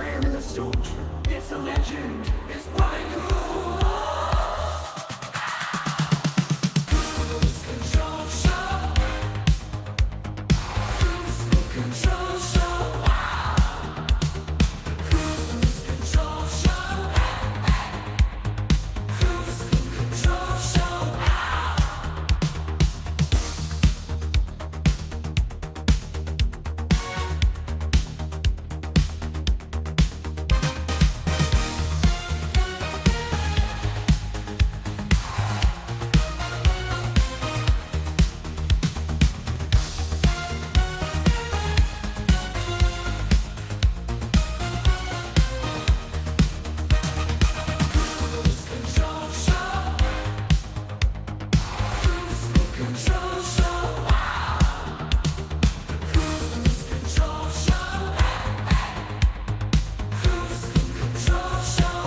lamb in the stooge. It's a legend. It's probably cool. Kruse Control Show. Kruse Control Show. Kruse Control Show. Kruse Control Show. Kruse Control Show. Kruse Control Show. Kruse Control Show. Kruse Control Show.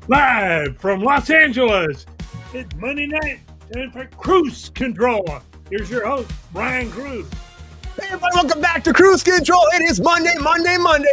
Live from Los Angeles, it's Monday night, time for Kruse Control. Here's your host, Brian Kruse. Hey everybody, welcome back to Kruse Control. It is Monday,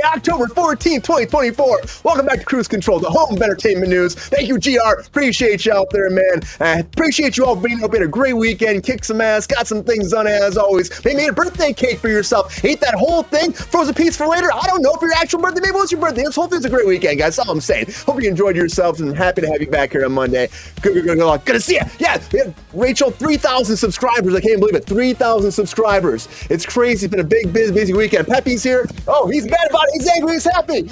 October 14th, 2024. Welcome back to Kruse Control, the home of entertainment news. Thank you, GR. Appreciate you out there, man. Appreciate you all being up. Had a great weekend, kicked some ass, got some things done as always. Maybe made a birthday cake for yourself. Ate that whole thing, froze a piece for later. I don't know if your actual birthday, maybe it was your birthday. This whole thing's a great weekend, guys. That's all I'm saying. Hope you enjoyed yourselves and happy to have you back here on Monday. Good luck. Good to see you. Yeah, we had Rachel, 3,000 subscribers. I can't believe it. 3,000 subscribers. It's crazy. It's been a big, busy weekend. Pepe's here. Oh, he's mad about it. He's angry. He's happy.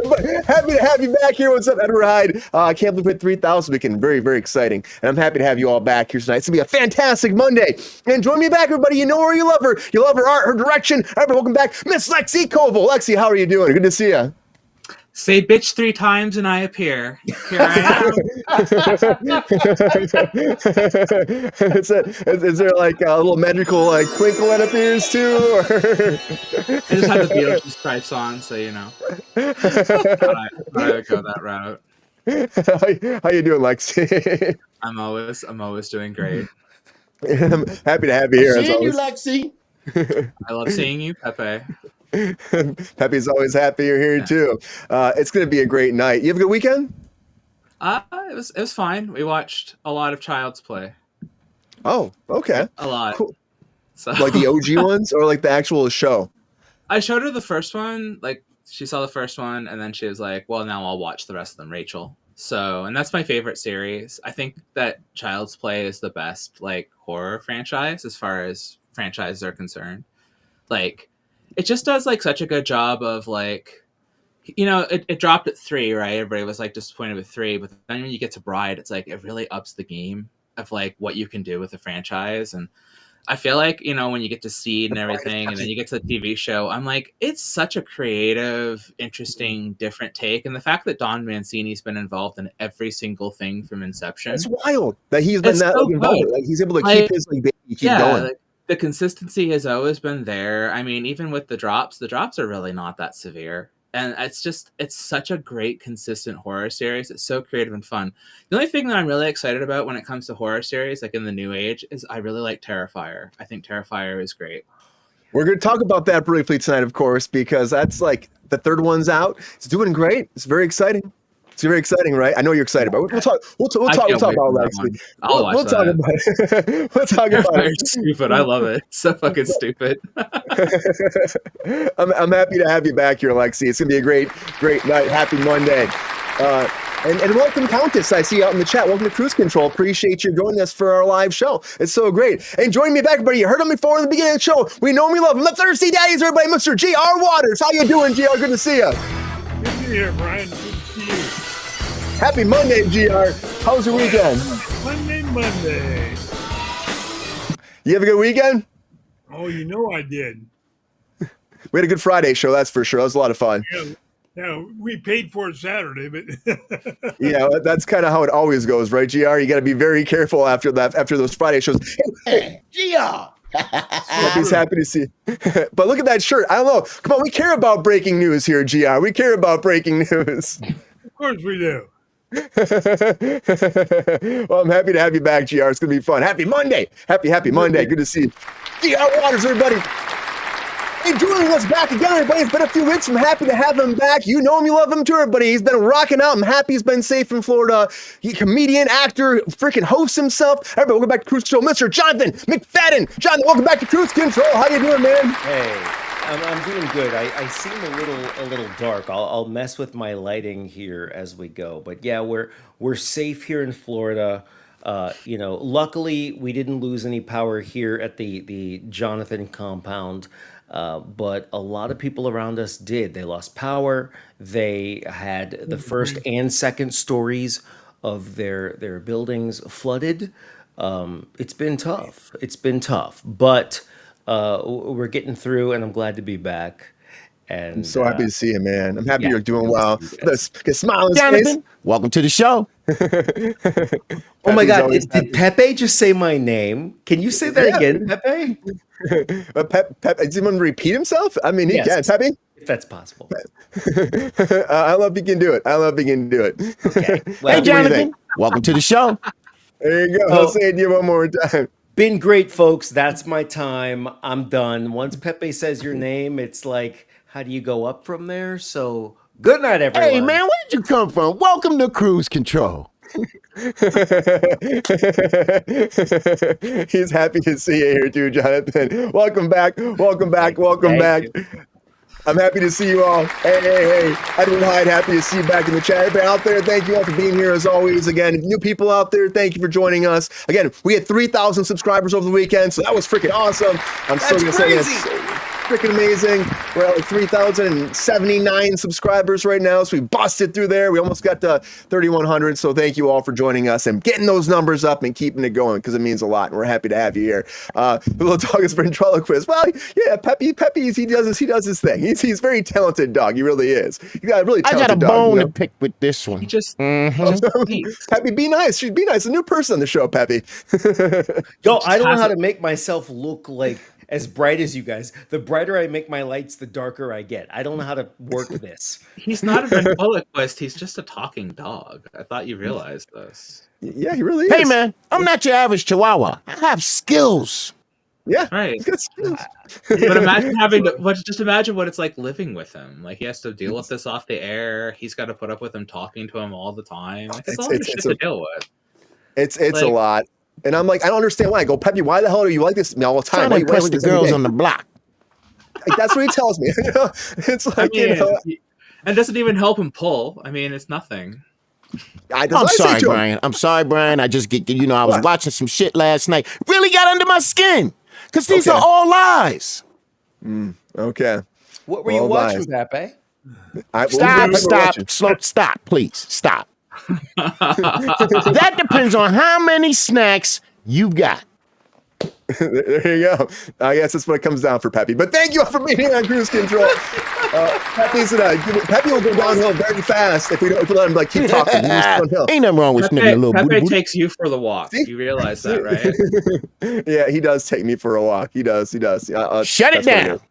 But happy to have you back here. What's up, Edward Hyde? I can't believe we hit 3,000 weekend. Very, very exciting. And I'm happy to have you all back here tonight. It's going to be a fantastic Monday. And join me back, everybody. You know her. You love her. You love her art, her direction. Everybody, welcome back, Miss Lexi Koval. Lexi, how are you doing? Good to see you. Say bitch 3 times and I appear. Here I am. Is there like a little magical like twinkle that appears too? Or? I just have the Beetlejuice stripes on, so you know. I go that route. How you doing, Lexi? I'm always doing great. I'm happy to have you here. Seeing you, Lexi. I love seeing you, Pepe. Pepe's always happy you're here too. It's going to be a great night. You have a good weekend? It was fine. We watched a lot of Child's Play. Oh, okay. A lot. Cool. So Like the OG ones or like the actual show? I showed her the first one. Like she saw the first one, and then she was like, "Well, now I'll watch the rest of them, Rachel." So, and that's my favorite series. I think that Child's Play is the best like horror franchise as far as franchises are concerned. Like, it just does like such a good job of like, you know, it dropped at 3, right? Everybody was like disappointed with 3, but then when you get to Bride, it's like it really ups the game of like what you can do with a franchise. And I feel like, you know, when you get to Seed and everything, and then you get to the TV show, I'm like, it's such a creative, interesting, different take. And the fact that Don Mancini's been involved in every single thing from Inception, It's wild that he's been It's that so involved. good. Like he's able to Like, keep his like baby keep going. like, the consistency has always been there. I mean, even with the drops are really not that severe. And it's such a great, consistent horror series. It's so creative and fun. The only thing that I'm really excited about when it comes to horror series, like in the new age, is I really like Terrifier. I think Terrifier is great. We're going to talk about that briefly tonight, of course, because that's like the third one's out. It's doing great. It's very exciting. It's very exciting, right? I know you're excited, but we'll talk. We'll talk about Lexi. We'll talk about it. We'll talk about it. It's stupid. I love it. It's so fucking stupid. I'm happy to have you back here, Lexi. It's gonna be a great night. Happy Monday. And welcome, Countess. I see you out in the chat. Welcome to Kruse Control. Appreciate you joining us for our live show. It's so great. And joining me back, everybody. You heard him before in the beginning of the show. We know him, we love him. The Thirsty Daddies, everybody. Mr. G.R. Waters. How you doing, G.R.? Good to see you. Good to be here, Brian. Good to see you. Happy Monday, GR. How was your weekend? Monday. You have a good weekend? Oh, you know I did. We had a good Friday show, that's for sure. That was a lot of fun. Yeah, we paid for it Saturday, but Yeah, that's kind of how it always goes, right, GR? You got to be very careful after those Friday shows. Hey, GR, He's happy to see. But look at that shirt. I don't know. Come on, we care about breaking news here, GR. We care about breaking news. Of course we do. Well, I'm happy to have you back, GR. It's gonna be fun. Happy Monday. Happy Monday. Good to see you. GR Waters, everybody. Hey, joining us back again, everybody. It's been a few weeks. I'm happy to have him back. You know him, you love him too, everybody. He's been rocking out. I'm happy he's been safe in Florida. He's a comedian, actor, freaking hosts himself. Everybody, welcome back to Kruse Control. Mr. Jonathan McFadden. Jonathan, welcome back to Kruse Control. How you doing, man? Hey, I'm doing good. I seem a little dark. I'll mess with my lighting here as we go. But yeah, we're safe here in Florida. Luckily we didn't lose any power here at the Jonathan compound. But a lot of people around us did. They lost power. They had the first and second stories of their buildings flooded. It's been tough, but we're getting through, and I'm glad to be back. And I'm so happy to see you, man. I'm happy yeah, you're doing good to well. see you guys. Let's get smile on his face. Jonathan, welcome to the show. Oh my Pepe's God! always Did Pepe just say my name? Can you say that Yeah. again, Pepe? Does anyone repeat himself? I mean, he Yes. can. Pepe? If that's possible. I love you can do it. Okay. Hey, Well, Jonathan, welcome to the show. There you go. Oh. I'll say it to you one more time. been great, folks. That's my time. I'm done. Once Pepe says your name, it's like, how do you go up from there? So good night, everyone. Hey, man, where'd you come from? Welcome to Kruse Control. He's happy to see you here too, Jonathan. Welcome back. Thank you. I'm happy to see you all. Hey. I didn't hide. Happy to see you back in the chat. Everybody out there, thank you all for being here as always. Again, new people out there, thank you for joining us. Again, we had 3,000 subscribers over the weekend, so that was freaking awesome. I'm still That's gonna say crazy. it's freaking amazing. We're at like 3,079 subscribers right now, so we busted through there. We almost got to 3,100, so thank you all for joining us and getting those numbers up and keeping it going, because it means a lot, and we're happy to have you here. The little dog is ventriloquist. Well, yeah, Pepe, he does his thing. He's very talented dog. He really is. He's got a really I talented got a dog. bone you know? to pick with this one. He just Pepe, be nice. She's be nice. A new person on the show, Pepe. Yo, I don't know how to make myself look like as bright as you guys. The brighter I make my lights, the darker I get. I don't know how to work this. he's not a ventriloquist. He's just a talking dog. I thought you realized this. Yeah, he really is. Hey, man, I'm not your average chihuahua. I have skills. Yeah, Right. he's got skills. But imagine just imagine what it's like living with him. Like he has to deal with this off the air. He's got to put up with him talking to him all the time. Like, it's a lot of shit to deal with. It's Like- a lot. And I'm like, I don't understand why. I go, Pepe, why the hell are you like this all the time? Trying Why to you impress like the this every girls day? on the block. Like, that's what he tells me. You know? It's like, I mean, you know, and doesn't even help him pull. I mean, it's nothing. that's I'm what I say sorry, to him. Brian. I'm sorry, Brian. I just get, I was What? watching some shit last night. Really got under my skin. Because these Okay. are all lies. Okay. What were you Well, watching, lies. Pepe? Stop, please, stop. That depends on how many snacks you've got. There you go. I guess that's what it comes down for Pepe. But thank you all for being here on Kruse Control. Pepe will go downhill very fast if we let him keep talking. He's downhill. Ain't nothing wrong with sniffing a little booty Pepe booty. takes you for the walk. See? You realize that, right? Yeah, he does take me for a walk. He does. Shut it that's what he down. does.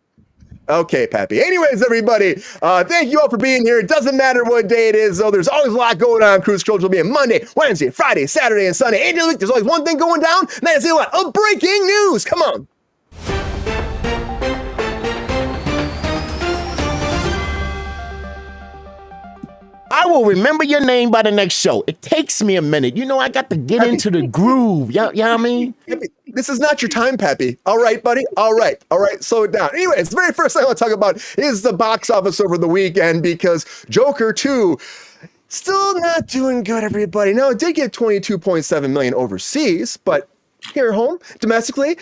Okay, Pepe. Anyways, everybody, thank you all for being here. It doesn't matter what day it is, though. There's always a lot going on. Kruse Control will be on Monday, Wednesday, Friday, Saturday, and Sunday. And there's always one thing going down, and that is a lot of breaking news. Come on. I will remember your name by the next show. It takes me a minute. I got to get into the groove. You know what I mean? Pepe, this is not your time, Pepe. All right, buddy. All right. Slow it down. Anyways, the very first thing I want to talk about is the box office over the weekend, because Joker 2 still not doing good, everybody. Now, it did get 22.7 million overseas, but here at home, domestically,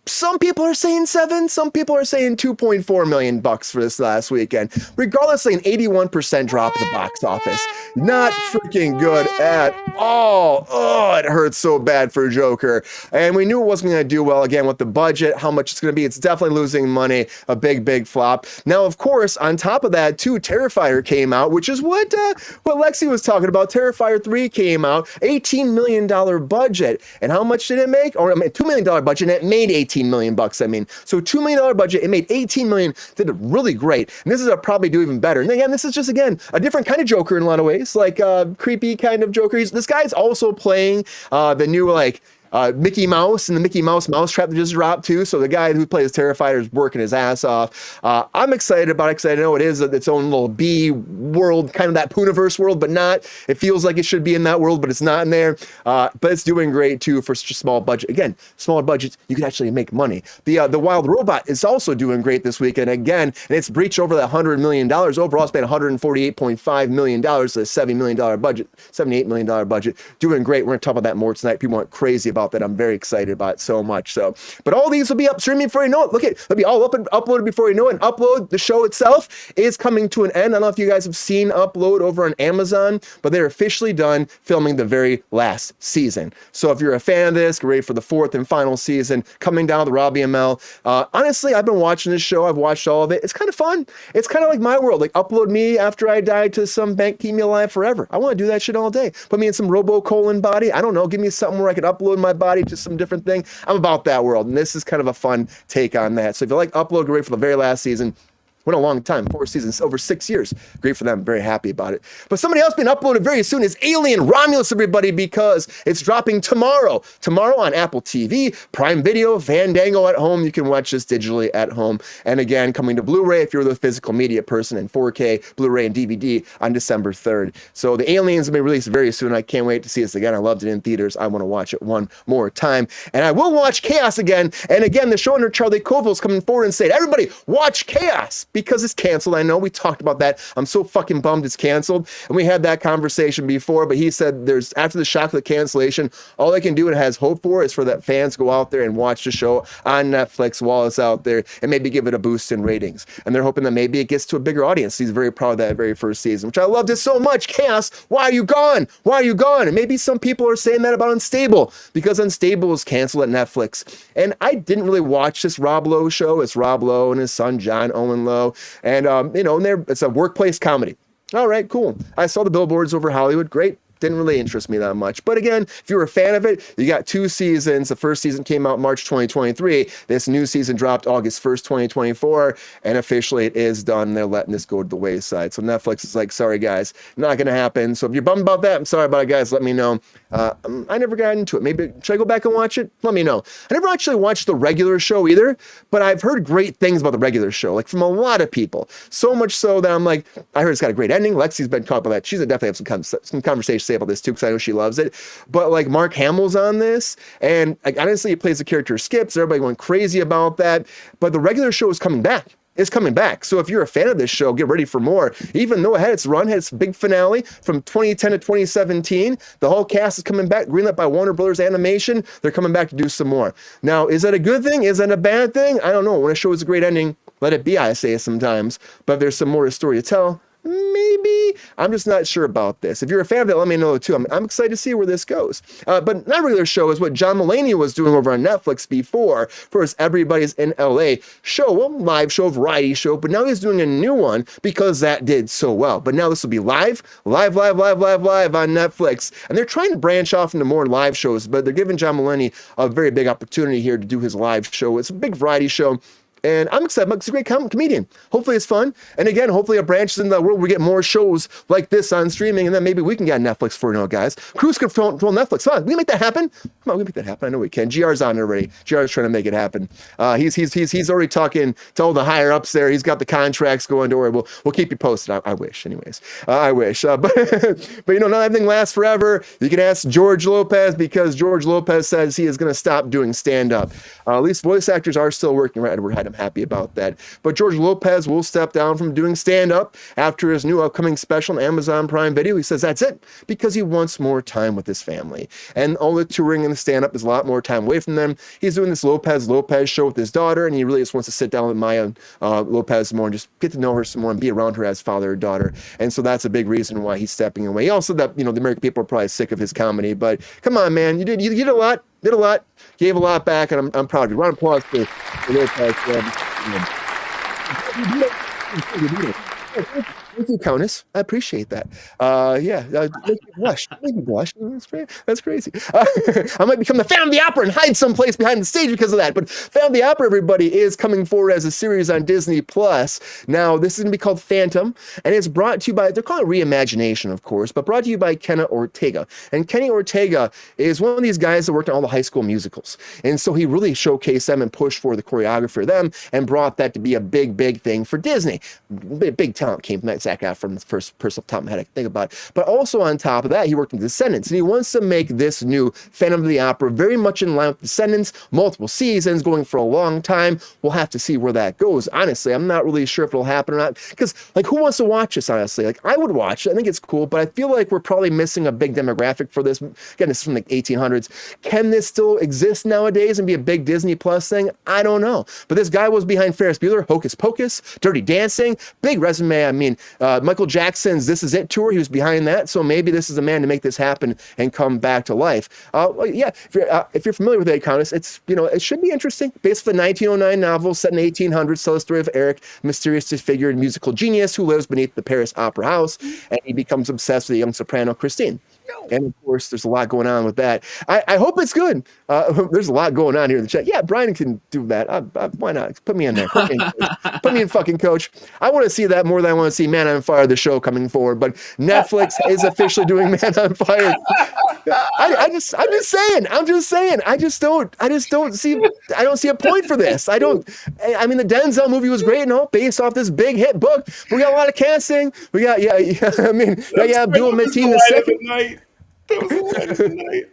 some people are saying 7, some people are saying 2.4 million bucks for this last weekend. Regardless, like an 81% drop at the box office. Not freaking good at all. Oh, it hurts so bad for Joker. And we knew it wasn't going to do well again with the budget, how much it's going to be. It's definitely losing money, a big flop. Now, of course, on top of that, too, Terrifier came out, which is what Lexi was talking about. Terrifier 3 came out, $18 million budget. And how much did it make? Or $2 million budget, and it made $18 18 million bucks. I mean, so $2 million budget, it made 18 million, did it really great. And this is a probably do even better. And again, this is just, again, a different kind of Joker in a lot of ways, like creepy kind of Joker. This guy's also playing the new, like, Mickey Mouse and the Mickey Mouse Mousetrap that just dropped too. So the guy who plays Terrifier is working his ass off. I'm excited about it because I know it is its own little B world, kind of that Pooniverse world, but not. It feels like it should be in that world, but it's not in there. But it's doing great too for such a small budget. Again, smaller budgets, you can actually make money. The Wild Robot is also doing great this weekend again, and it's breached over that $100 million. Overall, it's been $148.5 million, so a $70 million budget, $78 million budget. Doing great. We're going to talk about that more tonight. People went crazy about that. I'm very excited about it so much. So, but all these will be up streaming before you know it. Look at, they'll be all up and uploaded before you know it. And Upload, the show itself, is coming to an end. I don't know if you guys have seen Upload over on Amazon, but they're officially done filming the very last season. So if you're a fan of this, get ready for the 4th and final season coming down the Robbie ML. Honestly, I've been watching this show. I've watched all of it. It's kind of fun. It's kind of like my world. Like, upload me after I die to some bank, keep me alive forever. I want to do that shit all day. Put me in some robo-colon body. I don't know. Give me something where I can upload my body to some different thing. I'm about that world, and this is kind of a fun take on that. So if you like Upload, great for the very last season. Went a long time, 4 seasons, over 6 years. Great for them, very happy about it. But somebody else being uploaded very soon is Alien Romulus, everybody, because it's dropping tomorrow. Tomorrow on Apple TV, Prime Video, Fandango at home. You can watch this digitally at home. And again, coming to Blu-ray if you're the physical media person, in 4K, Blu-ray, and DVD on December 3rd. So the Aliens will be released very soon. I can't wait to see this again. I loved it in theaters. I want to watch it one more time. And I will watch Chaos again. And again, the showrunner Charlie Koval is coming forward and saying, everybody, watch Chaos, because it's canceled. I know we talked about that. I'm so fucking bummed it's canceled. And we had that conversation before, but he said there's, after the shock of the cancellation, all they can do and has hope for is for that fans go out there and watch the show on Netflix while it's out there and maybe give it a boost in ratings. And they're hoping that maybe it gets to a bigger audience. He's very proud of that very first season, which I loved it so much. Chaos, why are you gone? Why are you gone? And maybe some people are saying that about Unstable, because Unstable was canceled at Netflix. And I didn't really watch this Rob Lowe show. It's Rob Lowe and his son, John Owen Lowe. And, you know, it's a workplace comedy. All right, cool. I saw the billboards over Hollywood. Great. Didn't really interest me that much. But again, if you're a fan of it, you got 2 seasons. The first season came out March 2023. This new season dropped August 1st, 2024. And officially it is done. They're letting this go to the wayside. So Netflix is like, sorry, guys, not going to happen. So if you're bummed about that, I'm sorry about it, guys. Let me know. I never got into it. Maybe, should I go back and watch it? Let me know. I never actually watched the regular show either, but I've heard great things about the regular show, like from a lot of people. So much so that I'm like, I heard it's got a great ending. Lexi's been talking about that. She's definitely have some conversation to say about this too, because I know she loves it. But like Mark Hamill's on this, and like honestly, he plays the character Skips. Everybody went crazy about that. But the regular show is coming back. It's coming back. So if you're a fan of this show, get ready for more. Even though it had its run, had its big finale from 2010 to 2017, the whole cast is coming back, greenlit by Warner Brothers Animation. They're coming back to do some more. Now, is that a good thing? Is that a bad thing? I don't know. When a show is a great ending, let it be, I say sometimes. But if there's some more story to tell, maybe. I'm just not sure about this. If you're a fan of it, let me know too. I'm excited to see where this goes. But not regular show is what John Mulaney was doing over on Netflix before for his Everybody's in LA show. Well, live show, variety show, but now he's doing a new one because that did so well. But now this will be live on Netflix. And they're trying to branch off into more live shows, but they're giving John Mulaney a very big opportunity here to do his live show. It's a big variety show. And I'm excited. He's a great comedian. Hopefully it's fun. And again, hopefully it branches in the world. We get more shows like this on streaming, and then maybe we can get Netflix for guys. Kruse Control Netflix. Come on, we can make that happen. Come on, we can make that happen. I know we can. GR's on it already. GR's trying to make it happen. He's already talking to all the higher ups there. He's got the contracts going. Don't worry. We'll keep you posted. I wish, anyways. I wish. But you know, not everything lasts forever. You can ask George Lopez, because George Lopez says he is going to stop doing stand-up. At least voice actors are still working, right? Edward Hyde. I'm happy about that. But George Lopez will step down from doing stand-up after his new upcoming special on Amazon Prime Video. He says that's it, because he wants more time with his family. And all the touring and the stand-up is a lot more time away from them. He's doing this Lopez show with his daughter, and he really just wants to sit down with Maya Lopez more and just get to know her some more and be around her as father or daughter. And so that's a big reason why he's stepping away. He also that, you know, the American people are probably sick of his comedy, but come on, man, you did a lot. Did a lot, gave a lot back, and I'm proud of you. Round of applause for Lopez. Thank you, Countess. I appreciate that. Make me blush. Make me blush. That's crazy. I might become the Phantom of the Opera and hide someplace behind the stage because of that. But Phantom of the Opera, everybody, is coming forward as a series on Disney Plus. Now, this is going to be called Phantom, and it's brought to you by, they're calling it Reimagination, of course, but brought to you by Kenna Ortega. And Kenny Ortega is one of these guys that worked on all the High School Musicals. And so he really showcased them and pushed for the choreography for them and brought that to be a big, big thing for Disney. Big talent came from that. Zac Efron, the first person off the top of my head I can think about it. But also on top of that, he worked in Descendants, and he wants to make this new Phantom of the Opera very much in line with Descendants, multiple seasons, going for a long time. We'll have to see where that goes. Honestly, I'm not really sure if it'll happen or not, because, like, who wants to watch this, honestly? Like, I would watch it. I think it's cool, but I feel like we're probably missing a big demographic for this. Again, this is from the 1800s. Can this still exist nowadays and be a big Disney Plus thing? I don't know. But this guy was behind Ferris Bueller, Hocus Pocus, Dirty Dancing, big resume. I mean, Michael Jackson's This Is It tour, he was behind that, so maybe this is a man to make this happen and come back to life. If you're familiar with Ed Countess, it's, it should be interesting. Based on the 1909 novel set in 1800s, tells the story of Eric, mysterious disfigured musical genius who lives beneath the Paris Opera House, and he becomes obsessed with a young soprano, Christine. And of course, there's a lot going on with that. I hope it's good. There's a lot going on here in the chat. Yeah, Brian can do that. Why not? Put me in there. Put me in fucking coach. I want to see that more than I want to see Man on Fire, the show coming forward. But Netflix is officially doing Man on Fire. I'm just saying. I don't see a point for this. I mean, the Denzel movie was great and all, based off this big hit book. But we got a lot of casting. We got, I mean, Abdul Mateen II. That was the light of the night.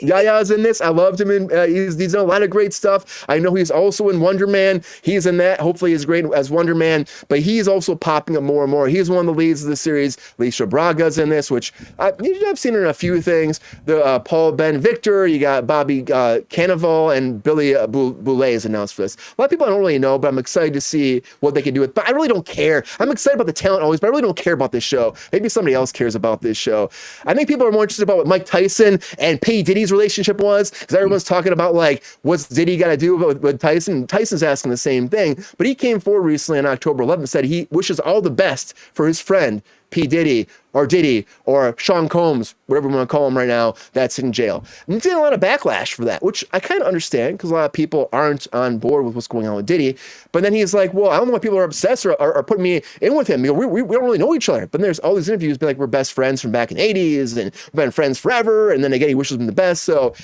Yaya's in this. I loved him. He's done a lot of great stuff. I know he's also in Wonder Man. He's in that. Hopefully he's great as Wonder Man, but he's also popping up more and more. He's one of the leads of the series. Alicia Braga's in this, which I've seen her in a few things. The Paul Ben Victor, you got Bobby Cannavale, and Billy Boulay is announced for this. A lot of people I don't really know, but I'm excited to see what they can do with. But I really don't care. I'm excited about the talent always, but I really don't care about this show. Maybe somebody else cares about this show. I think people are more interested about what Mike Tyson and P. Diddy's relationship was, because everyone's talking about, like, what's Diddy got to do with Tyson? Tyson's asking the same thing, but he came forward recently on October 11th and said he wishes all the best for his friend P. Diddy or Sean Combs, whatever we want to call him right now, that's in jail. And he's getting a lot of backlash for that, which I kind of understand, because a lot of people aren't on board with what's going on with Diddy. But then he's like, well, I don't know why people are obsessed or are putting me in with him. We don't really know each other. But then there's all these interviews be like, we're best friends from back in the 80s and we've been friends forever. And then again, he wishes him the best. So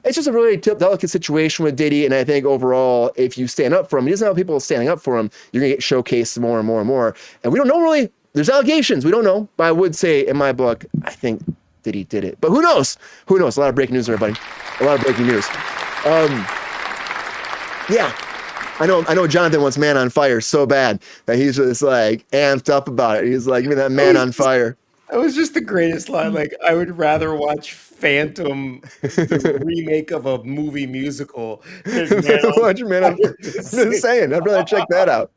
it's just a really delicate situation with Diddy. And I think overall, if you stand up for him, he doesn't have people standing up for him, you're going to get showcased more and more and more. And we don't know really. There's allegations. We don't know. But I would say, in my book, I think Diddy did it. But who knows? Who knows? A lot of breaking news, everybody. A lot of breaking news. Yeah. I know Jonathan wants Man on Fire so bad that he's just, like, amped up about it. He's like, give me that Man on Fire. That was just the greatest line. Like, I would rather watch Phantom, the remake of a movie musical, than Watch Man on Fire. I'm just saying. I'd rather check that out.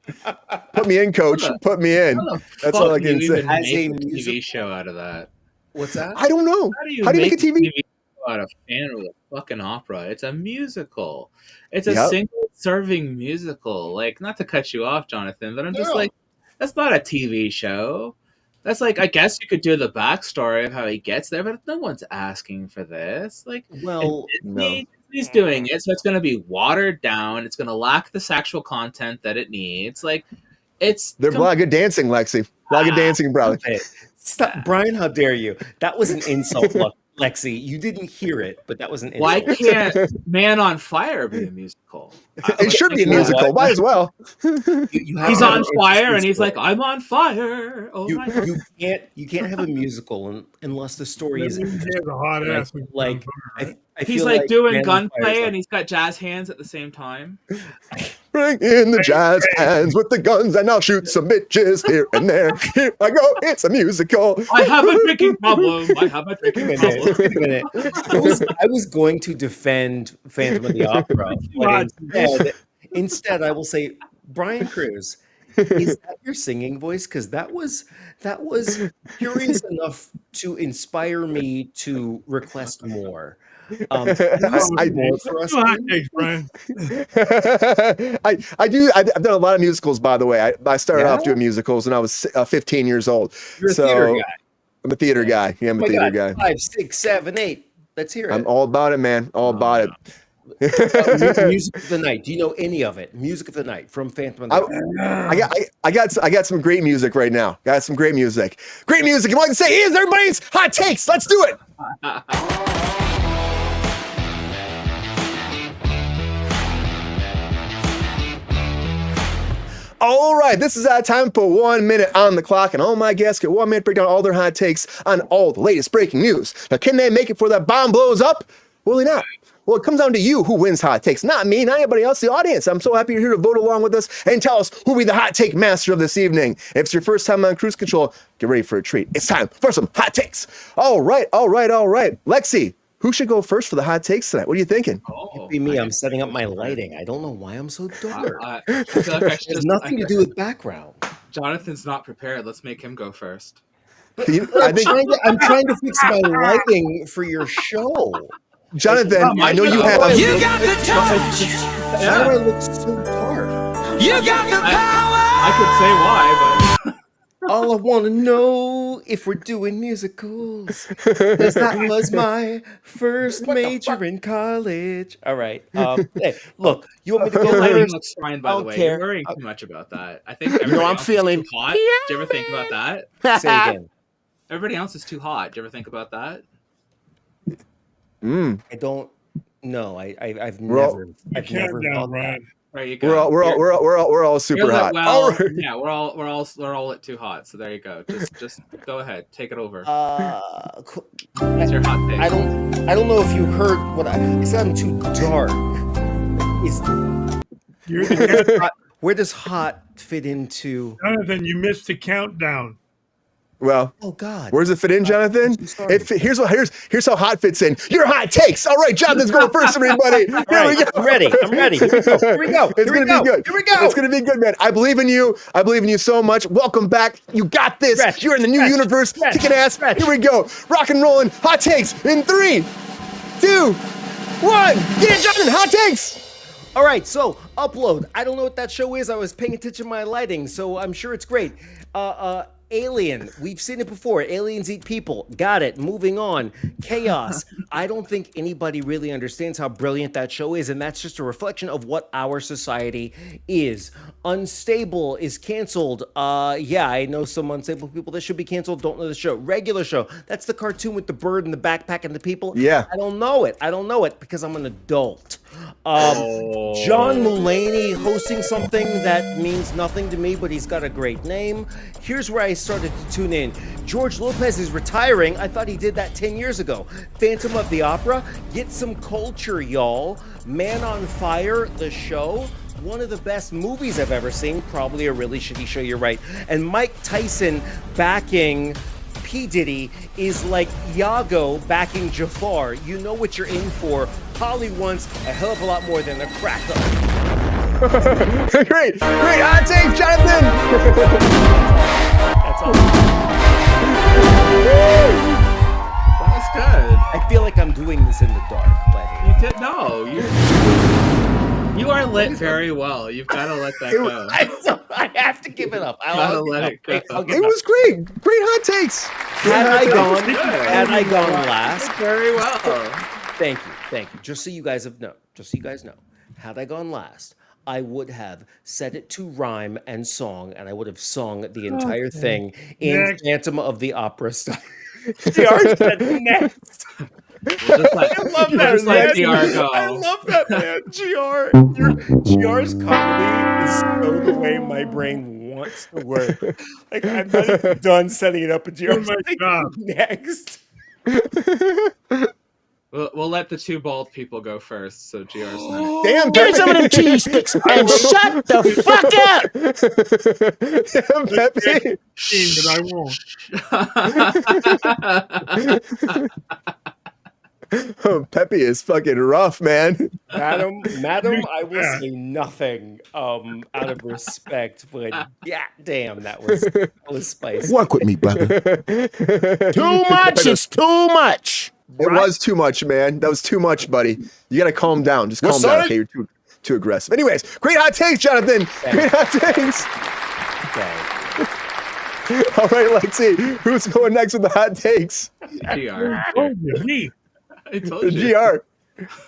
Put me in, coach. Put me in. That's all I can say. As a TV show out of that. What's that? I don't know. How do you make a TV show out of Phantom of the fucking Opera? It's a musical. It's a single serving musical. Like, not to cut you off, Jonathan, but I'm just like, that's not a TV show. That's like, I guess you could do the backstory of how he gets there, but no one's asking for this. Like, Well, Disney's doing it, so it's going to be watered down. It's going to lack the sexual content that it needs. Like, They're a lot of good dancing, Lexi. A lot of good dancing, probably. Okay. Stop, Brian. How dare you? That was an insult, Lexi. You didn't hear it, but that was an insult. Why can't Man on Fire be a musical? It should be a musical. Might as well. He's on fire, and he's like, "I'm on fire." Oh my God. You can't have a musical unless the story is He has a hot ass. like. I He's feel like doing Man on Fire is gunplay, like- and he's got jazz hands at the same time. Bring in the jazz hands with the guns, and I'll shoot some bitches here and there. Here I go. It's a musical. I have a drinking problem. I have a drinking problem. Wait a minute. I was going to defend Phantom of the Opera, but instead I will say Brian Kruse Is that your singing voice? Because that was curious enough to inspire me to request more. Can you Oh, sing more geez. for us, Two hot please? takes, Brian. I do. I've done a lot of musicals, by the way. I started Yeah? off doing musicals when I was 15 years old. You're a So theater guy. I'm a theater guy. Yeah, I'm Oh a my theater God, guy. 5, 6, 7, 8. Let's hear I'm it. all about it, man. All about Music of the night. Do you know any of it? Music of the night from Phantom of the Opera. I got some great music right now. Got some great music. Great music. You want to say is everybody's hot takes? Let's do it. All right, this is our time for 1 minute on the clock, and all my guests get 1 minute break down all their hot takes on all the latest breaking news. Now, can they make it before that bomb blows up? Will they not? Well, it comes down to you who wins hot takes, not me, not anybody else, the audience. I'm so happy you're here to vote along with us and tell us who will be the hot take master of this evening. If it's your first time on Kruse Control, get ready for a treat. It's time for some hot takes. All right. Lexi, who should go first for the hot takes tonight? What are you thinking? Oh, Be me. I'm setting up my lighting. I don't know why I'm so dark. I feel like I should It has just, nothing to do with background. Jonathan's not prepared. Let's make him go first. I think, I'm trying to fix my lighting for your show. Jonathan, I know you show. have. You got the touch. Why do I look so dark? You got the power. I could say why, but All I want to know if we're doing musicals, 'cause that was my first major in college. All right. Hey, look, you want me to the go lighting first? looks fine, by I the don't way. care. You're worrying too much about that. I think You know, everybody I'm else is feeling. too hot. Do you ever think about that? Say again. Everybody else is too hot. Do you ever think about that? I don't. No, I've We're all- never. You I've count never down, thought that. Brian. There you go. We're all super You're hot. well, All right. yeah, we're all at too hot. So there you go. Just go ahead, take it over. Cool. That's your hot take. I don't know if you heard what I said. I'm too dark. Is You're the where does hot fit into? Jonathan, you missed the countdown. Well, Oh God. where does it fit in, Jonathan? I'm sorry. Here's how hot fits in. Your hot takes. All right, Jonathan's going first, everybody. Here All right, we go. I'm ready. I'm ready. Here we go. It's Here we gonna be go. good. Here we go. It's gonna be good, man. I believe in you. I believe in you so much. Welcome back. You got this. Stretch, You're in the new stretch, universe. stretch, Kicking ass. stretch. Here we go. Rock and rolling. Hot takes in 3, 2, 1. Get it, Jonathan. Hot takes. All right, so upload. I don't know what that show is. I was paying attention to my lighting, so I'm sure it's great. Alien. We've seen it before. Aliens eat people. Got it. Moving on. Chaos. I don't think anybody really understands how brilliant that show is, and that's just a reflection of what our society is. Unstable is canceled. Yeah, I know some unstable people that should be canceled. Don't know the show. Regular show. That's the cartoon with the bird and the backpack and the people. Yeah. I don't know it. I don't know it because I'm an adult. John Mulaney hosting something that means nothing to me, but he's got a great name. Here's where I started to tune in. George Lopez is retiring. I thought he did that 10 years ago. Phantom of the Opera. Get some culture, y'all. Man on Fire, the show. One of the best movies I've ever seen. Probably a really shitty show, you're right. And Mike Tyson backing P. Diddy is like Iago backing Jafar. You know what you're in for. Holly wants a hell of a lot more than a cracker. Great hot takes, Jonathan. That's all. That was good. I feel like I'm doing this in the dark, but You did no. You are lit very well. You've got to let that go. I have to give it up. Gotta let it go. I'll give It it up. was great. Great hot takes. Had I gone last, Very well. thank you. Just so you guys know, had I gone last, I would have set it to rhyme and song, and I would have sung the entire thing in Next. Phantom of the Opera style. JR said next. We'll just let, I love we'll that, just let man. GR go. I love that, man. GR's comedy is so the way my brain wants to work. Like, I'm not even done setting it up, and GR's my like, job. next. We'll let the two bald people go first. So GR's next. Damn, Give me some of them cheese sticks and shut the fuck up. Damn, Pepe. But I won't. Pepe is fucking rough, man. Madam, I will say nothing out of respect, but yeah, damn, that was spicy. Work with me, brother. Too much. It's too much. It was too much, man. That was too much, buddy. You gotta calm down. Just calm down, okay? You're too aggressive. Anyways, great hot takes, Jonathan. Great hot takes. Okay. All right, Lexi. Who's going next with the hot takes? GR. Me. I told you. GR.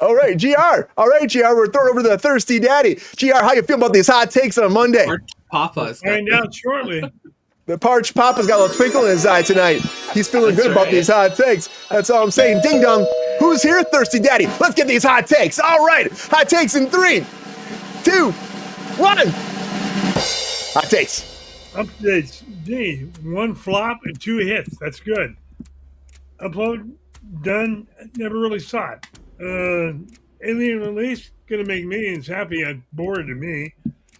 All right, GR. All right, GR. We're throwing over to the thirsty daddy. GR, how you feel about these hot takes on a Monday? Papa's got Find out shortly. The parched papa's got a little twinkle in his eye tonight. He's feeling good about right. these hot takes. That's all I'm saying. Ding dong. Who's here, thirsty daddy? Let's get these hot takes. All right, hot takes in 3, 2, 1. Hot takes. Updates. D. 1 flop and 2 hits. That's good. Upload. Done. Never really saw it. Alien release. Gonna make millions happy. Bored to me.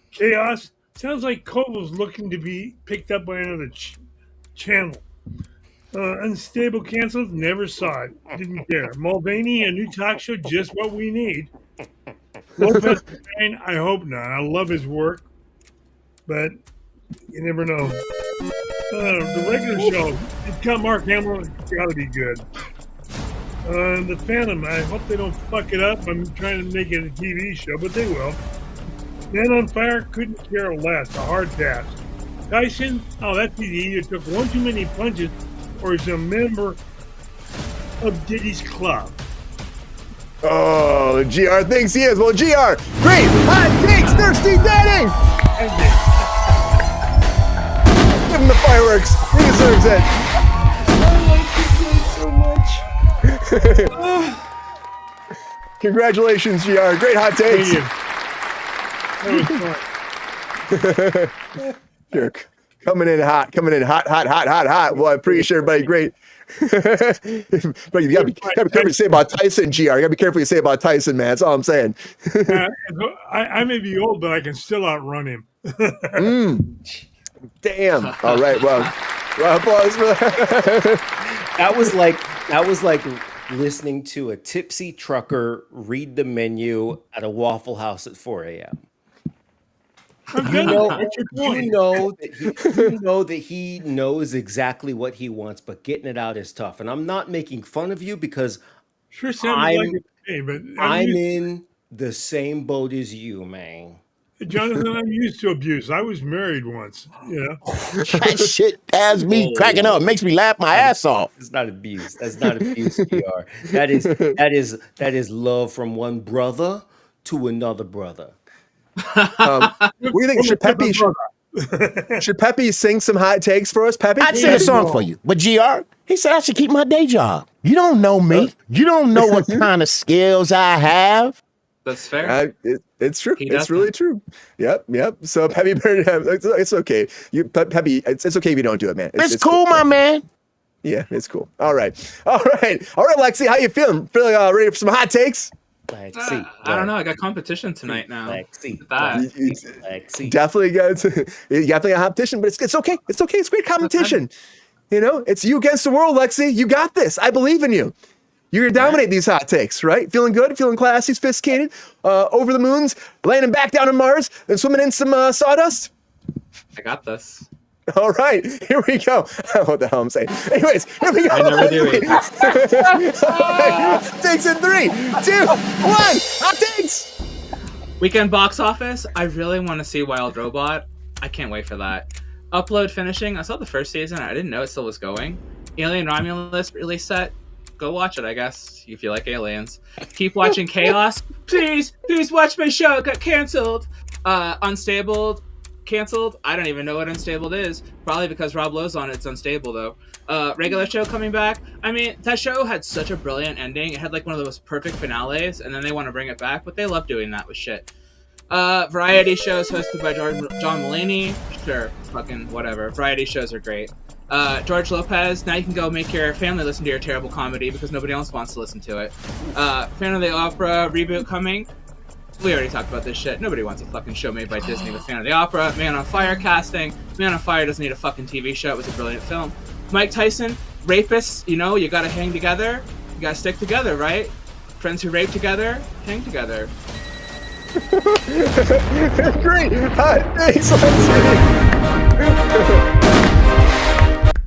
Chaos. Sounds like Koval's looking to be picked up by another channel. Unstable canceled. Never saw it. Didn't care. Mulvaney, a new talk show. Just what we need. Lopez, I hope not. I love his work, but you never know. The regular show, it's got Mark Hamill. It's got to be good. The Phantom, I hope they don't fuck it up. I'm trying to make it a TV show, but they will. Man on Fire, couldn't care less. A hard task. Tyson, oh, that's easy. He either took one too many punches or is a member of Diddy's club. Oh, GR thinks he is. Well, GR, great hot takes, thirsty dating. Give him the fireworks. He deserves it. I like this so much. Congratulations, GR. Great hot takes. That was fun. Jerk. Coming in hot. Well, I appreciate everybody. Great. But you gotta be careful what you say about Tyson, GR. You gotta be careful what you say about Tyson, man. That's all I'm saying. I may be old, but I can still outrun him. Damn. All right. Well, applause for that. That was like listening to a tipsy trucker read the menu at a Waffle House at 4 a.m. You know that he knows exactly what he wants, but getting it out is tough. And I'm not making fun of you because Sure sounds like it to me, but I'm in the same boat as you, man. Jonathan, I'm used to abuse. I was married once, you know. That shit has me cracking up. Makes me laugh my ass off. It's not abuse. That's not abuse, PR. That is love from one brother to another brother. What do you think? Should Pepe sing some hot takes for us, Pepe? I'd sing a song for you. But GR, he said I should keep my day job. You don't know me. You don't know what kind of skills I have. That's fair. It's true. He It's really true. Yep. So Pepe, it's okay. Pepe, it's okay if you don't do it, man. It's cool, my man. Yeah, it's cool. All right, Lexi, how you feeling? Feeling ready for some hot takes? Lexi, I don't know. I got competition tonight now. Lexi, You definitely got a competition, but it's okay. It's okay. It's great competition. You know, it's you against the world, Lexi. You got this. I believe in you. You're gonna dominate these hot takes, right? Feeling good, feeling classy, sophisticated, over the moons, landing back down on Mars, and swimming in some sawdust. I got this. All right, here we go. What the hell I'm saying? Anyways, here we go. I never do it. Takes in 3, 2, 1. Hot takes. Weekend box office. I really want to see Wild Robot. I can't wait for that. Upload finishing. I saw the first season. I didn't know it still was going. Alien Romulus release set. Go watch it, I guess, if you like aliens. Keep watching Chaos. Please watch my show. It got canceled. Unstable. Canceled. I don't even know what Unstable is. Probably because Rob Lowe's on it. It's Unstable, though. Regular show coming back. I mean, that show had such a brilliant ending. It had like one of the most perfect finales, and then they want to bring it back, but they love doing that with shit. Variety shows hosted by John Mulaney. Sure, fucking whatever. Variety shows are great. George Lopez, now you can go make your family listen to your terrible comedy because nobody else wants to listen to it. Phantom of the Opera reboot coming. We already talked about this shit. Nobody wants a fucking show made by Disney with Phantom of the Opera. Man on Fire casting. Man on Fire doesn't need a fucking TV show. It was a brilliant film. Mike Tyson, rapists, you know, you gotta hang together. You gotta stick together, right? Friends who rape together, hang together. Great. Thanks, Lexi.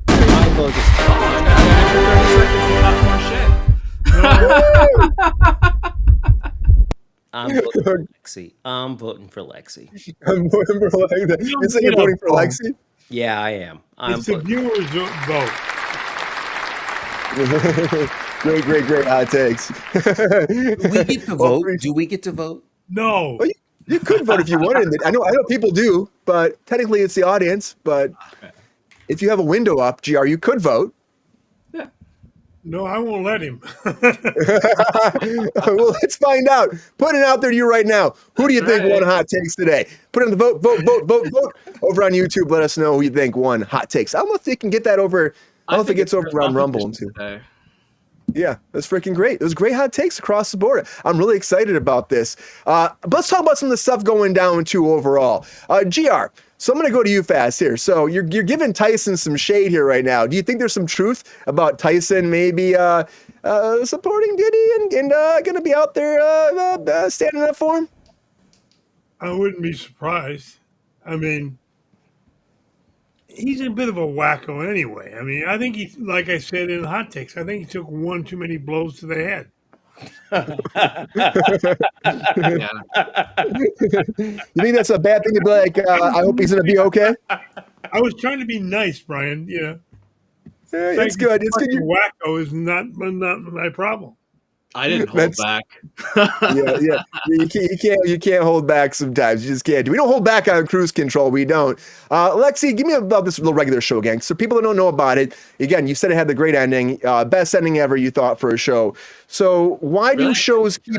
My vote is I'm voting for Lexi. I'm voting for Lexi. I'm voting for Lexi. You say you're voting for Lexi? Yeah, I am. I'm It's the voting. viewers' vote. Great hot takes. Do we get to Well, vote? Do we get to vote? No. Well, you could vote if you wanted. I know people do, but technically it's the audience. But if you have a window up, GR, you could vote. No, I won't let him. Well, let's find out. Put it out there to you right now. Who do you think won hot takes today? Put in the vote over on YouTube. Let us know who you think won hot takes. I don't know if they can get that over. I don't know if it gets over around Rumble too. Yeah, that's freaking great. It was great hot takes across the board. I'm really excited about this. But let's talk about some of the stuff going down too overall. GR, so I'm going to go to you fast here. So you're giving Tyson some shade here right now. Do you think there's some truth about Tyson maybe supporting Diddy and going to be out there standing up for him? I wouldn't be surprised. I mean, he's a bit of a wacko anyway. I mean, I think he, like I said in hot takes, I think he took one too many blows to the head. You think that's a bad thing to be like, I hope he's going to be okay? I was trying to be nice, Brian. You know, It's good. It's good. Wacko is not my problem. I didn't hold back. Yeah. You can't hold back sometimes. You just can't. We don't hold back on Kruse Control. We don't. Lexi, give me about this little regular show, gang. So people that don't know about it, again, you said it had the great ending, best ending ever you thought for a show. So why do shows keep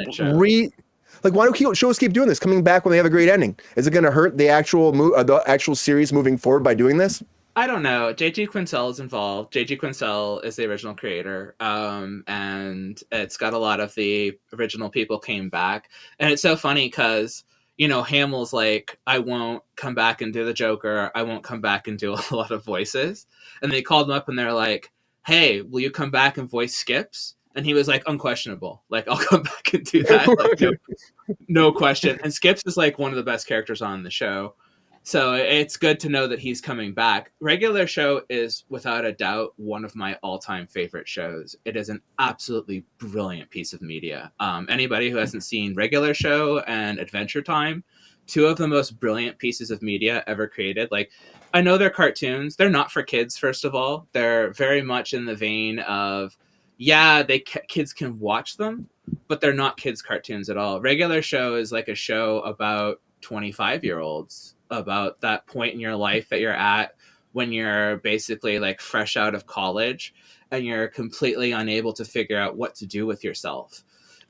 why do shows keep doing this, coming back when they have a great ending? Is it going to hurt the actual series moving forward by doing this? I don't know. J.G. Quinzel is involved. J.G. Quinzel is the original creator, and it's got a lot of the original people came back. And it's so funny because, you know, Hamill's like, I won't come back and do the Joker. I won't come back and do a lot of voices. And they called him up and they're like, hey, will you come back and voice Skips? And he was like, unquestionable. Like, I'll come back and do that. Like, no question. And Skips is like one of the best characters on the show. So it's good to know that he's coming back. Regular Show is, without a doubt, one of my all-time favorite shows. It is an absolutely brilliant piece of media. Anybody who hasn't seen Regular Show and Adventure Time, two of the most brilliant pieces of media ever created. Like, I know they're cartoons. They're not for kids, first of all. They're very much in the vein of, kids can watch them, but they're not kids' cartoons at all. Regular Show is like a show about 25-year-olds, about that point in your life that you're at when you're basically like fresh out of college and you're completely unable to figure out what to do with yourself.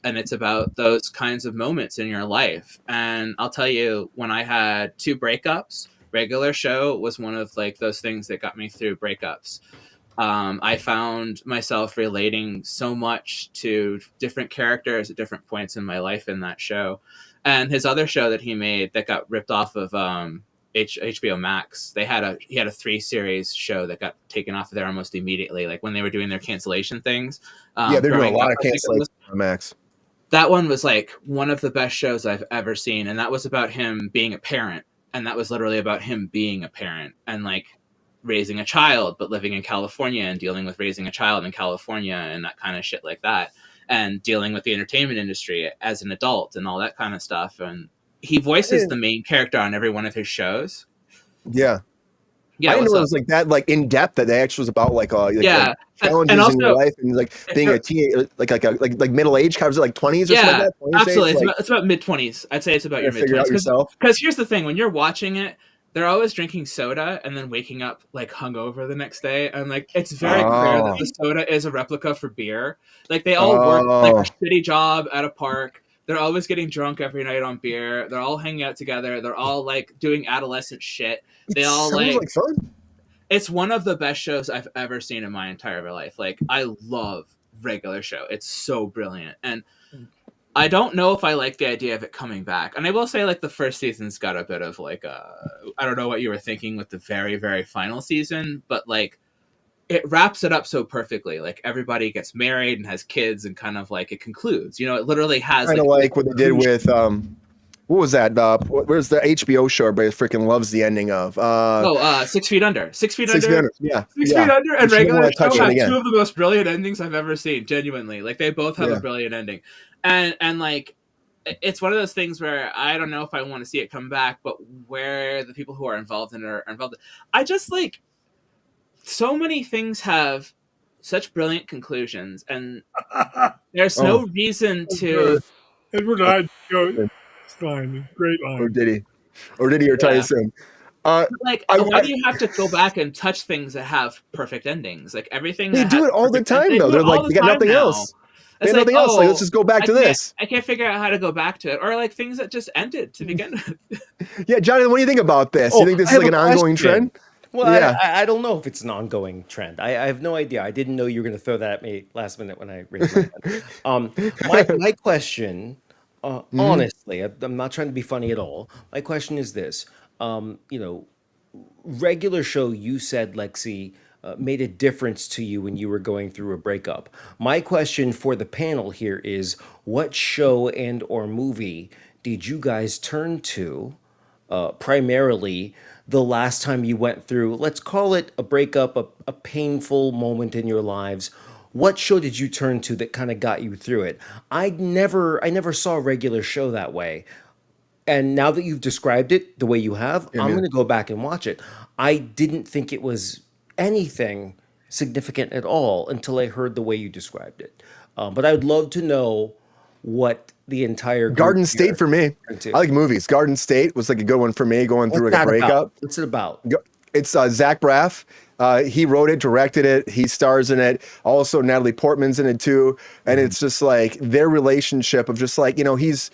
And it's about those kinds of moments in your life. And I'll tell you, when I had 2 breakups, Regular Show was one of like those things that got me through breakups. I found myself relating so much to different characters at different points in my life in that show. And his other show that he made that got ripped off of HBO Max, he had a 3-series show that got taken off of there almost immediately, like when they were doing their cancellation things. They're doing a lot of cancellations on Max. That one was like one of the best shows I've ever seen, and that was about him being a parent, and that was literally about him being a parent and like raising a child, but living in California and dealing with raising a child in California and that kind of shit like that. And dealing with the entertainment industry as an adult and all that kind of stuff. And he voices the main character on every one of his shows. Yeah. Yeah. I didn't know it was like that, like in depth, that they actually was about like challenges and also, in your life and like being a teenage, like middle age, was it like 20s or something like that? 20s absolutely. age? It's about mid-20s. I'd say it's about your figure out mid-20s. yourself. Because here's the thing, when you're watching it, they're always drinking soda and then waking up like hungover the next day. And like, it's very clear that the soda is a replica for beer. Like they all work like a shitty job at a park. They're always getting drunk every night on beer. They're all hanging out together. They're all like doing adolescent shit. They all like fun. It's one of the best shows I've ever seen in my entire life. Like, I love Regular Show. It's so brilliant. And I don't know if I like the idea of it coming back. And I will say, like, the first season's got a bit of, like, I don't know what you were thinking with the very, very final season, but, like, it wraps it up so perfectly. Like everybody gets married and has kids, and kind of like it concludes. You know, it literally has Kind of like what they did with what was that? Where's the HBO show everybody freaking loves the ending of? 6 Feet Under. 6 Feet 6 Under. Feet Under. Yeah. 6 yeah. Feet Under and You should regular wanna touch show it have again. two of the most brilliant endings I've ever seen. Genuinely, like they both have Yeah. a brilliant ending, and like it's one of those things where I don't know if I want to see it come back, but where the people who are involved in it are involved. I just like so many things have such brilliant conclusions, and there's no reason to. Edward Hyde show. It's fine. Great Or line. Diddy. Or Diddy or Tyson. Like, I- why do you have to go back and touch things that have perfect endings? Like everything They that do has it all the perfect time, endings- though. do They're it all like, the they got time nothing now. else. They It's got nothing else. Like, let's oh, just go back to can't- this. I can't figure out how to go back to it, or like things that just ended to begin with. Yeah, Johnny, what do you think about this? Oh, you think this I is have like a an ongoing question. trend? Well, Yeah. I don't know if it's an ongoing trend. I have no idea. I didn't know you were going to throw that at me last minute when I raised my hand. My question, honestly, I'm not trying to be funny at all. My question is this: you know, regular show, you said, Lexi, made a difference to you when you were going through a breakup. My question for the panel here is: what show and or movie did you guys turn to primarily the last time you went through, let's call it a breakup, a painful moment in your lives? What show did you turn to that kind of got you through it? I never saw a regular show that way. And now that you've described it the way you have, I'm man. going to go back and watch it. I didn't think it was anything significant at all until I heard the way you described it. But I would love to know what the entire group Garden here State for me. turned to. I like movies. Garden State was like a good one for me going through What's like a that about? breakup. What's it about? It's Zach Braff. He wrote it, directed it. He stars in it. Also, Natalie Portman's in it too. And it's just like their relationship of just like, you know, his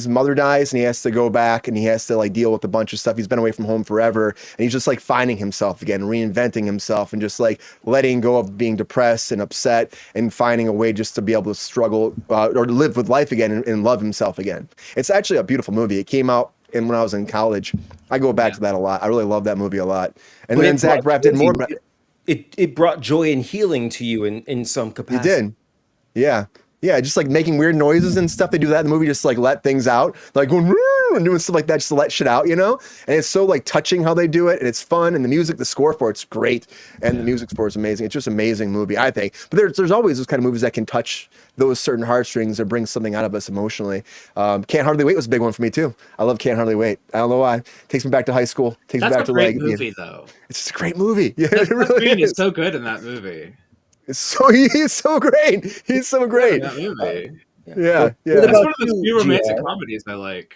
mother dies and he has to go back and he has to like deal with a bunch of stuff. He's been away from home forever and he's just like finding himself again, reinventing himself and just like letting go of being depressed and upset and finding a way just to be able to struggle or to live with life again and love himself again. It's actually a beautiful movie. It came out when I was in college. I go back to that a lot. I really love that movie a lot. And But then it Zach brought Braff did joy more. to you. It brought joy and healing to you in some He capacity. did. Yeah. Yeah, just like making weird noises and stuff. They do that in the movie, just to, like let things out, like going "Roo," and doing stuff like that, just to let shit out, you know. And it's so like touching how they do it, and it's fun. And the music, the score for it's great, and the music score is amazing. It's just an amazing movie, I think. But there's always those kind of movies that can touch those certain heartstrings or bring something out of us emotionally. Can't Hardly Wait was a big one for me too. I love Can't Hardly Wait. I don't know why. Takes me back to high school. Takes me That's back a to great like movie, though. it's just a great movie. Yeah, Seth it really Green is. is so good in that movie. He's so great. He's so great. That movie. Yeah, yeah. That's about one of those you, few romantic GR? comedies I like.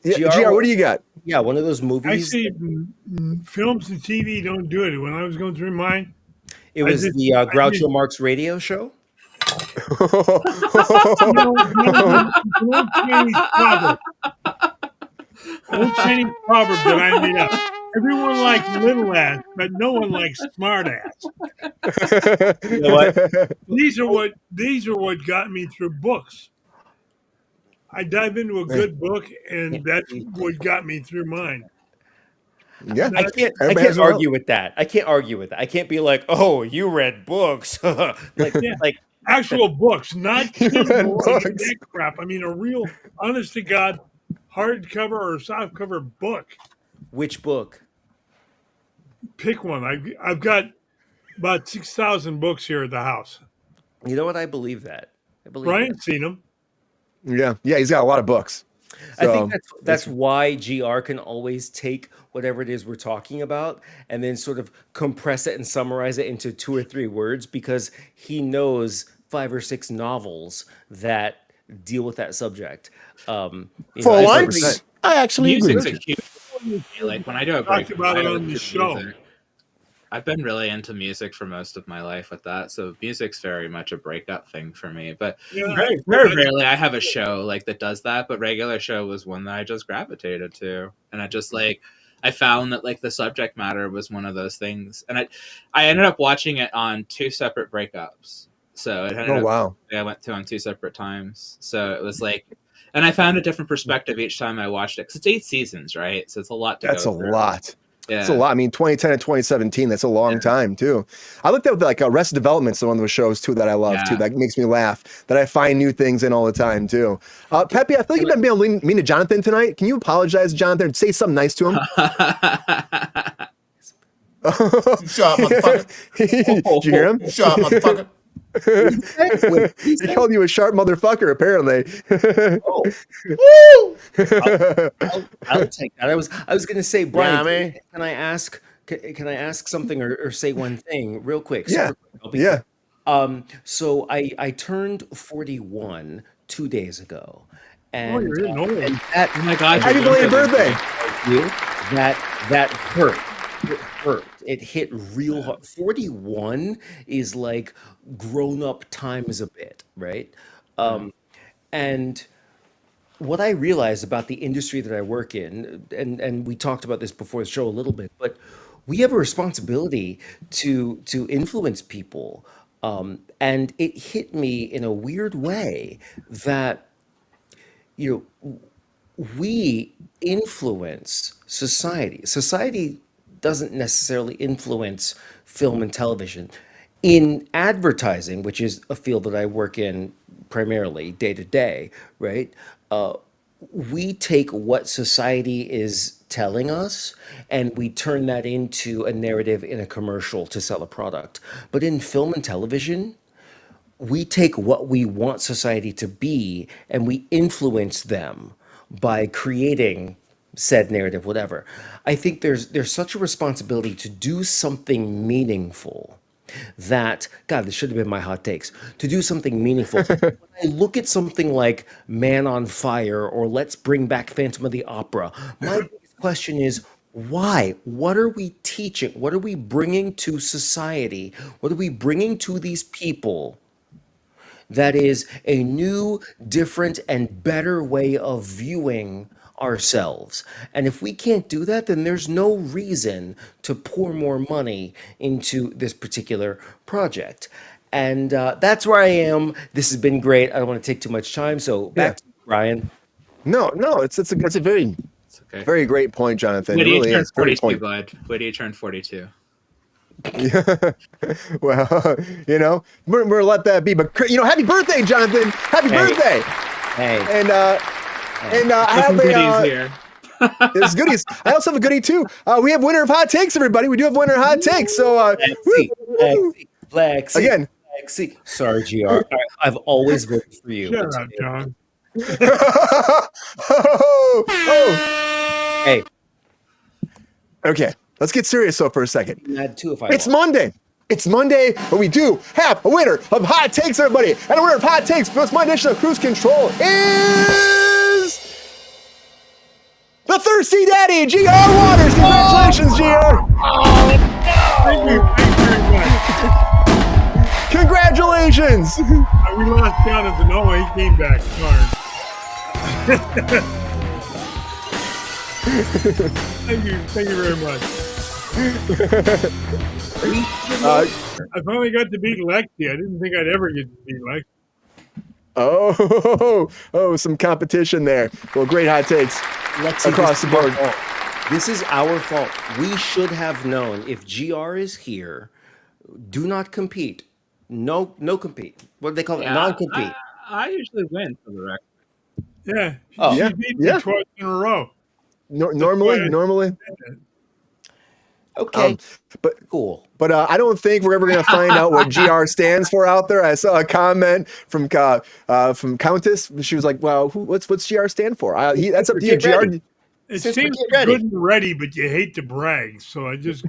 Yeah, GR, GR, what do you got? Yeah, one of those movies. Actually, films and TV don't do it. When I was going through mine, It I was did- the I Groucho did- Marx radio show. Old Chinese proverb. Old Chinese proverb that I made up. Everyone likes little ass, but no one likes smart ass. You know what? These are what got me through books. I dive into a good book, and that's what got me through mine. Yeah, I can't Everybody has their own- argue with that. I can't argue with that. I can't be like, oh, you read books. like, Yeah. like Actual books, not Kindle read and books. that crap. I mean, a real, honest to God, hardcover or softcover book. which book? Pick one. I've got about 6,000 books here at the house. You know what? I believe that. I believe that. Brian's seen them. Yeah, he's got a lot of books. I think So, that's why GR can always take whatever it is we're talking about and then sort of compress it and summarize it into 2 or 3 words because he knows 5 or 6 novels that deal with that subject. You For know, once, I actually agree Music's with a you. huge. Like when I do a Talked break, about I it always on the do show. music. I've been really into music for most of my life with that, so music's very much a breakup thing for me. But Yeah, very rarely I have a show like that does that. But regular show was one that I just gravitated to, and I just like I found that like the subject matter was one of those things, and I ended up watching it on 2 separate breakups. So it ended oh up, wow, I went to on 2 separate times. So it was like, and I found a different perspective each time I watched it because it's 8 seasons, right? So it's a lot to that's a go through. lot. Yeah. It's a lot. I mean, 2010 and 2017, that's a long time too. I looked at like Arrested Development's one of those shows too that I love too. That makes me laugh, that I find new things in all the time too. Pepe, I feel like you've been being mean to Jonathan tonight. Can you apologize to Jonathan and say something nice to him? Shut up, motherfucker. Did you hear him? Shut up, motherfucker. He called you a sharp motherfucker, apparently. I'll take that. I was gonna say, Brian, Yeah, man. can I ask? Can I ask something or say one thing real quick? Yeah. Super quick. I'll be Yeah. quick. So I turned 41 2 days ago, and, you're getting old. and that Oh my God! Happy you're belated younger than birthday. me. you that hurt. It hurt. It hit real hard. 41 is like grown up times a bit, right? And what I realized about the industry that I work in, and we talked about this before the show a little bit, but we have a responsibility to influence people. And it hit me in a weird way that, you know, we influence society. Society doesn't necessarily influence film and television. In advertising, which is a field that I work in primarily day to day, right? We take what society is telling us and we turn that into a narrative in a commercial to sell a product. But in film and television, we take what we want society to be and we influence them by creating said narrative, whatever. I think there's such a responsibility to do something meaningful that, God, this should have been my hot takes, to do something meaningful. When I look at something like Man on Fire or Let's Bring Back Phantom of the Opera, my biggest question is, why? What are we teaching? What are we bringing to society? What are we bringing to these people that is a new, different, and better way of viewing ourselves? And if we can't do that, then there's no reason to pour more money into this particular project. And that's where I am. This has been great. I don't want to take too much time. So back to you, Brian. No, it's a very It's okay. very great point, Jonathan. Wait It till you really turn is. Great 42, point. bud. Wait till you turn 42. Well, you know, we're let that be. But you know, happy birthday, Jonathan! Happy birthday! Hey, And I have Some goodies a here. there's goodies. I also have a goodie too. We have winner of hot takes, everybody. We do have winner of hot takes. So Black Sea, again. Black Sea. Sorry, GR. I've always voted for you. Shut up, John. oh. Hey, Okay, let's get serious though for a second. I'm mad too if I It's want. Monday. It's Monday, but we do have a winner of hot takes, everybody. And a winner of hot takes for this Monday edition of Kruse Control is the Thirsty Daddy, GR Waters. Congratulations, GR. Thank you very much. Congratulations. We lost Jonathan. Oh, he came back. Darn. Thank you very much. I finally got to beat Lexi. I didn't think I'd ever get to beat Lexi. Oh, some competition there. Well, great hot takes Lexi, across the board. This is our fault. We should have known if GR is here, do not compete. No compete. What do they call it? Yeah, Non-compete. I usually win for the record. Yeah. Oh. She Yeah, beat me yeah. twice in a row. Normally. Okay, But cool. I don't think we're ever going to find out what GR stands for out there. I saw a comment from Countess. She was like, "Well, what's GR stand for?" That's up to you, Get GR. ready. It Since seems we get ready. good and ready, but you hate to brag. So I just.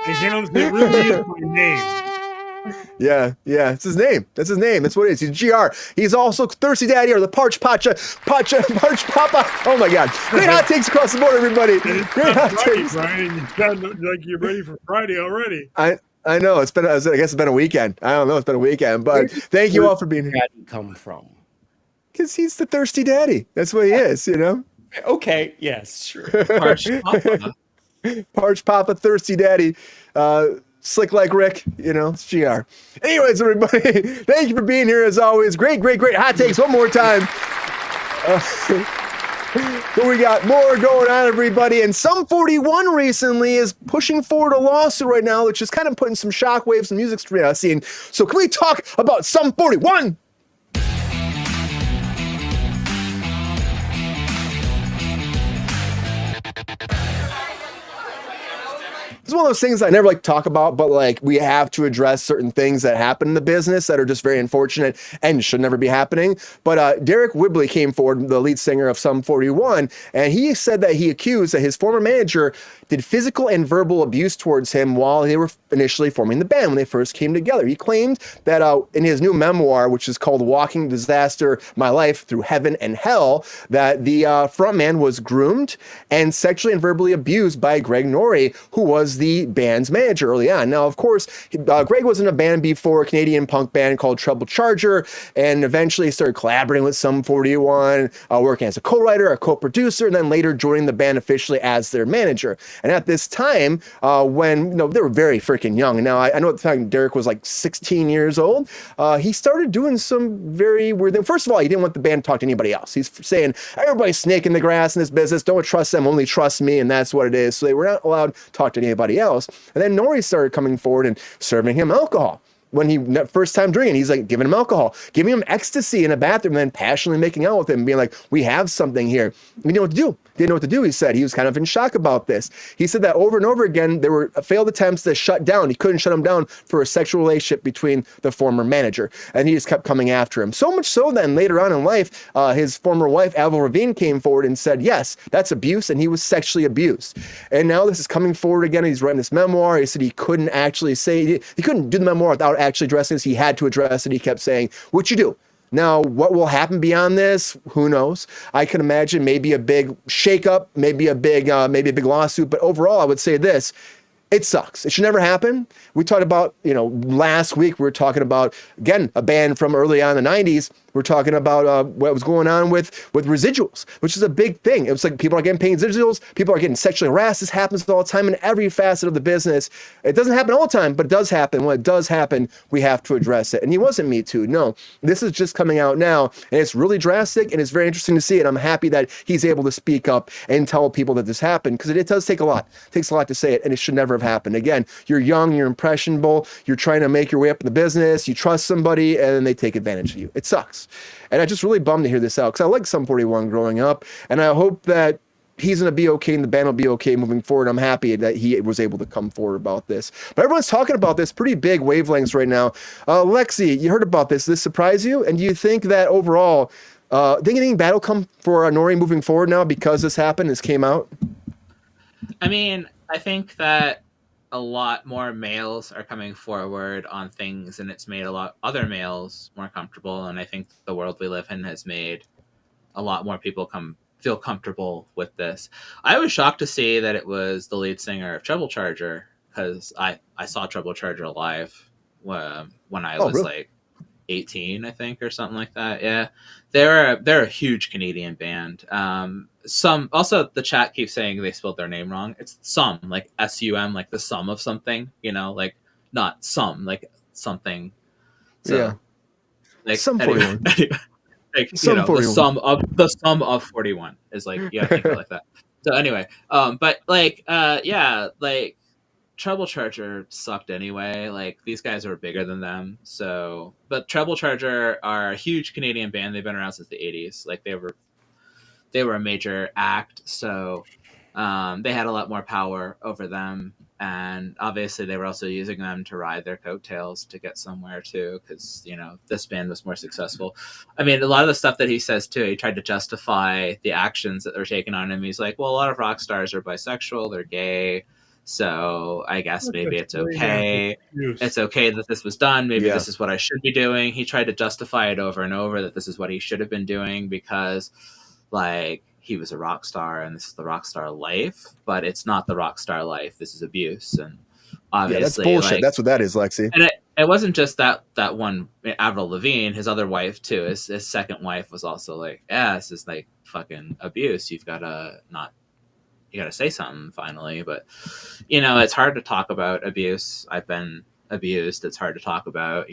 It really is my name. Yeah, it's his name. That's his name. That's what it is. He's GR. He's also Thirsty Daddy or the Parch Papa. Oh my God! Great hot takes across the board, everybody. Great hot Friday, takes. Brian. You sound like you're ready for Friday already. I know it's been. I guess it's been a weekend. I don't know. It's been a weekend, but thank you all for being here. Where did Daddy come from? Because he's the Thirsty Daddy. That's what he is. You know, Okay, yes, sure. Parch Papa. Parch Papa, Thirsty Daddy. Slick like Rick, you know, it's GR. Anyways, everybody, thank you for being here as always. Great hot takes one more time. But we got more going on, everybody. And Sum 41 recently is pushing forward a lawsuit right now, which is kind of putting some shockwaves in the music scene. So can we talk about Sum 41? It's one of those things I never like to talk about, but like we have to address certain things that happen in the business that are just very unfortunate and should never be happening. But Derek Whibley came forward, the lead singer of Sum 41, and he said that he accused that his former manager did physical and verbal abuse towards him while they were initially forming the band when they first came together. He claimed that in his new memoir, which is called Walking Disaster, My Life Through Heaven and Hell, that the frontman was groomed and sexually and verbally abused by Greg Norrie, who was the band's manager early on. Now, of course, Greg was in a band before, a Canadian punk band called Trouble Charger, and eventually started collaborating with Sum 41, working as a co-writer, a co-producer, and then later joining the band officially as their manager. And at this time, when they were very freaking young, and now I know at the time Derek was like 16 years old, he started doing some very weird things. First of all, he didn't want the band to talk to anybody else. He's saying, everybody's snake in the grass in this business, don't trust them, only trust me, and that's what it is. So they were not allowed to talk to anybody else. And then Norrie started coming forward and serving him alcohol. When he first time drinking, he's like giving him alcohol, giving him ecstasy in a bathroom, and then passionately making out with him, being like, we have something here. We know what to do. Didn't know what to do, he said. He was kind of in shock about this. He said that over and over again, there were failed attempts to shut down. He couldn't shut him down for a sexual relationship between the former manager. And he just kept coming after him. So much so then later on in life, his former wife, Avril Lavigne, came forward and said, yes, that's abuse, and he was sexually abused. And now this is coming forward again. He's writing this memoir. He said he couldn't actually say, he couldn't do the memoir without actually addressing this. He had to address it. He kept saying, what you do? Now, what will happen beyond this? Who knows? I can imagine maybe a big shakeup, maybe a big lawsuit. But overall, I would say this: it sucks. It should never happen. We talked about, last week we were talking about, again, a band from early on in the 90s. We're talking about what was going on with residuals, which is a big thing. It was like people are getting paid residuals. People are getting sexually harassed. This happens all the time in every facet of the business. It doesn't happen all the time, but it does happen. When it does happen, we have to address it. And he wasn't Me Too. No, this is just coming out now, and it's really drastic, and it's very interesting to see it. I'm happy that he's able to speak up and tell people that this happened, because it does take a lot. It takes a lot to say it, and it should never have happened. Again, you're young, you're impressionable, you're trying to make your way up in the business, you trust somebody, and then they take advantage of you. It sucks. And I just really bummed to hear this out, because I liked Sum 41 growing up, and I hope that he's going to be okay and the band will be okay moving forward. I'm happy that he was able to come forward about this. But everyone's talking about this pretty big wavelengths right now. Lexi, you heard about this. Did this surprise you? And do you think that overall, think anything bad will come for Norrie moving forward now because this happened, this came out? I mean, I think that a lot more males are coming forward on things, and it's made a lot other males more comfortable. And I think the world we live in has made a lot more people feel comfortable with this. I was shocked to see that it was the lead singer of Trouble Charger, because I saw Trouble Charger live when I was really? like 18, I think, or something like that. Yeah, they're a huge Canadian band. Some also, the chat keeps saying they spelled their name wrong. It's Sum, like SUM, like the sum of something, like not some, like something. So, yeah, like Sum anyway, 41. like Sum 41. the sum of 41 is like, you gotta think of it like that. So anyway, but like like Trouble Charger sucked anyway. Like, these guys were bigger than them. So, but Trouble Charger are a huge Canadian band. They've been around since the 80s. Like, they were a major act. So they had a lot more power over them. And obviously they were also using them to ride their coattails to get somewhere too, because, this band was more successful. I mean, a lot of the stuff that he says too, he tried to justify the actions that were taken on him. He's like, well, a lot of rock stars are bisexual, they're gay. So I guess maybe it's okay. It's okay that this was done. Maybe this is what I should be doing. He tried to justify it over and over that this is what he should have been doing, because like, he was a rock star and this is the rock star life, but it's not the rock star life. This is abuse. And obviously, that's bullshit. like, That's what that is, Lexi. And it wasn't just that one, Avril Lavigne, his other wife too. His second wife was also like, yeah, this is like fucking abuse. You gotta say something finally. But it's hard to talk about abuse. I've been abused. It's hard to talk about,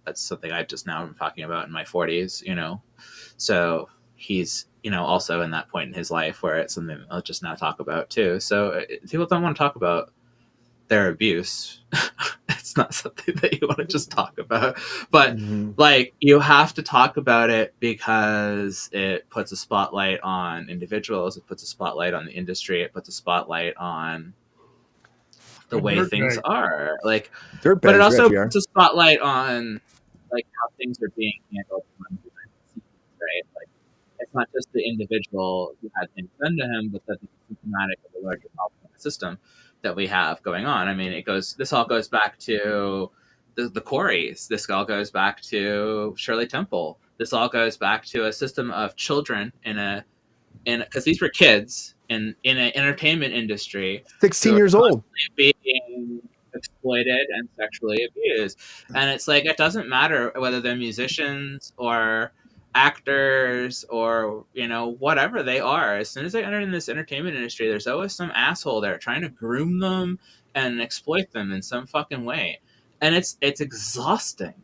that's something I've just now been talking about in my 40s, so he's also in that point in his life where it's something I'll just now talk about too. So people don't want to talk about their abuse. It's not something that you want to just talk about, but like you have to talk about it because it puts a spotlight on individuals, it puts a spotlight on the industry, it puts a spotlight on the way things are, like, but it also puts a spotlight on like how things are being handled behind the scenes, right? Like, it's not just the individual who had things done to him, but that it's symptomatic of a larger problem in the system that we have going on. I mean, this all goes back to the Coreys. This all goes back to Shirley Temple. This all goes back to a system of children because these were kids in an entertainment industry, 16 years old, being exploited and sexually abused. And it's like, it doesn't matter whether they're musicians or actors or whatever they are. As soon as they enter in this entertainment industry, there's always some asshole there trying to groom them and exploit them in some fucking way. And it's exhausting.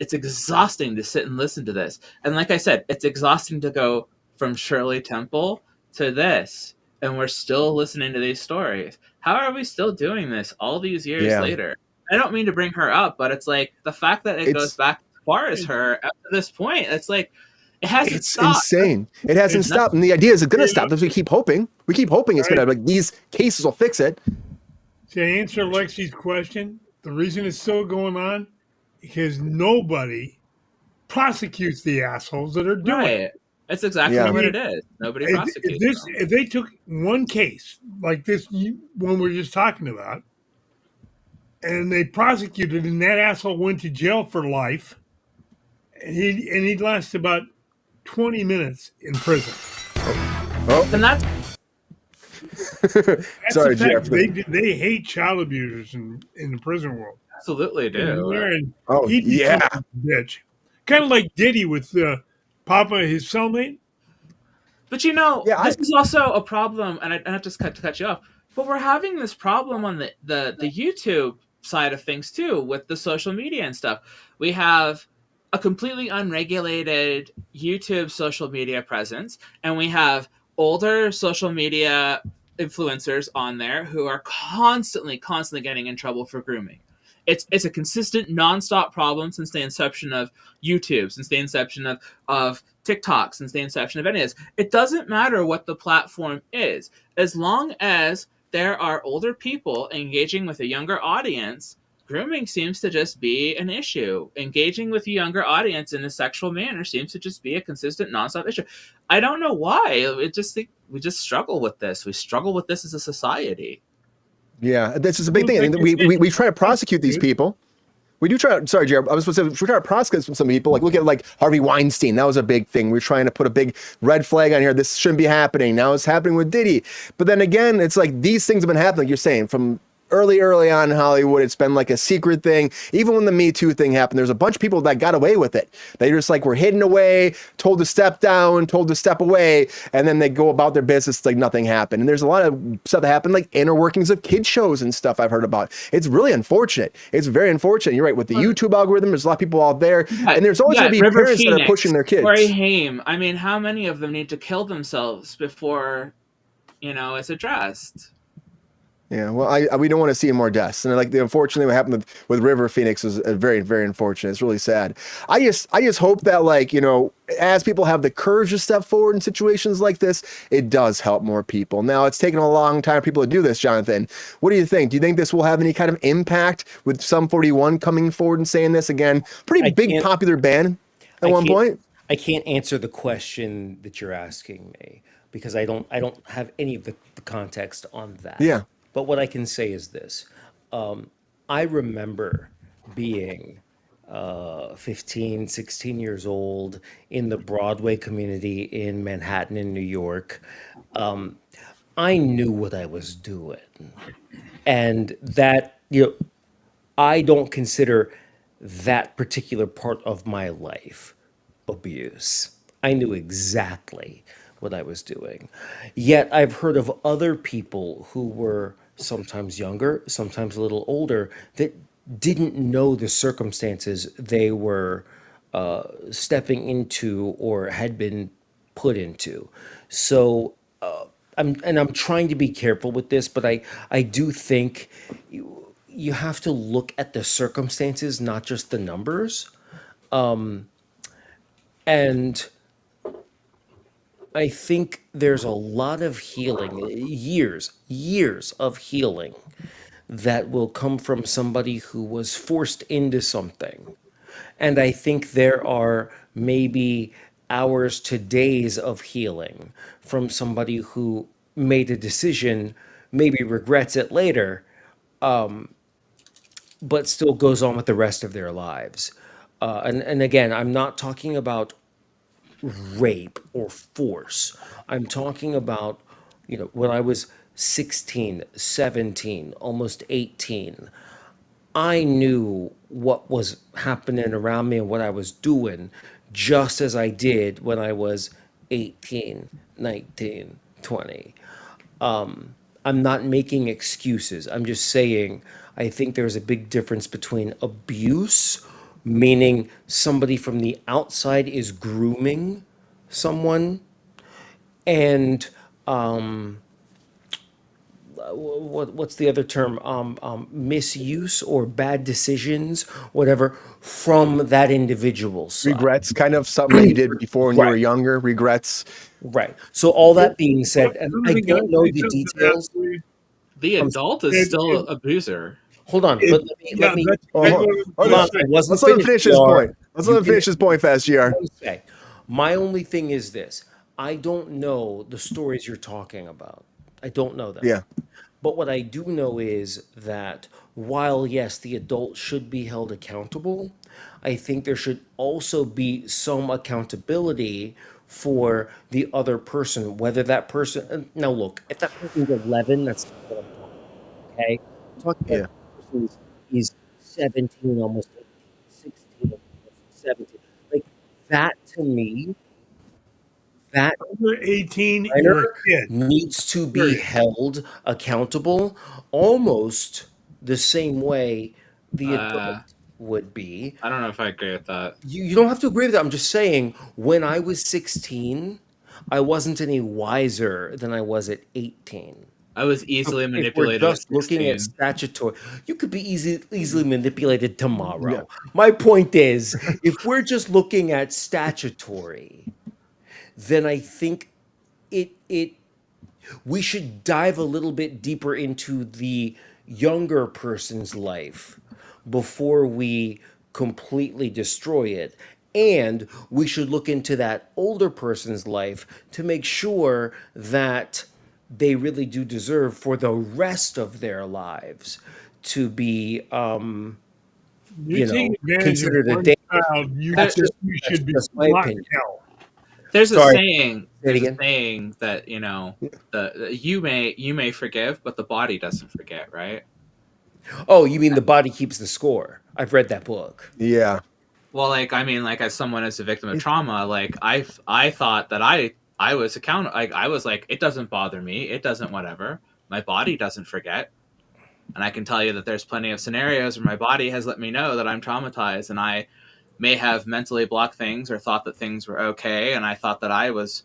It's exhausting to sit and listen to this. And like I said, it's exhausting to go from Shirley Temple to this, and we're still listening to these stories. How are we still doing this all these years later? I don't mean to bring her up, but it's like the fact that it goes back as far as her up to this point. It's like, it hasn't stopped. It's insane. It hasn't stopped. And the idea is it's going to stop. As we keep hoping. We keep hoping it's going to, like, these cases will fix it. To answer Lexi's question, the reason it's still going on because nobody prosecutes the assholes that are doing it. That's exactly what it is. Nobody prosecutes them. If they took one case like this one we're just talking about, and they prosecuted, and that asshole went to jail for life, and he'd last about 20 minutes in prison. And that's sorry, Jeff. They hate child abusers in the prison world. Absolutely do. Bitch. Kind of like Diddy with Papa, his cellmate. But this is also a problem, and I have to cut you off, but we're having this problem on the YouTube side of things too, with the social media and stuff. We have a completely unregulated YouTube social media presence, and we have older social media influencers on there who are constantly getting in trouble for grooming. It's a consistent, nonstop problem since the inception of YouTube, since the inception of TikTok, since the inception of any of this. It doesn't matter what the platform is, as long as there are older people engaging with a younger audience. Grooming seems to just be an issue. Engaging with a younger audience in a sexual manner seems to just be a consistent, nonstop issue. I don't know why. We just struggle with this. We struggle with this as a society. Yeah, this is a big thing. We try to prosecute these people. We do try. Sorry, Jared. I was supposed to. We try to prosecute some people. Like, look at like Harvey Weinstein. That was a big thing. We're trying to put a big red flag on here. This shouldn't be happening. Now it's happening with Diddy. But then again, it's like these things have been happening. Like you're saying from early on in Hollywood, it's been like a secret thing. Even when the Me Too thing happened, there's a bunch of people that got away with it. They just like were hidden away, told to step down, told to step away, and then they go about their business like nothing happened. And there's a lot of stuff that happened, like inner workings of kid shows and stuff I've heard about. It's really unfortunate. It's very unfortunate. You're right. With the YouTube algorithm, there's a lot of people out there, and there's always going to be River parents Phoenix, that are pushing their kids. Corey Haim. I mean, how many of them need to kill themselves before, it's addressed? Yeah, well, we don't want to see more deaths, and like unfortunately, what happened with River Phoenix was very, very unfortunate. It's really sad. I just hope that as people have the courage to step forward in situations like this, it does help more people. Now, it's taken a long time for people to do this, Jonathan. What do you think? Do you think this will have any kind of impact with Sum 41 coming forward and saying this again? Pretty big popular band at one point. I can't answer the question that you're asking me because I don't have any of the context on that. Yeah. But what I can say is this. I remember being 15, 16 years old in the Broadway community in Manhattan in New York. I knew what I was doing. And that, I don't consider that particular part of my life abuse. I knew exactly what I was doing. Yet I've heard of other people who were sometimes younger, sometimes a little older, that didn't know the circumstances they were stepping into or had been put into. So I'm trying to be careful with this, but I do think you have to look at the circumstances, not just the numbers. And I think there's a lot of healing, years of healing that will come from somebody who was forced into something. And I think there are maybe hours to days of healing from somebody who made a decision, maybe regrets it later, but still goes on with the rest of their lives. And again, I'm not talking about rape or force. I'm talking about, when I was 16, 17, almost 18, I knew what was happening around me and what I was doing just as I did when I was 18, 19, 20. I'm not making excuses. I'm just saying I think there's a big difference between abuse, meaning somebody from the outside is grooming someone, and what's the other term? Misuse or bad decisions, whatever, from that individual's side. Regrets, kind of something that you did before when you were Right. younger. Regrets. Right. So all that being said, and I Let me don't know say the something to that, details. please. The I'm adult is If, still if, an abuser. Hold on, if but yeah, let me that's Oh, exactly hold, what I was hold hold going on. on. to I say. wasn't Let's let him finished, finish his GR. point. Let's let You him finish his point fast, GR. say. My only thing is this: I don't know the stories you're talking about. I don't know them. Yeah. But what I do know is that while, yes, the adult should be held accountable, I think there should also be some accountability for the other person, whether that person. Now, look, if that person's 11, that's not what I'm talking about, okay? I'm talking about Yeah. if the person is 17, almost 18, 16, almost 17. Like, that to me, that Under 18, you're a minor kid. needs to be Period. held accountable almost the same way the adult Uh, would be. I don't know if I agree with that. You don't have to agree with that. I'm just saying, when I was 16, I wasn't any wiser than I was at 18. I was So easily if we're manipulated at just looking at 16. statutory, you could be easily manipulated Yeah. tomorrow. My point is, if we're just looking at statutory, then I think it we should dive a little bit deeper into the younger person's life before we completely destroy it. And we should look into that older person's life to make sure that they really do deserve for the rest of their lives to be, You take advantage of considered a one danger. child, There, you That's should be just my brought to opinion. hell. there's a Sorry, saying. say it There's a again. saying that you may forgive, but the body doesn't forget, right? Oh, you mean the body keeps the score? I've read that book. Yeah. Well, like I mean, like as someone as a victim of trauma, like I thought that I was like I was like, it doesn't bother me, it doesn't whatever. My body doesn't forget. And I can tell you that there's plenty of scenarios where my body has let me know that I'm traumatized and I may have mentally blocked things or thought that things were okay and I thought that I was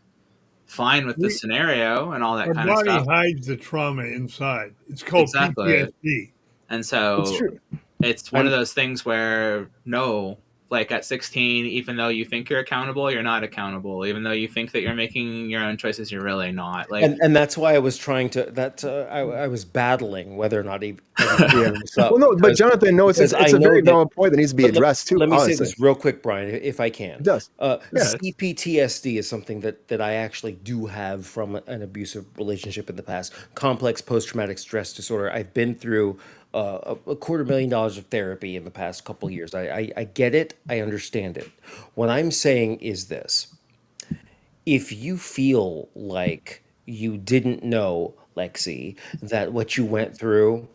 fine with the We, scenario and all that our kind of body stuff. hides the trauma inside. It's called Exactly. PTSD. And It's so true. it's one of those things where no, like at 16, even though you think you're accountable, you're not accountable. Even though you think that you're making your own choices, you're really not. Like And that's why I was trying to I was battling whether or not I even Yeah. bring this Well, up no, but Jonathan, no, because it's I a know very that. valid point that needs to be But addressed too, let me say honestly. this real quick, Brian, if I It can. does. yeah, CPTSD is something that I actually do have from an abusive relationship in the past. Complex post-traumatic stress disorder. I've been through a $250,000 of therapy in the past couple years. I get it. I understand it. What I'm saying is this: if you feel like you didn't know, Lexi, that what you went through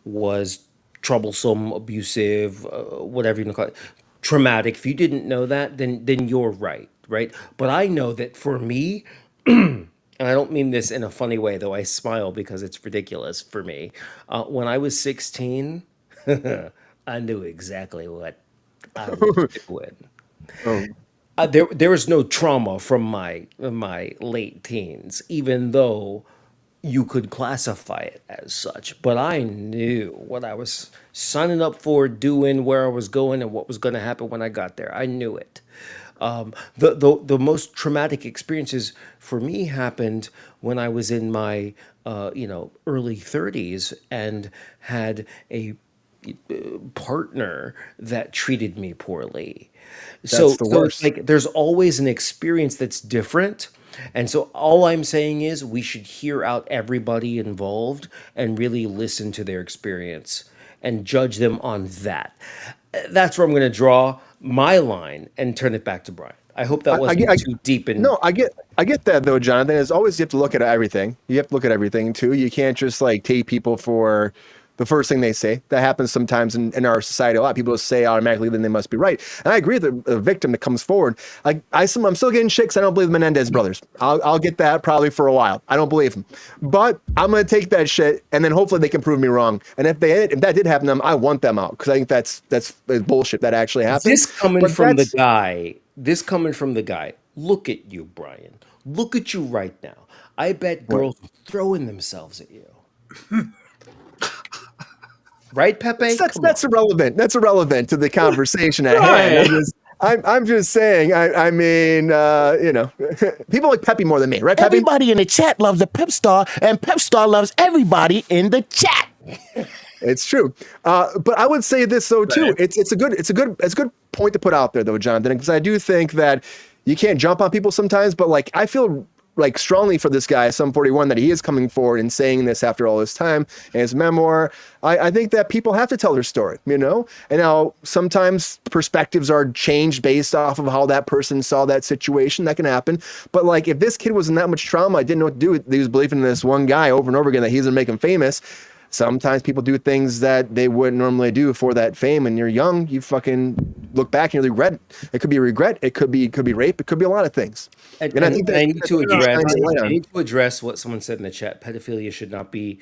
was troublesome, abusive, whatever you want to call it, traumatic, if you didn't know that, then you're right, right? But I know that for me, and I don't mean this in a funny way, though I smile because it's ridiculous for me. When I was 16, I knew exactly what I was doing. Oh. There was no trauma from my late teens, even though you could classify it as such. But I knew what I was signing up for, doing, where I was going, and what was going to happen when I got there. I knew it. The most traumatic experiences for me happened when I was in my early 30s and had a partner that treated me poorly. That's the So it's worst. like there's always an experience that's different. And so all I'm saying is we should hear out everybody involved and really listen to their experience and judge them on that. That's where I'm going to draw my line and turn it back to Brian. I hope that I get, wasn't too deep in. no, I get that though, Jonathan. Is always you have to look at everything. You have to look at everything too. You can't just like take people for the first thing they say. That happens sometimes in our society. A lot of people just say automatically, then they must be right. And I agree with the victim that comes forward. I'm still getting shit because I don't believe the Menendez brothers. I'll get that probably for a while. I don't believe them, but I'm gonna take that shit, and then hopefully they can prove me wrong. And if that did happen to them, I want them out because I think that's bullshit that actually happened. This coming But from the that's guy, look at you, Brian. Look at you right now. I bet girls are throwing themselves at you. Right, Pepe? that's irrelevant. That's irrelevant to the conversation at hand. Right. I'm just saying. I mean, people like Peppy more than me, right, Peppy? Everybody in the chat loves a pep star, and pep star loves everybody in the chat. It's true. But I would say this though too. It's a good point to put out there though, Jonathan, because I do think that you can't jump on people sometimes. But like, I feel like strongly for this guy, Sum 41, that he is coming forward and saying this after all this time in his memoir. I think that people have to tell their story, and now sometimes perspectives are changed based off of how that person saw that situation. That can happen. But like, if this kid was in that much trauma, I didn't know what to do. He was believing in this one guy over and over again that he's gonna make him famous. Sometimes people do things that they wouldn't normally do for that fame, and you're young, you fucking look back and you regret it. It could be regret, it could be rape, it could be a lot of things. And I think that I need to I address what someone said in the chat. Pedophilia should not be,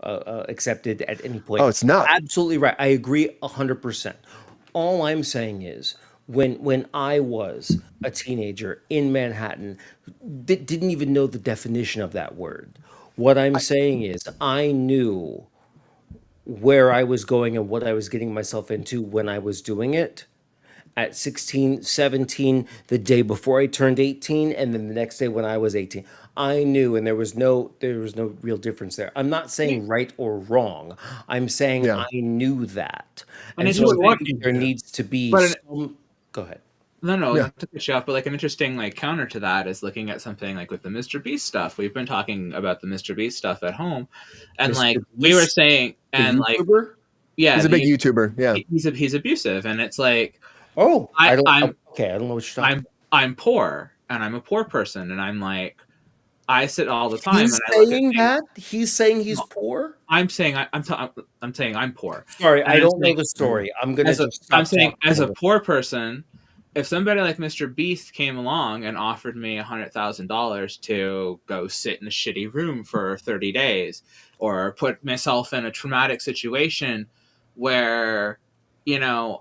accepted at any point. Oh, it's not. Absolutely right. I agree 100%. All I'm saying is, when I was a teenager in Manhattan, didn't even know the definition of that word. What I'm saying is, I knew where I was going and what I was getting myself into when I was doing it at 16, 17, the day before I turned 18, and then the next day when I was 18. I knew, and there was no real difference there. I'm not saying right or wrong. I'm saying Yeah. I knew that. And And it's so just I lucky. think there needs to be But some. Go ahead. No, Yeah. not to cut you off, but like an interesting like counter to that is looking at something like with the Mr. Beast stuff. We've been talking about the Mr. Beast stuff at home, and Mr. like we were Beast, saying, The and like YouTuber? yeah, He's a big YouTuber. Yeah. he's abusive, and it's like Oh, I don't. I'm Okay, I don't know what you're talking. I'm poor, and I'm a poor person, and I'm like I sit all the time, He's and I look at saying things. that. He's saying he's No, poor. I'm saying I'm saying I'm poor, Sorry, and I I'm don't know saying the story. I'm gonna as a just stop I'm saying talking. as a poor person, if somebody like Mr. Beast came along and offered me $100,000 to go sit in a shitty room for 30 days or put myself in a traumatic situation where,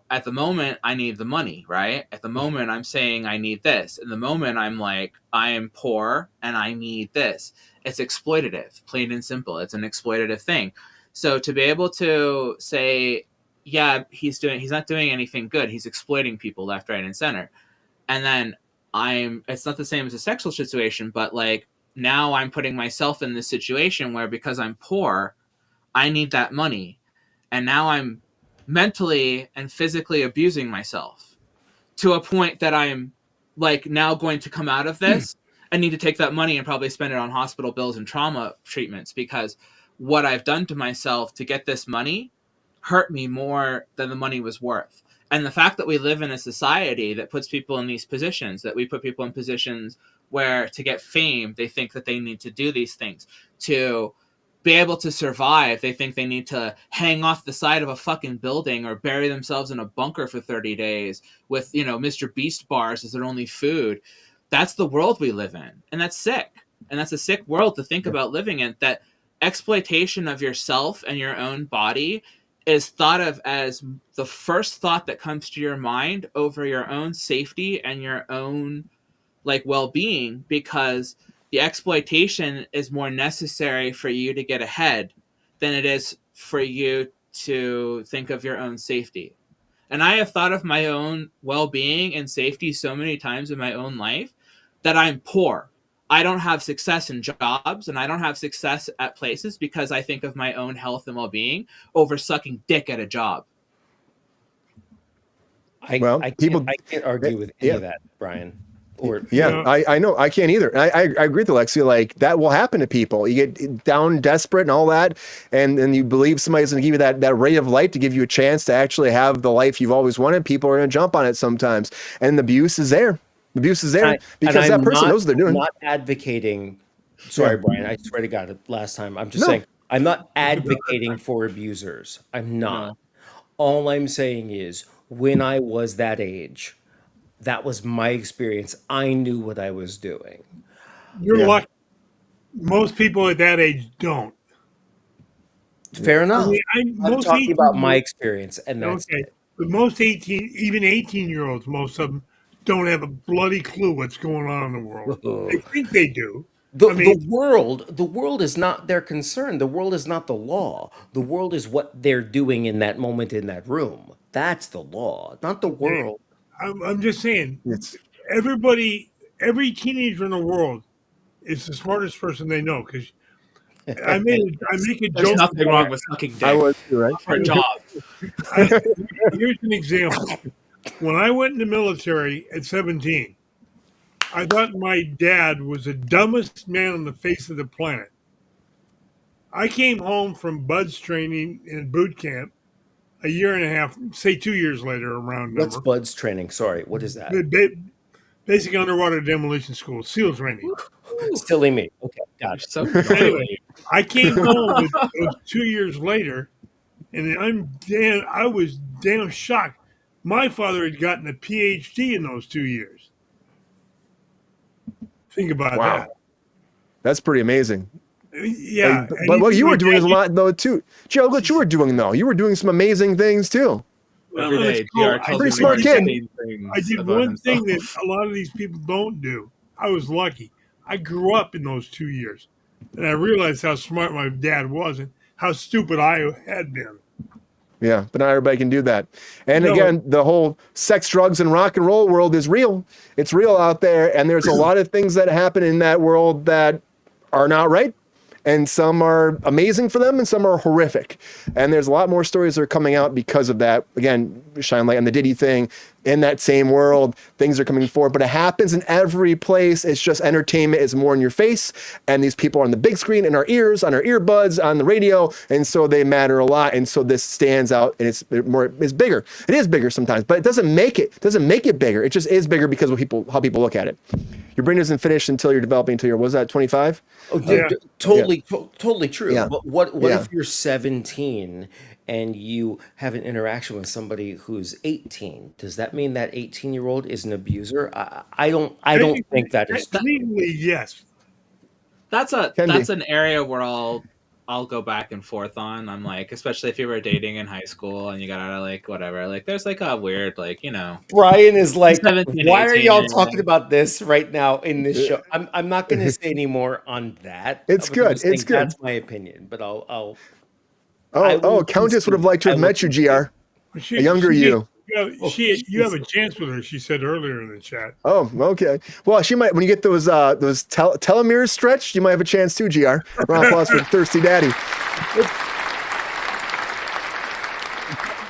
at the moment I need the money, right? At the moment I'm saying I need this. In the moment I'm like, I am poor and I need this. It's exploitative, plain and simple. It's an exploitative thing. So to be able to say, yeah, he's not doing anything good. He's exploiting people left, right, and center. And then it's not the same as a sexual situation, but like now I'm putting myself in this situation where because I'm poor, I need that money. And now I'm mentally and physically abusing myself to a point that I'm like now going to come out of this and need to take that money and probably spend it on hospital bills and trauma treatments because what I've done to myself to get this money hurt me more than the money was worth. And the fact that we live in a society that puts people in these positions, that we put people in positions where to get fame, they think that they need to do these things. To be able to survive, they think they need to hang off the side of a fucking building or bury themselves in a bunker for 30 days with, Mr. Beast bars as their only food. That's the world we live in. And that's sick. And that's a sick world to think about living in, that exploitation of yourself and your own body is thought of as the first thought that comes to your mind over your own safety and your own like well-being, because the exploitation is more necessary for you to get ahead than it is for you to think of your own safety. And I have thought of my own well-being and safety so many times in my own life that I'm poor. I don't have success in jobs and I don't have success at places because I think of my own health and well-being over sucking dick at a job. I can't argue with any of that, Brian. Or I know I can't either. I agree with Alexia. Like that will happen to people. You get down desperate and all that, and then you believe somebody's going to give you that ray of light to give you a chance to actually have the life you've always wanted. People are going to jump on it sometimes, and the abuse is there. The abuse is there because that person knows what they're doing. I'm not advocating. Sorry, Brian. I swear to God, last time I'm just saying I'm not advocating for abusers. I'm not. All I'm saying is when I was that age, that was my experience. I knew what I was doing. You're lucky. Most people at that age don't. Fair enough. I'm talking about my experience, and that's okay. But most 18-year-olds, most of them don't have a bloody clue what's going on in the world. They think they do. The world is not their concern. The world is not the law. The world is what they're doing in that moment in that room. That's the law, not the world. I'm just saying, every teenager in the world is the smartest person they know. Because I make a joke. There's nothing wrong with sucking dick. I was too, right? For a job. Here's an example. When I went in the military at 17, I thought my dad was the dumbest man on the face of the planet. I came home from BUDS training in boot camp a year and a half, say 2 years later, around What's BUDS training? Sorry, what is that? Basic Underwater Demolition School, SEAL training. Silly me. Okay, got it. So anyway, I came home it was 2 years later, and I was damn shocked. My father had gotten a PhD in those 2 years. Think about that. That's pretty amazing. Yeah. But what you were doing is a lot, though, too. Joe, what you were doing, though, you were doing some amazing things, too. Every day, pretty smart kid. I did one thing that a lot of these people don't do. I was lucky. I grew up in those 2 years, and I realized how smart my dad was and how stupid I had been. Yeah, but not everybody can do that. And again, the whole sex, drugs, and rock and roll world is real. It's real out there, and there's a lot of things that happen in that world that are not right. And some are amazing for them and some are horrific. And there's a lot more stories that are coming out because of that. Again, shine light on the Diddy thing. In that same world, things are coming forward. But it happens in every place. It's just entertainment is more in your face. And these people are on the big screen, in our ears, on our earbuds, on the radio. And so they matter a lot. And so this stands out and it's bigger. It is bigger sometimes, but it doesn't make it bigger. It just is bigger because of how people look at it. Your brain doesn't finish until you're developing until you're, what was that, 25? Oh, yeah. Totally true. Yeah. But what if you're 17 and you have an interaction with somebody who's 18? Does that mean that 18-year-old is an abuser? I don't think that is. Legally, yes. That's an area where I'll go back and forth on. I'm like, especially if you were dating in high school and you got out of like whatever, like there's like a weird Brian is like, 17, why are y'all 18, talking about this right now in this show? I'm not going to say any more on that. It's good. It's good. That's my opinion, but I'll. Countess would have liked to have met you, GR. A younger you. You have a chance with her, she said earlier in the chat. Oh, okay. Well, she might, when you get those telomeres stretched, you might have a chance too, GR. Round of applause for Thirsty Daddy.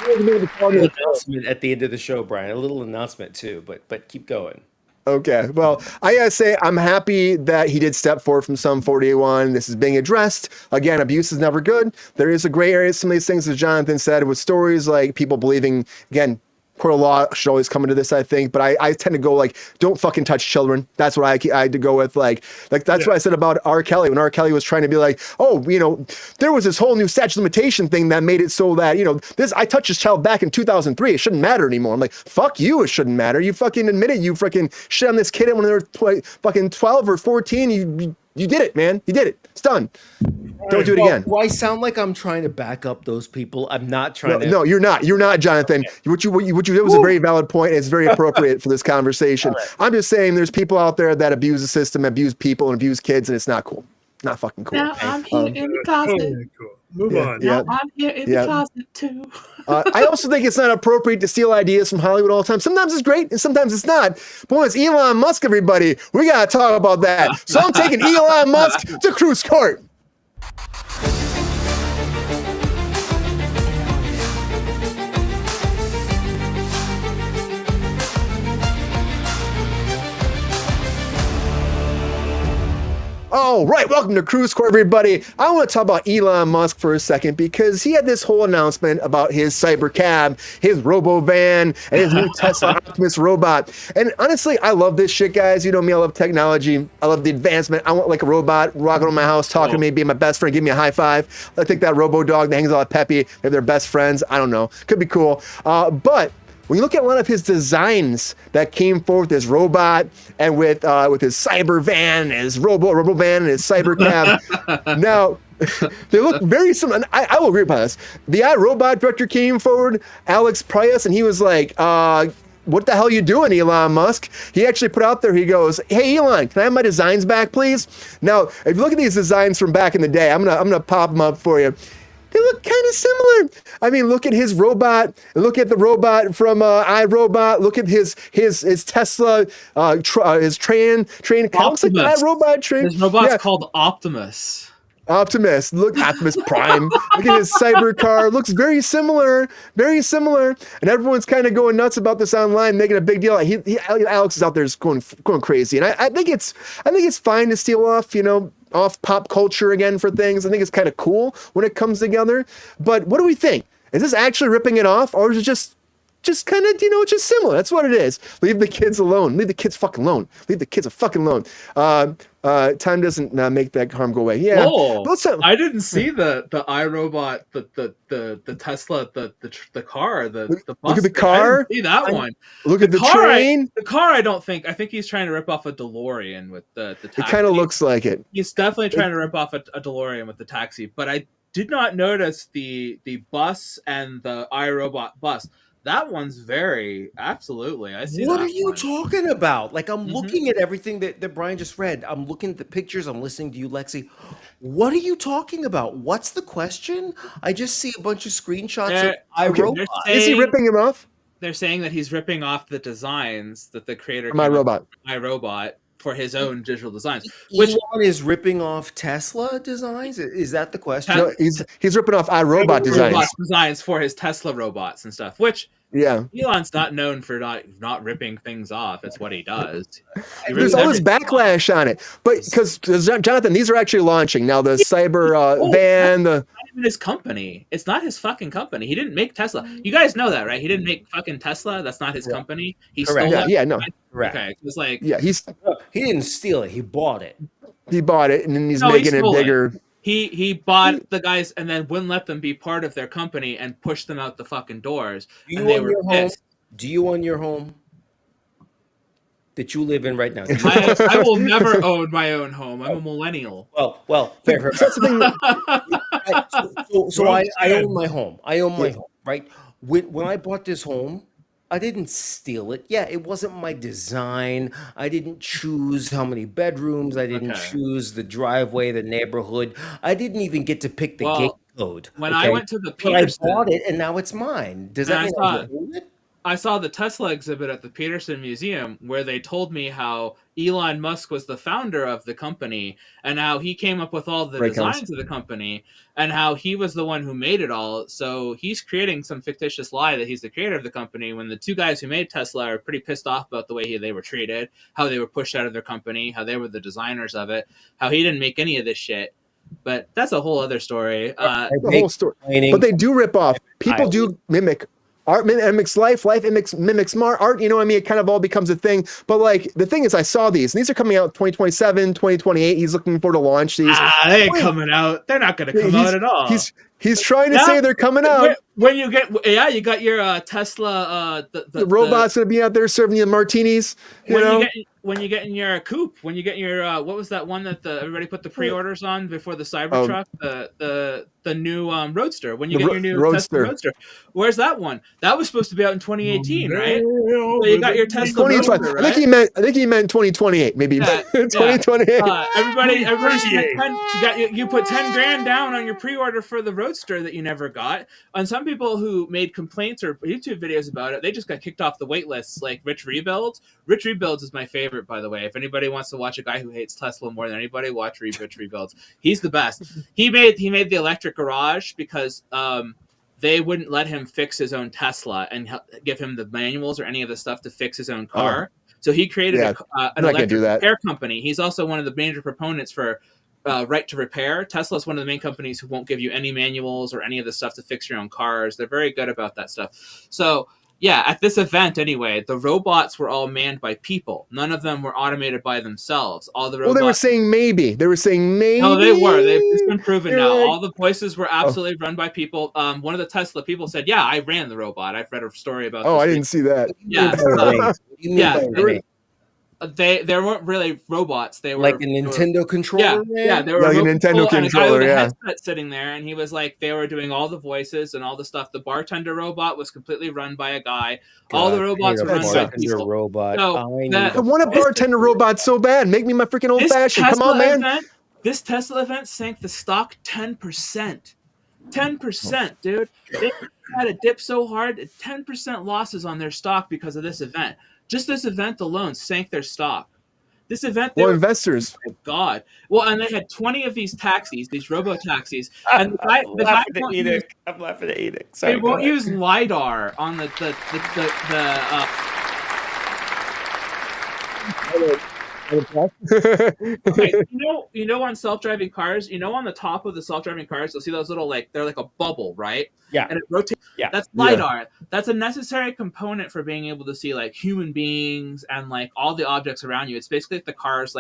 A little announcement at the end of the show, Brian. A little announcement too, but keep going. Okay. Well, I gotta say, I'm happy that he did step forward from some 48-1. This is being addressed. Again, abuse is never good. There is a gray area. Some of these things, as Jonathan said, with stories like people believing, again, court of law should always come into this, I think, but I tend to go like, don't fucking touch children. That's what I had to go with. Like that's what I said about R. Kelly when R. Kelly was trying to be like, oh, there was this whole new statute of limitation thing that made it so that, I touched this child back in 2003. It shouldn't matter anymore. I'm like, fuck you. It shouldn't matter. You fucking admitted you fucking shit on this kid when they were fucking 12 or 14. You You did it, man. You did it. It's done. Don't do it Well, again. do I sound like I'm trying to back up those people? I'm not trying to. No, you're not. You're not, Jonathan. What you that was a very valid point. And it's very appropriate for this conversation. I'm just saying there's people out there that abuse the system, abuse people, and abuse kids, and it's not cool. Not fucking cool. Now I'm here in the closet. Totally cool. Move on. Yeah. Now I'm here in the closet too. I also think it's not appropriate to steal ideas from Hollywood all the time. Sometimes it's great and sometimes it's not. But when it's Elon Musk, everybody, we got to talk about that. So I'm taking Elon Musk to Kruse Court. All right, welcome to Kruse Court, everybody. I want to talk about Elon Musk for a second because he had this whole announcement about his cyber cab, his robo van, and his new Tesla Optimus robot. And honestly, I love this shit, guys. You know me, I love technology. I love the advancement. I want like a robot walking around my house, talking to me, being my best friend, give me a high five. I think that robo dog that hangs out with Peppy, maybe they're best friends. I don't know. Could be cool. But when you look at a lot of his designs that came forth, his robot and with his cyber van, his robo van, and his cyber cab, now they look very similar. And I will agree with this. The iRobot director came forward, Alex Prius, and he was like, "What the hell are you doing, Elon Musk?" He actually put out there, he goes, "Hey Elon, can I have my designs back, please?" Now, if you look at these designs from back in the day, I'm gonna pop them up for you. They look kind of similar. I mean, look at his robot. Look at the robot from iRobot. Look at his Tesla, his train. Kind of looks like that robot train. His robot's called Optimus. Optimus. Look, Optimus Prime. Look at his cyber car. Looks very similar. Very similar. And everyone's kind of going nuts about this online, making a big deal. Alex is out there just going crazy. And I think it's fine to steal off pop culture again for things. I think it's kind of cool when it comes together. But what do we think? Is this actually ripping it off, or is it just kind of, it's just similar? That's what it is. Leave the kids alone. Leave the kids fucking alone. Leave the kids fucking alone. Time doesn't make that harm go away. Yeah. Oh, I didn't see the iRobot, the Tesla, the car, the bus. Look at the car. I didn't see that one. Look at the train. The car, I think he's trying to rip off a DeLorean with the taxi. It kind of looks like it. He's definitely trying to rip off a DeLorean with the taxi, but I did not notice the bus and the iRobot bus. That one's absolutely. I see. What are you talking about? Like, I'm looking at everything that Brian just read. I'm looking at the pictures. I'm listening to you, Lexi. What are you talking about? What's the question? I just see a bunch of screenshots of iRobot. Is he ripping him off? They're saying that he's ripping off the designs that the creator iRobot for his own digital designs. Elon is ripping off Tesla designs? Is that the question? No, he's ripping off iRobot designs for his Tesla robots and stuff, which Elon's not known for not ripping things off. It's what he does. There's all this backlash on it. But because Jonathan, these are actually launching now. The cyber van, not even his company. It's not his fucking company. He didn't make Tesla. You guys know that, right? He didn't make fucking Tesla. That's not his company. He stole it. Yeah, no. Correct. Okay. It was like he didn't steal it. He bought it. He bought it, and then he's making it bigger. He bought the guys and then wouldn't let them be part of their company and pushed them out the fucking doors. Do you own your home that you live in right now? I will never own my own home. I'm a millennial. Well, fair. That's the thing. So I own my home. I own my home, right? When I bought this home, I didn't steal it. Yeah, it wasn't my design. I didn't choose how many bedrooms. I didn't choose the driveway, the neighborhood. I didn't even get to pick the gate code. When I went to the Peterson, but I bought it, and now it's mine. Does that mean I own it? I saw the Tesla exhibit at the Peterson Museum where they told me how Elon Musk was the founder of the company and how he came up with all the designs of the company and how he was the one who made it all. So he's creating some fictitious lie that he's the creator of the company when the two guys who made Tesla are pretty pissed off about the way they were treated, how they were pushed out of their company, how they were the designers of it, how he didn't make any of this shit. But that's a whole other story. The whole story. But they do rip off. People do mimic. Art mimics life mimics art, you know what I mean? It kind of all becomes a thing. But like the thing is, I saw these, and these are coming out 2027, 2028. He's looking forward to launch these. They ain't coming out. They're not going to come out at all. He's trying to say they're coming out. When you you got your Tesla. The robot's going to be out there serving you martinis. When when you get in your coupe, when you get in your what was that one that everybody put the pre-orders on before the Cybertruck, the new Roadster. When you get your new Tesla Roadster, where's that one? That was supposed to be out in 2018, right? So you got your Tesla Roadster, right? I think he meant 2028, maybe. Yeah, 2028. Everybody you put 10 grand down on your pre-order for the Roadster that you never got. And some people who made complaints or YouTube videos about it, they just got kicked off the wait lists, like Rich Rebuilds. Rich Rebuilds is my favorite, by the way. If anybody wants to watch a guy who hates Tesla more than anybody, watch Rich Rebuilds. He's the best. He made the electric garage because they wouldn't let him fix his own Tesla and give him the manuals or any of the stuff to fix his own car. So he created an electric repair company. He's also one of the major proponents for right to repair. Tesla is one of the main companies who won't give you any manuals or any of the stuff to fix your own cars. They're very good about that stuff. So yeah, at this event anyway, the robots were all manned by people. None of them were automated by themselves. All the robots. Well, they were saying maybe. No, they were. It's been proven now. All the voices were absolutely run by people. One of the Tesla people said, "Yeah, I ran the robot. I've read a story about." Oh, I didn't see that. Yeah, they weren't really robots. They were like a Nintendo controller. Yeah, they were like a Nintendo controller. And a guy with a headset sitting there, and he was like, they were doing all the voices and all the stuff. The bartender robot was completely run by a guy. All the robots were run by people. Robot. So I want a bartender robot so bad. Make me my freaking old fashioned. Come on, man. This Tesla event sank the stock 10%. 10%, dude. They had a dip so hard, 10% losses on their stock because of this event. Just this event alone sank their stock. This event, investors. Oh God. Well, and they had 20 of these taxis, these robo taxis, and the guy I'm laughing at Enoch. Sorry, they won't use lidar on the okay, you know on self-driving cars, on the top of the self-driving cars, you'll see those little they're like a bubble, right? Yeah. And it rotates. Yeah. That's lidar. Yeah. That's a necessary component for being able to see human beings and all the objects around you. It's basically the car's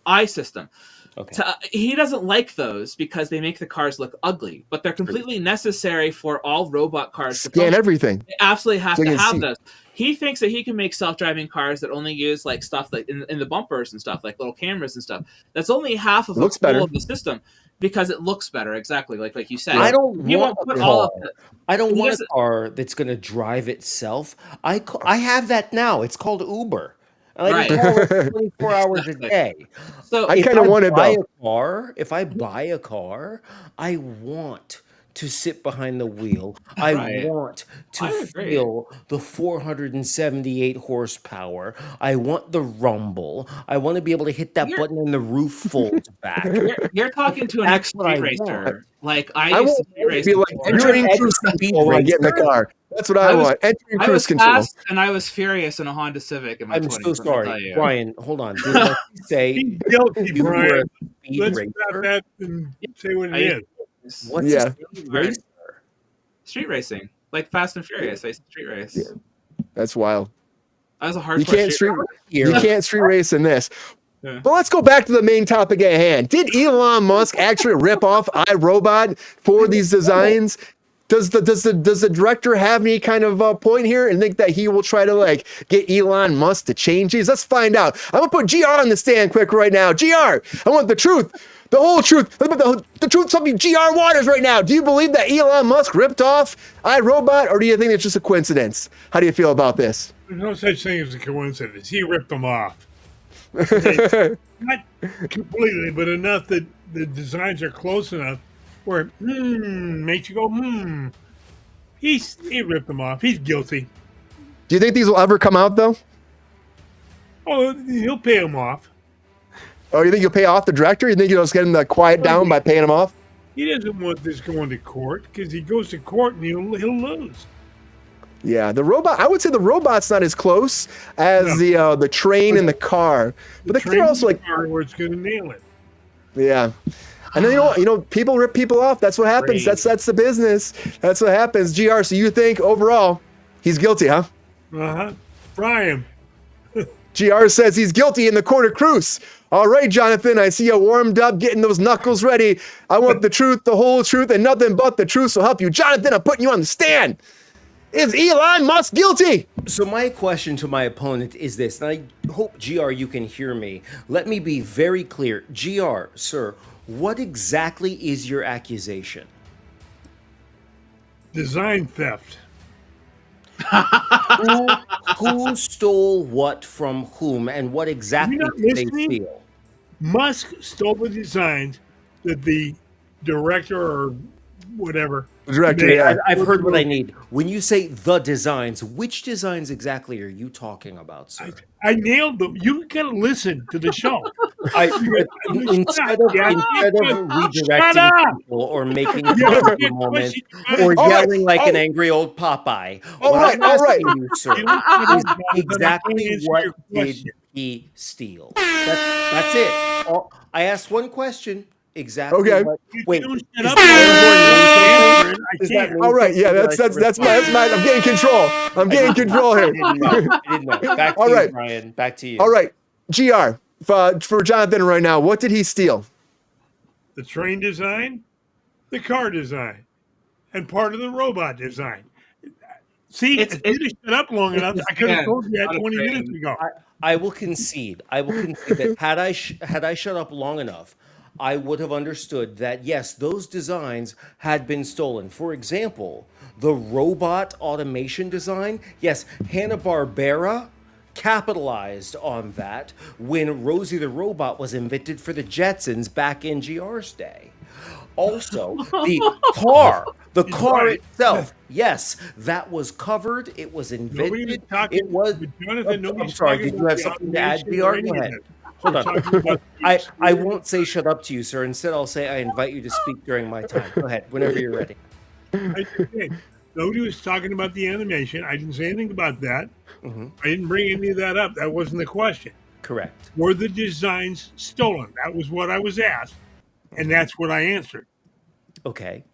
eye system. Okay. He doesn't like those because they make the cars look ugly, but they're completely necessary for all robot cars. Scan everything. They absolutely have to have those. He thinks that he can make self-driving cars that only use stuff in the bumpers and stuff, like little cameras and stuff. That's only half of the whole of the system because it looks better, exactly like you said. I don't want a car that's going to drive itself. I have that now. It's called Uber. I can call it 24 hours a day. So I kind of want it though. If I buy a car, I want to sit behind the wheel. I want to feel the 478 horsepower. I want the rumble. I want to be able to hit that button and the roof folds back. You're talking to an ex-street racer. I used to street race. Be like entering Kruse Control when I get in the car. That's what I want. Entering Kruse Control. Fast and I was furious in a Honda Civic in my 20s. I'm so sorry. Brian, hold on. Did I say guilty, Brian. Let's stop that and say what it is. What's street racing, like Fast and Furious. I used to street race. Yeah. That's wild. I was a hardcore. You can't street race in this. Yeah. But let's go back to the main topic at hand. Did Elon Musk actually rip off iRobot for these designs? Does the director have any kind of point here and think that he will try to get Elon Musk to change these? Let's find out. I'm gonna put GR on the stand quick right now. GR, I want the truth. The whole truth. The truth something GR Waters right now. Do you believe that Elon Musk ripped off iRobot, or do you think it's just a coincidence? How do you feel about this? There's no such thing as a coincidence. He ripped them off. Not completely, but enough that the designs are close enough where makes you go, He ripped them off. He's guilty. Do you think these will ever come out, though? Oh, he'll pay them off. Oh, you think you'll pay off the director? You think you'll just get him to quiet down by paying him off? He doesn't want this going to court because he goes to court and he'll lose. Yeah, the robot. I would say the robot's not as close as the train and the car, but they're also where it's going to nail it. Yeah, and then people rip people off. That's what happens. That's the business. That's what happens. GR. So you think overall he's guilty, huh? Fry him. GR says he's guilty in the court of Kruse. All right, Jonathan, I see you warmed up, getting those knuckles ready. I want the truth, the whole truth, and nothing but the truth. So help you. Jonathan, I'm putting you on the stand. Is Elon Musk guilty? So my question to my opponent is this, and hope, GR, you can hear me. Let me be very clear. GR, sir, what exactly is your accusation? Design theft. Who stole what from whom, and what exactly not did they listening? steal? Musk stole the designs that the director or whatever. The director, made. yeah. I've heard what I need. When you say the designs, which designs exactly are you talking about, sir? I nailed them. You gotta listen to the show. Instead of redirecting up! people or making Yeah, fun of yeah, the moment question. or All right. yelling like an Oh. angry old Popeye, All what right, I'm all right. asking you, sir, You don't know is about it, but I can't exactly answer what your did question. he steal? That's it. I asked one question. Exactly. Okay. What, If wait, you don't shut is up, that answer it, I Does that can't. mean All right, yeah, something that that's I should my. I'm getting control. I'm getting control I here. didn't know. I didn't know. Back to All you, right. Brian. Back to you. All right, GR for Jonathan right now. What did he steal? The train design, the car design, and part of the robot design. See, It's- if you'd have shut up long enough, I could have again, told you that not a 20 train. minutes ago. I will concede. I will concede that had I shut up long enough, I would have understood that yes, those designs had been stolen. For example, the robot automation design. Yes, Hanna-Barbera capitalized on that when Rosie the Robot was invented for the Jetsons back in GR's day. Also, the car right. itself, yes, that was covered. It was Nobody was invented. talking. It was. But Jonathan, I'm nobody's sorry. talking Did you about have the something to add, automation BR? or Go any of ahead. it. Hold We're on. talking about the I experience. won't say shut up to you, sir. Instead, I'll say I invite you to speak during my time. Go ahead, whenever you're ready. I did. Nobody was talking about the animation. I didn't say anything about that. I didn't bring any of that up. That wasn't the question. Correct. Were the designs stolen? That was what I was asked, and that's what I answered. Okay.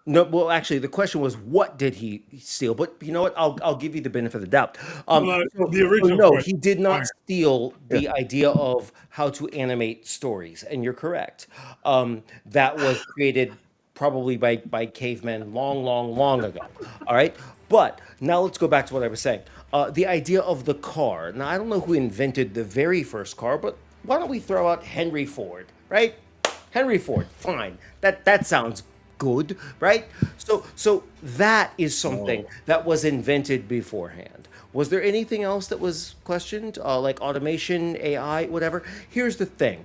No, well, actually, the question was, what did he steal? But you know what? I'll give you the benefit of the doubt. The original no, question. he did not Fire. steal the idea of how to animate stories, and you're correct. That was created probably by cavemen long ago. All right, but now let's go back to what I was saying. The idea of the car. Now, I don't know who invented the very first car, but why don't we throw out Henry Ford, right? Henry Ford, fine. That sounds good, right? So that is something that was invented beforehand. Was there anything else that was questioned, like automation, AI, whatever? Here's the thing: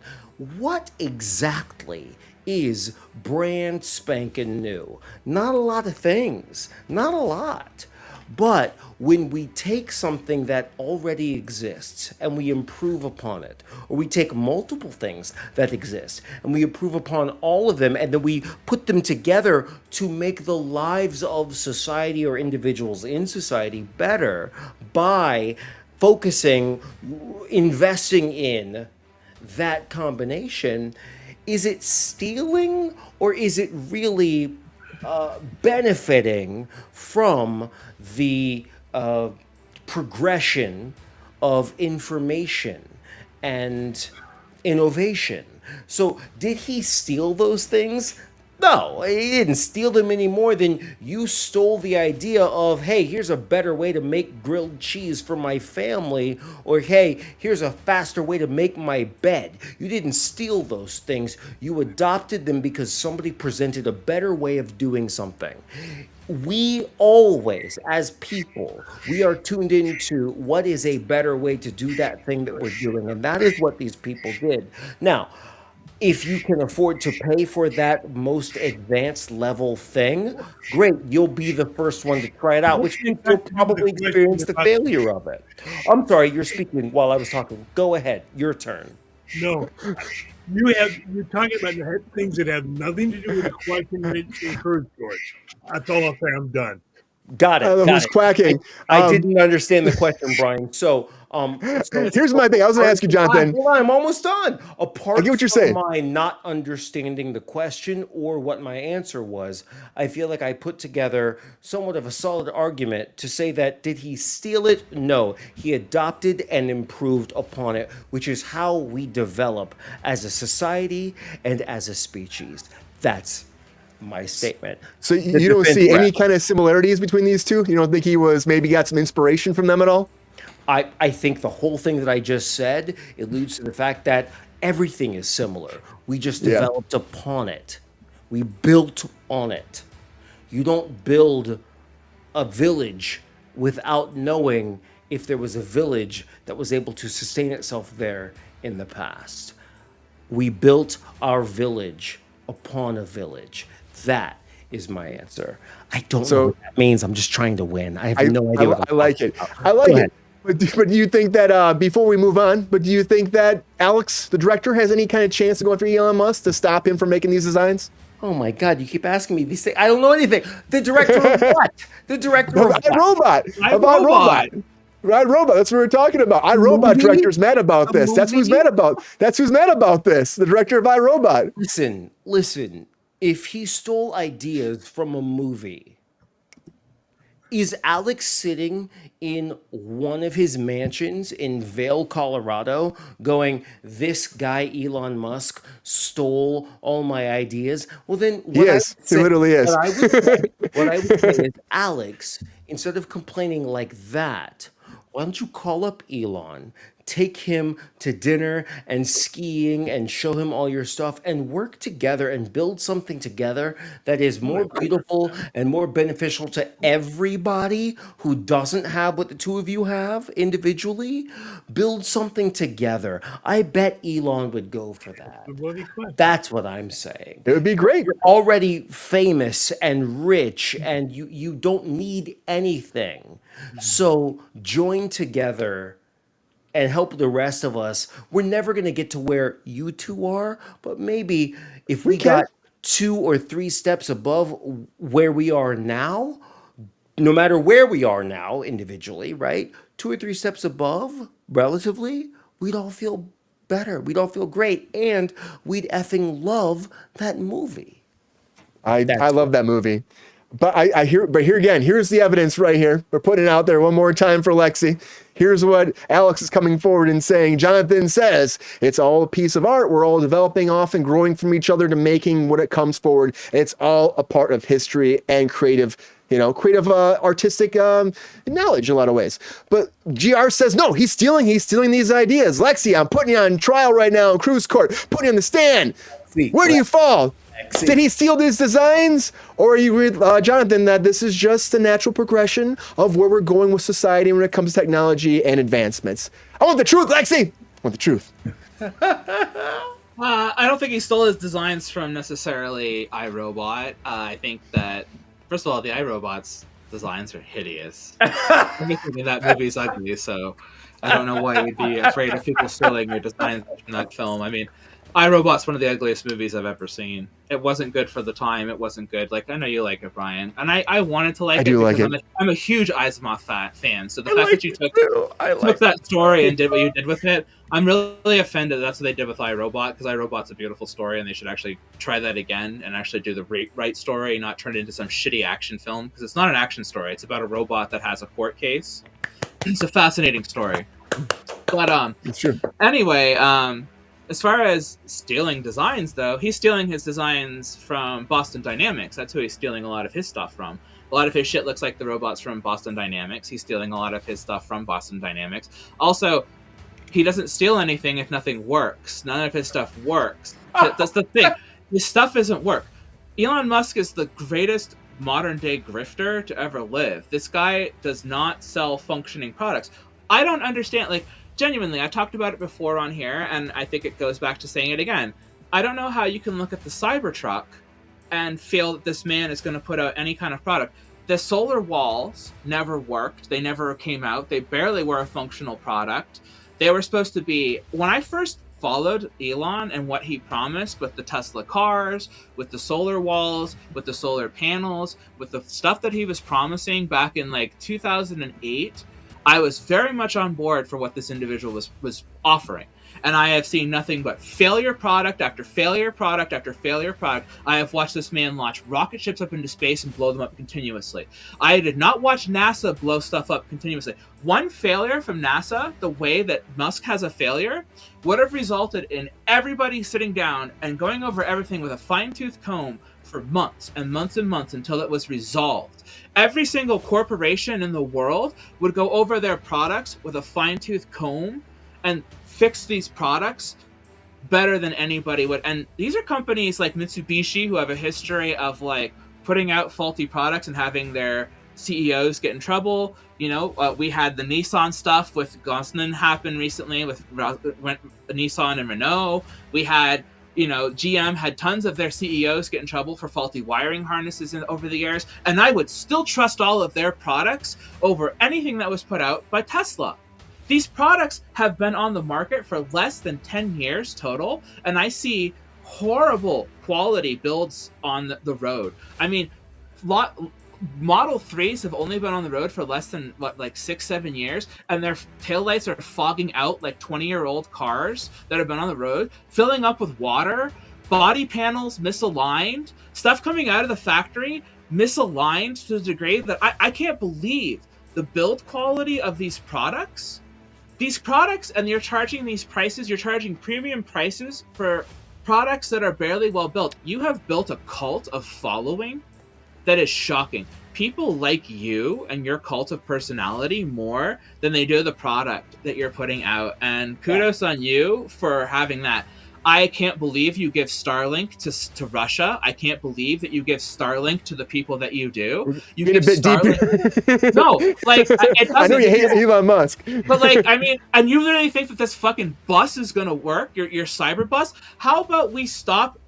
what exactly is brand spanking new? Not a lot of things, not a lot. But when we take something that already exists and we improve upon it, or we take multiple things that exist and we improve upon all of them, and then we put them together to make the lives of society or individuals in society better by focusing, investing in that combination, is it stealing or is it really benefiting from the progression of information and innovation? So, did he steal those things? No, he didn't steal them any more than you stole the idea of, hey, here's a better way to make grilled cheese for my family, or hey, here's a faster way to make my bed. You didn't steal those things. You adopted them because somebody presented a better way of doing something. We always, as people, we are tuned into what is a better way to do that thing that we're doing, and that is what these people did. Now, if you can afford to pay for that most advanced level thing, great, you'll be the first one to try it out, which means you'll probably experience the failure of it. I'm sorry, you're speaking while I was talking. Go ahead, your turn. No, you're talking about things that have nothing to do with the question in Kruse, George. That's all I'll say. I'm done. Got it. That got was it. quacking. I didn't understand the question, Brian. So Here's my thing. I was going to ask you, Jonathan. Hold on, I'm almost done. Apart I get what you're from saying. my not understanding the question or what my answer was, I feel like I put together somewhat of a solid argument to say that did he steal it? No, he adopted and improved upon it, which is how we develop as a society and as a species. That's my statement. So you don't see any kind of similarities between these two? You don't think he was maybe got some inspiration from them at all? I think the whole thing that I just said alludes to the fact that everything is similar. We just Yeah. developed upon it. We built on it. You don't build a village without knowing if there was a village that was able to sustain itself there in the past. We built our village upon a village. That is my answer. I don't know So- what that means. I'm just trying to win. I have no idea what I'm I like talking it. about. I like Go it. ahead. But do you think that before we move on, but do you think that Alex, the director, has any kind of chance to go after Elon Musk to stop him from making these designs? Oh my God, you keep asking me these things. I don't know anything. The director of what? The director of what? iRobot. iRobot. Of iRobot. iRobot. That's what we're talking about. iRobot movie? director's mad about A this. That's who's movie? mad about. That's who's mad about this. The director of iRobot. Listen. If he stole ideas from a movie, is Alex sitting in one of his mansions in Vail, Colorado, going, "This guy Elon Musk stole all my ideas"? Well, then what I Yes, would he say- literally is. what I would say is, Alex, instead of complaining like that, why don't you call up Elon, take him to dinner and skiing and show him all your stuff and work together and build something together that is more beautiful and more beneficial to everybody who doesn't have what the two of you have individually? Build something together. I bet Elon would go for that. Bloody question. That's what I'm saying. It would be great. Already famous and rich, and you don't need anything. So join together and help the rest of us. We're never going to get to where you two are, but maybe if we can. got 2 or 3 steps above where we are now, no matter where we are now individually, right? 2 or 3 steps above, relatively, we'd all feel better. We'd all feel great. And we'd effing love that movie. I That's love that movie. But I hear, but here again, here's the evidence right here. We're putting it out there one more time for Lexi. Here's what Alex is coming forward and saying. Jonathan says it's all a piece of art. We're all developing off and growing from each other to making what it comes forward. And it's all a part of history and creative, artistic knowledge in a lot of ways. But GR says, no, he's stealing these ideas. Lexi, I'm putting you on trial right now in Kruse Court, putting you on the stand. Where do you fall? Did he steal these designs? Or are you with Jonathan that this is just the natural progression of where we're going with society when it comes to technology and advancements? I want the truth, Lexi! I want the truth. I don't think he stole his designs from necessarily iRobot. I think that, first of all, the iRobot's designs are hideous. Everything in that movie is ugly, so I don't know why you'd be afraid of people stealing your designs from that film. I mean, iRobot's one of the ugliest movies I've ever seen. It wasn't good for the time. It wasn't good. Like, I know you like it, Brian. And I wanted to like it do because like it. I'm a huge Asimov fan. So the fact that you took that story and did what you did with it, I'm really offended that's what they did with iRobot, because iRobot's a beautiful story and they should actually try that again and actually do the right story, not turn it into some shitty action film, because it's not an action story. It's about a robot that has a court case. It's a fascinating story. But It's true. anyway, as far as stealing designs, though, he's stealing his designs from Boston Dynamics. That's who he's stealing a lot of his stuff from. A lot of his shit looks like the robots from Boston Dynamics. He's stealing a lot of his stuff from Boston Dynamics. Also, he doesn't steal anything if nothing works. None of his stuff works. That's the thing. His stuff isn't work. Elon Musk is the greatest modern-day grifter to ever live. This guy does not sell functioning products. I don't understand, like, genuinely, I talked about it before on here, and I think it goes back to saying it again. I don't know how you can look at the Cybertruck and feel that this man is going to put out any kind of product. The solar walls never worked. They never came out. They barely were a functional product. They were supposed to be... When I first followed Elon and what he promised with the Tesla cars, with the solar walls, with the solar panels, with the stuff that he was promising back in, like, 2008... I was very much on board for what this individual was offering. And I have seen nothing but failure product after failure product after failure product. I have watched this man launch rocket ships up into space and blow them up continuously. I did not watch NASA blow stuff up continuously. One failure from NASA, the way that Musk has a failure, would have resulted in everybody sitting down and going over everything with a fine-tooth comb for months and months and months until it was resolved. Every single corporation in the world would go over their products with a fine-tooth comb and fix these products better than anybody would. And these are companies like Mitsubishi who have a history of like putting out faulty products and having their CEOs get in trouble. You know, we had the Nissan stuff with Gosselin happen recently with Nissan and Renault. We had, you know, GM had tons of their CEOs get in trouble for faulty wiring harnesses over the years. And I would still trust all of their products over anything that was put out by Tesla. These products have been on the market for less than 10 years total, and I see horrible quality builds on the road. I mean, Model 3s have only been on the road for less than, like 6-7 years, and their taillights are fogging out like 20-year-old cars that have been on the road, filling up with water, body panels misaligned, stuff coming out of the factory misaligned to the degree that I can't believe the build quality of these products. These products, and you're charging these prices, you're charging premium prices for products that are barely well built. You have built a cult of following that is shocking. People like you and your cult of personality more than they do the product that you're putting out. And kudos on you for having that. I can't believe you give Starlink to Russia. I can't believe that you give Starlink to the people that you do. You give a bit Starlink. deep. No, like it I know you hate Elon Musk, but like, I mean, and you literally think that this fucking bus is gonna work? Your cyber bus? How about we stop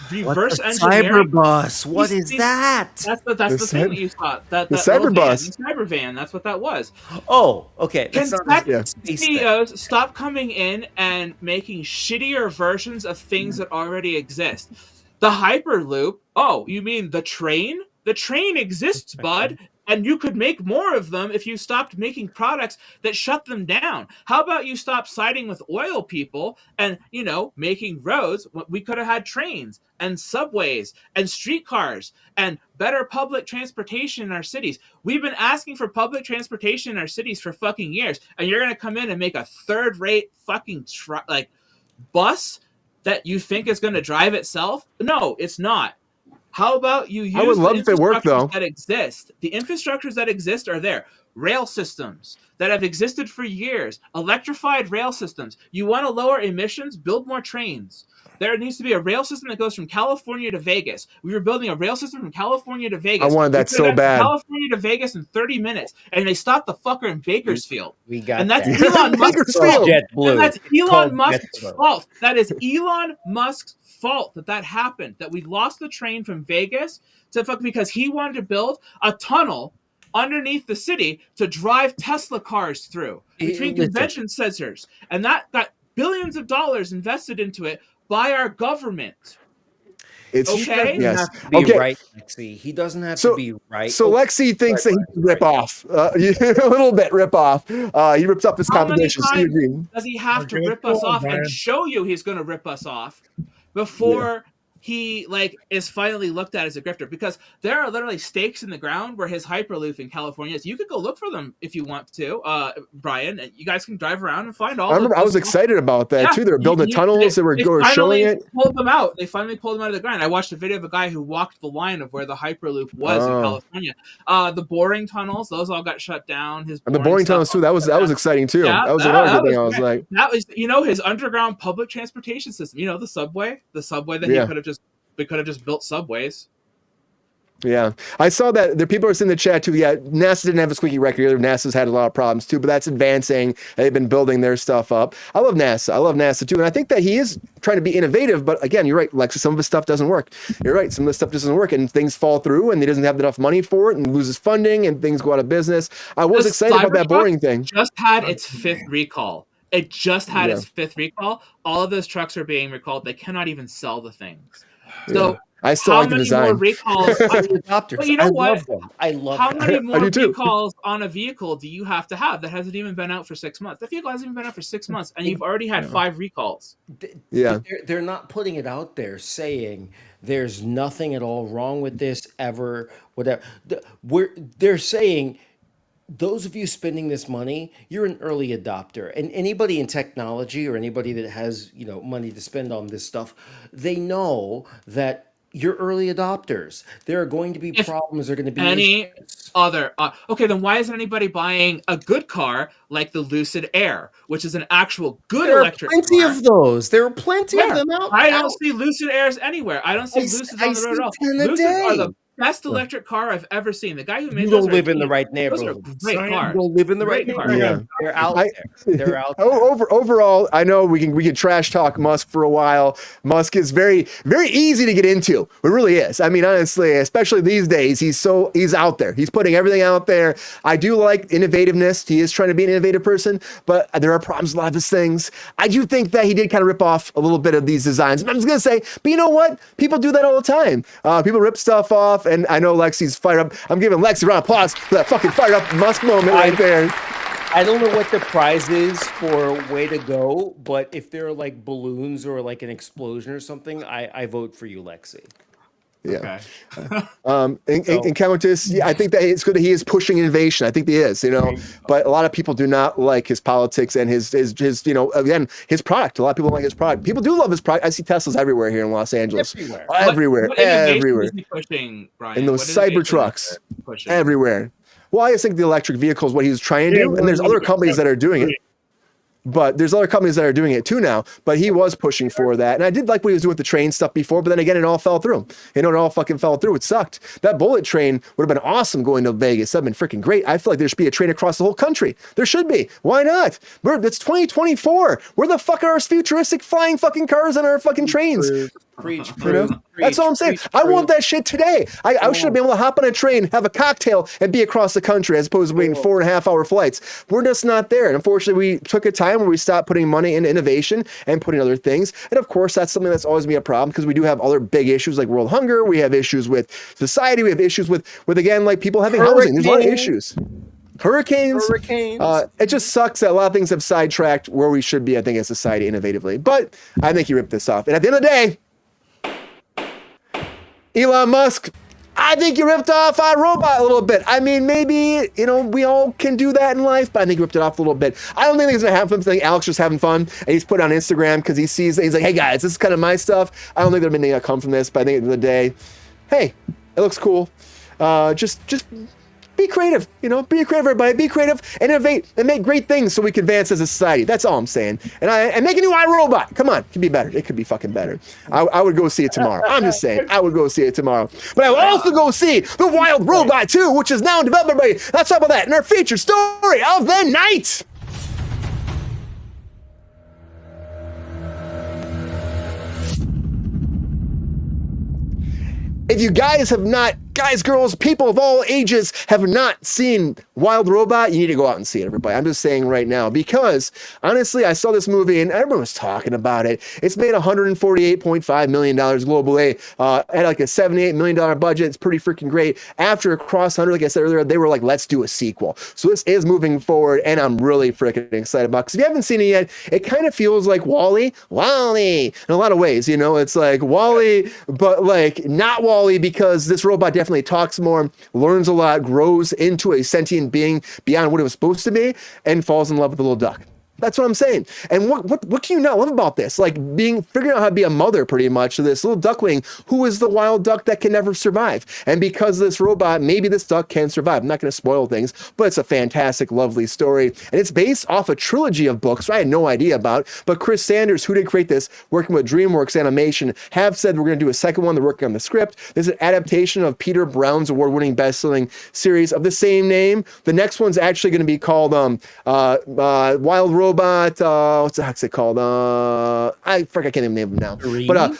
reverse engineering? Cyber bus. What is that? That's the thing that you thought. That the little cyber bus. the cyber van. That's what that was. Oh, okay. Can That's not tech CEOs stop coming in and making shittier versions of things that already exist? The Hyperloop. Oh, you mean the train? The train exists, bud. And you could make more of them if you stopped making products that shut them down. How about you stop siding with oil people and, you know, making roads? We could have had trains and subways and streetcars and better public transportation in our cities. We've been asking for public transportation in our cities for fucking years. And you're going to come in and make a third-rate fucking bus that you think is going to drive itself? No, it's not. How about you use I would love if it worked, though. that exist? The infrastructures that exist are there. Rail systems that have existed for years. Electrified rail systems. You want to lower emissions? Build more trains. There needs to be a rail system that goes from California to Vegas. We were building a rail system from California to Vegas. I wanted that so bad. California to Vegas in 30 minutes, and they stopped the fucker in Bakersfield. We got and that's that. Elon Musk's fault. And that's Elon Musk's fault. That is Elon Musk's fault that happened. That we lost the train from Vegas to fuck because he wanted to build a tunnel underneath the city to drive Tesla cars through between convention centers, and that got billions of dollars invested into it by our government. It's okay. Yes. Have to be okay. Right, Lexi. He doesn't have to be right. So Lexi thinks that he can rip off a little bit. Rip off. He rips up his competition. So you agree? Does he have to rip us off and show you he's going to rip us off before he is finally looked at as a grifter? Because there are literally stakes in the ground where his Hyperloop in California is. You could go look for them if you want to, Brian. You guys can drive around and find all. I remember I was excited about that too. They were building tunnels. They were showing it. Pulled them out. They finally pulled them out of the ground. I watched a video of a guy who walked the line of where the Hyperloop was in California. The boring tunnels, those all got shut down. And the boring tunnels too. That was exciting too. Yeah, that was another good thing. I was like, that was his underground public transportation system. You know, the subway that he could have just. We could have just built subways. Yeah, I saw that there people are in the chat too. Yeah, NASA didn't have a squeaky record. NASA's had a lot of problems too, but that's advancing. They've been building their stuff up. I love NASA. I love NASA too, and I think that he is trying to be innovative. But again, you're right, Lexi. Some of his stuff doesn't work. You're right. Some of the stuff doesn't work, and things fall through, and he doesn't have enough money for it, and loses funding, and things go out of business. I was excited about that boring thing. Just had its 5th recall. It just had its 5th recall. All of those trucks are being recalled. They cannot even sell the things. So I still like the design. More recalls? But you know what? I love How them. many more recalls on a vehicle do you have to have that hasn't even been out for 6 months? The vehicle hasn't even been out for 6 months, and you've already had 5 recalls. Yeah, they're not putting it out there saying there's nothing at all wrong with this ever. Whatever. They're saying, those of you spending this money, you're an early adopter, and anybody in technology or anybody that has money to spend on this stuff, they know that you're early adopters. There are going to be If problems. There are going to be any issues. other okay, then why isn't anybody buying a good car like the Lucid Air, which is an actual good There are electric plenty car? of those. There are plenty of Where? them out. I don't see Lucid Airs anywhere. I don't see Lucids on the road see at all. 10 a Lucids are the day. best electric car I've ever seen. The guy who made You those don't are a live in the genius. right Those are neighborhood. great Science. cars. You don't live in the right Great cars. neighborhood. Yeah. They're out I- there. They're out there. Overall, I know we can trash talk Musk for a while. Musk is very, very easy to get into. It really is. I mean, honestly, especially these days, he's out there. He's putting everything out there. I do like innovativeness. He is trying to be an innovative person, but there are problems with a lot of his things. I do think that he did kind of rip off a little bit of these designs. I'm just gonna say, but you know what? People do that all the time. People rip stuff off, and I know Lexi's fired up. I'm giving Lexi a round of applause for that fucking fired up Musk moment right there. I don't know what the prize is for way to go, but if there are like balloons or like an explosion or something, I vote for you, Lexi. Yeah. Okay. And Countess, yeah, I think that it's good that he is pushing innovation. I think he is, but a lot of people do not like his politics and his again, his product. A lot of people don't like his product. People do love his product. I see Teslas everywhere here in Los Angeles. Everywhere. What innovation Everywhere. is he pushing, Brian? And those What innovation is Cybertrucks. he pushing? Everywhere. Well, I just think the electric vehicle is what he was trying to do, and there's other companies that are doing it. But there's other companies that are doing it too now. But he was pushing for that. And I did like what he was doing with the train stuff before, but then again, it all fell through. It all fucking fell through. It sucked. That bullet train would have been awesome going to Vegas. That'd been freaking great. I feel like there should be a train across the whole country. There should be. Why not? It's 2024. Where the fuck are our futuristic flying fucking cars and our fucking trains? Preach, That's all I'm saying. I want that shit today. I should be able to hop on a train, have a cocktail, and be across the country as opposed to waiting 4.5 hour flights. We're just not there. And unfortunately, we took a time where we stopped putting money into innovation and putting other things. And of course, that's something that's always been a problem because we do have other big issues like world hunger. We have issues with society. We have issues with again, like people having housing. There's a lot of issues. Hurricanes. It just sucks that a lot of things have sidetracked where we should be, I think, as society innovatively. But I think he ripped this off. And at the end of the day, Elon Musk, I think you ripped off iRobot a little bit. I mean, maybe, we all can do that in life, but I think you ripped it off a little bit. I don't think he's going to have fun. I think Alex just having fun, and he's put it on Instagram because he sees, he's like, hey guys, this is kind of my stuff. I don't think there's anything that come from this, but I think at the end of the day, hey, it looks cool. Just be creative, be creative, everybody. Be creative, and innovate, and make great things so we can advance as a society. That's all I'm saying. And make a new iRobot. Come on, it could be better. It could be fucking better. I would go see it tomorrow. I'm just saying, I would go see it tomorrow. But I would also go see the Wild Robot 2, which is now in development. Everybody, let's talk about that in our featured story of the night. If you guys have not, guys, girls, people of all ages have not seen Wild Robot, you need to go out and see it, everybody. I'm just saying right now, because honestly, I saw this movie and everyone was talking about it. It's made $148.5 million globally. Had like a $78 million budget. It's pretty freaking great. After it crossed 100, like I said earlier, they were like, let's do a sequel. So this is moving forward, and I'm really freaking excited about it. Because if you haven't seen it yet, it kind of feels like WALL-E in a lot of ways. It's like WALL-E, but like not WALL-E, because this robot definitely talks more, learns a lot, grows into a sentient being beyond what it was supposed to be, and falls in love with the little duck. That's what I'm saying. And what can you not love about this? Like figuring out how to be a mother pretty much to this little duckling who is the wild duck that can never survive. And because of this robot, maybe this duck can survive. I'm not going to spoil things, but it's a fantastic, lovely story. And it's based off a trilogy of books I had no idea about. But Chris Sanders, who did create this, working with DreamWorks Animation, have said we're going to do a second one. They're working on the script. This is an adaptation of Peter Brown's award-winning best-selling series of the same name. The next one's actually going to be called Wild Robot. What's the heck's it called? I forgot, I can't even name them now. Three? But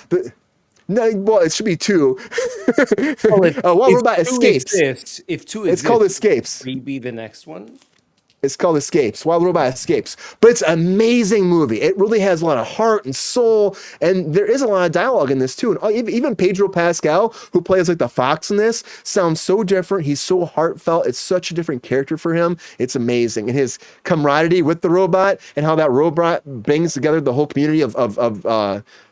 no, well, it should be 2. Well, Wild Robot Escapes. If 2 exists, It's called Escapes. 3 be the next one? It's called Escapes. Wild Robot Escapes. But it's an amazing movie. It really has a lot of heart and soul, and there is a lot of dialogue in this too. And even Pedro Pascal, who plays like the fox in this, sounds so different. He's so heartfelt. It's such a different character for him. It's amazing. And his camaraderie with the robot and how that robot brings together the whole community of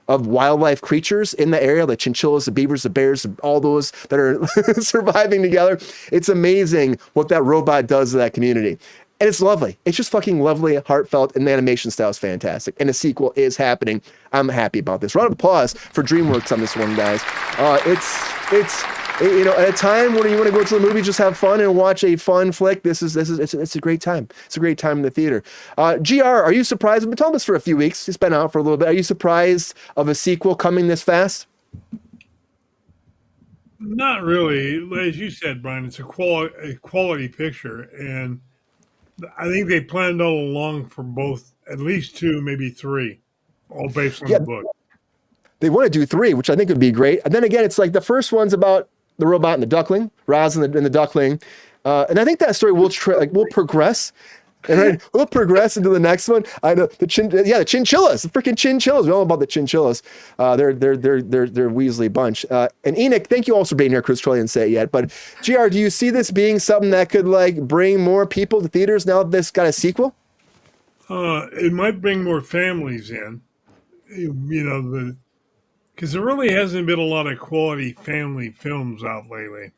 wildlife creatures in the area, the chinchillas, the beavers, the bears, all those that are surviving together. It's amazing what that robot does to that community. And it's lovely. It's just fucking lovely, heartfelt, and the animation style is fantastic. And a sequel is happening. I'm happy about this. Round of applause for DreamWorks on this one, guys. It's at a time when you want to go to the movie, just have fun and watch a fun flick. It's a great time. It's a great time in the theater. GR, are you surprised? We've been telling this for a few weeks. It's been out for a little bit. Are you surprised of a sequel coming this fast? Not really. As you said, Brian, it's a quality picture, and I think they planned all along for both, at least two, maybe three, all based on the book. They want to do three, which I think would be great. And then again, it's like the first one's about the robot and the duckling, Raz and the duckling, and I think that story will progress. And we'll progress into the next one. I know the chinchillas, the freaking chinchillas. We all know about the chinchillas. They're Weasley bunch. And Enoch, thank you also for being here. Chris Troy didn't say it yet, but GR, do you see this being something that could like bring more people to theaters now that this got a sequel? It might bring more families in. Because there really hasn't been a lot of quality family films out lately.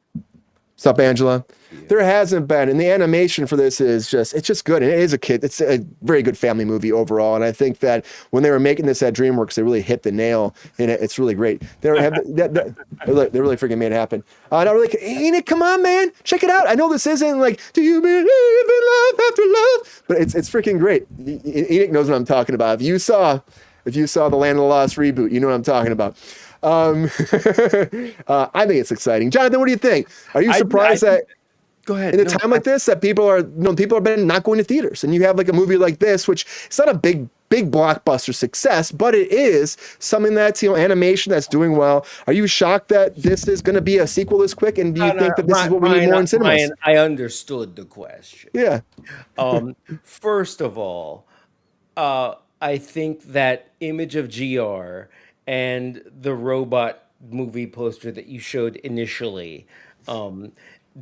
What's up, Angela? Yeah. There hasn't been, and the animation for this is just good. And it is it's a very good family movie overall. And I think that when they were making this at DreamWorks, they really hit the nail in it. It's really great. They really freaking made it happen. Not really, Enoch, come on, man, check it out. I know this isn't like, do you believe in love after love? But it's freaking great. Enoch knows what I'm talking about. If you saw the Land of the Lost reboot, you know what I'm talking about. I think it's exciting. Jonathan, what do you think? Are you surprised that go ahead in a time like this that people have been not going to theaters, and you have like a movie like this, which it's not a big blockbuster success, but it is something that's animation that's doing well. Are you shocked that this is going to be a sequel this quick? And do you think that this is what we need more in cinemas? Ryan, I understood the question. Yeah. First of all, I think that image of GR and the robot movie poster that you showed initially,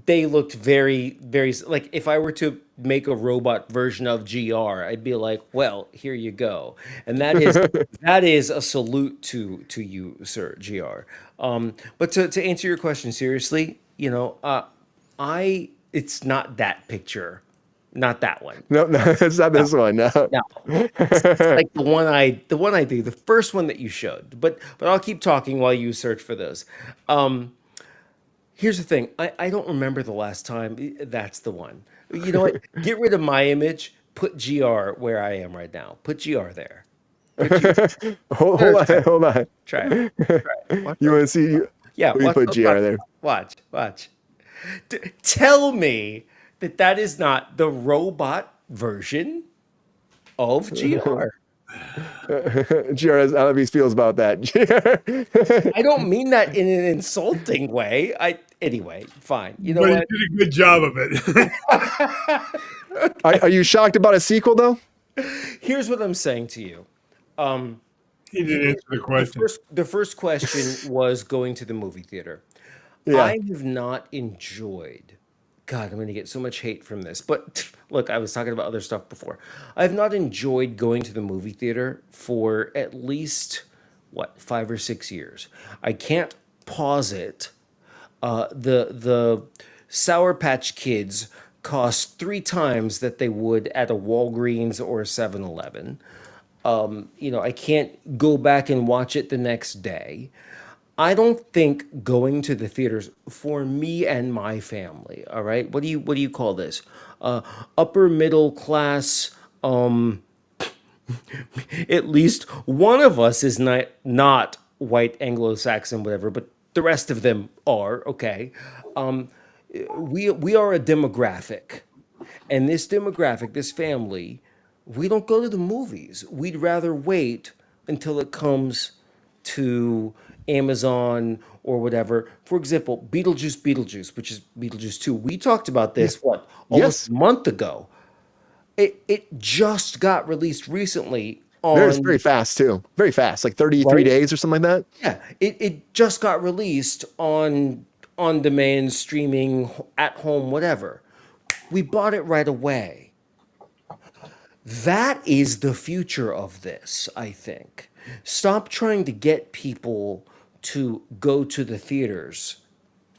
they looked very, very like if I were to make a robot version of GR, I'd be like, well, here you go. And that is a salute to you, sir, GR. But to answer your question seriously, it's not that picture. Not that one. No, it's not this one. No. It's like the one I do, the first one that you showed. But I'll keep talking while you search for those. Here's the thing. I don't remember the last time that's the one. You know what? Get rid of my image. Put GR where I am right now. Put GR there. Hold on. Try it. You want to see? Yeah. We put GR there. Watch. Tell me that is not the robot version of GR. GR has how he feels about that. I don't mean that in an insulting way. Anyway, fine. You know what? You did a good job of it. Are you shocked about a sequel though? Here's what I'm saying to you. He didn't answer the question. The first question was going to the movie theater. Yeah. I have not enjoyed. God, I'm going to get so much hate from this. But look, I was talking about other stuff before. I've not enjoyed going to the movie theater for at least, 5 or 6 years. I can't pause it. The Sour Patch Kids cost 3 times that they would at a Walgreens or a 7-Eleven. I can't go back and watch it the next day. I don't think going to the theaters for me and my family, all right? What do you call this? Upper middle class, at least one of us is not white Anglo-Saxon, whatever, but the rest of them are, okay? We are a demographic. And this demographic, this family, we don't go to the movies. We'd rather wait until it comes to Amazon or whatever. For example, Beetlejuice, which is Beetlejuice 2. We talked about this, almost a month ago. It just got released recently. Very fast, too. Very fast, like 33 days or something like that. Yeah, it just got released on demand, streaming, at home, whatever. We bought it right away. That is the future of this, I think. Stop trying to get people to go to the theaters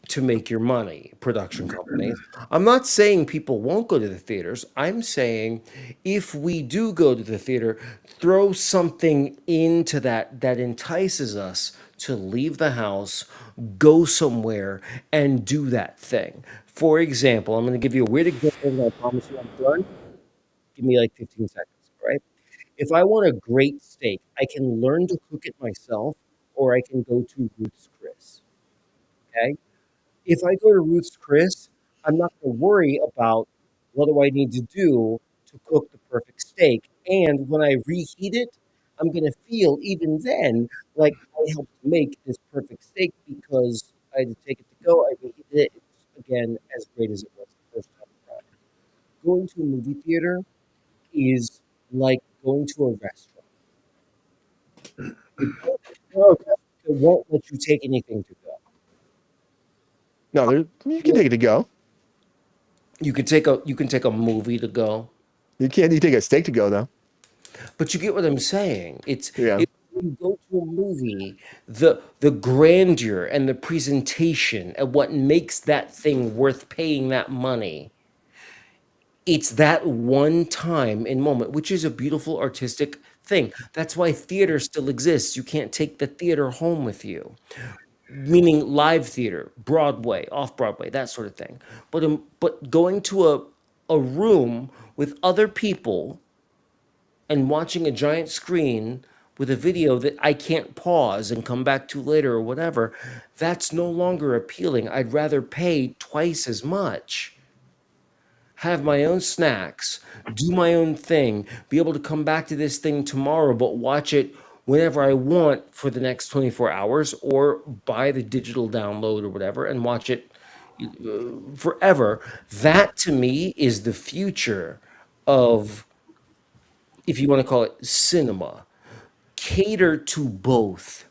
to make your money, production companies. I'm not saying people won't go to the theaters. I'm saying if we do go to the theater, throw something into that entices us to leave the house, go somewhere, and do that thing. For example, I'm going to give you a weird example, and I promise you I'm done. Give me like 15 seconds, all right? If I want a great steak, I can learn to cook it myself, or I can go to Ruth's Chris, okay? If I go to Ruth's Chris, I'm not going to worry about what do I need to do to cook the perfect steak. And when I reheat it, I'm going to feel even then like I helped make this perfect steak because I had to take it to go. I reheated it. It's again as great as it was the first time around. Going to a movie theater is like going to a restaurant. It won't let you take anything to go. No, you can take it to go. You can take a movie to go. You can't. You take a steak to go though. But you get what I'm saying. Yeah. When you go to a movie, the grandeur and the presentation and what makes that thing worth paying that money. It's that one time in moment, which is a beautiful artistic thing. That's why theater still exists. You can't take the theater home with you. Meaning live theater, Broadway, off Broadway, that sort of thing. But going to a room with other people and watching a giant screen with a video that I can't pause and come back to later or whatever, that's no longer appealing. I'd rather pay twice as much, have my own snacks, do my own thing, be able to come back to this thing tomorrow, but watch it whenever I want for the next 24 hours, or buy the digital download or whatever and watch it forever. That to me is the future of, if you want to call it cinema. Cater to both.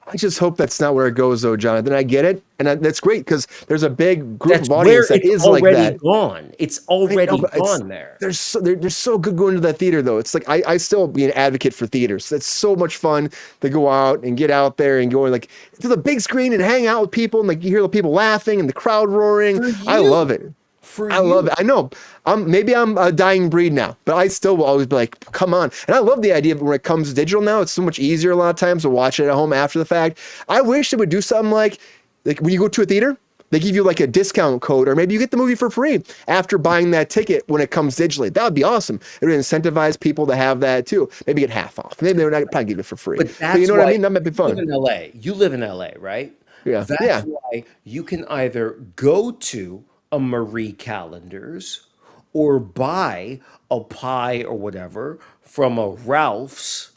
I just hope that's not where it goes, though, Jonathan. I get it, and that's great because there's a big group That's of where audience that it's is like already that. gone. It's I know, already but gone there. They're so good going to that theater, though. It's like I still be an advocate for theaters. It's so much fun to go out and get out there and go like to the big screen and hang out with people, and like you hear the people laughing and the crowd roaring. I love it. I love it. I know. Maybe I'm a dying breed now, but I still will always be like, come on. And I love the idea of when it comes to digital now, it's so much easier a lot of times to watch it at home after the fact. I wish they would do something like when you go to a theater, they give you like a discount code, or maybe you get the movie for free after buying that ticket when it comes digitally. That would be awesome. It would incentivize people to have that too. Maybe get half off. Maybe they're not probably give it for free. But that's you know why what I mean? That might be fun. You live in LA. You live in LA, right? Yeah. That's Yeah. why you can either go to a Marie Callender's or buy a pie or whatever from a Ralph's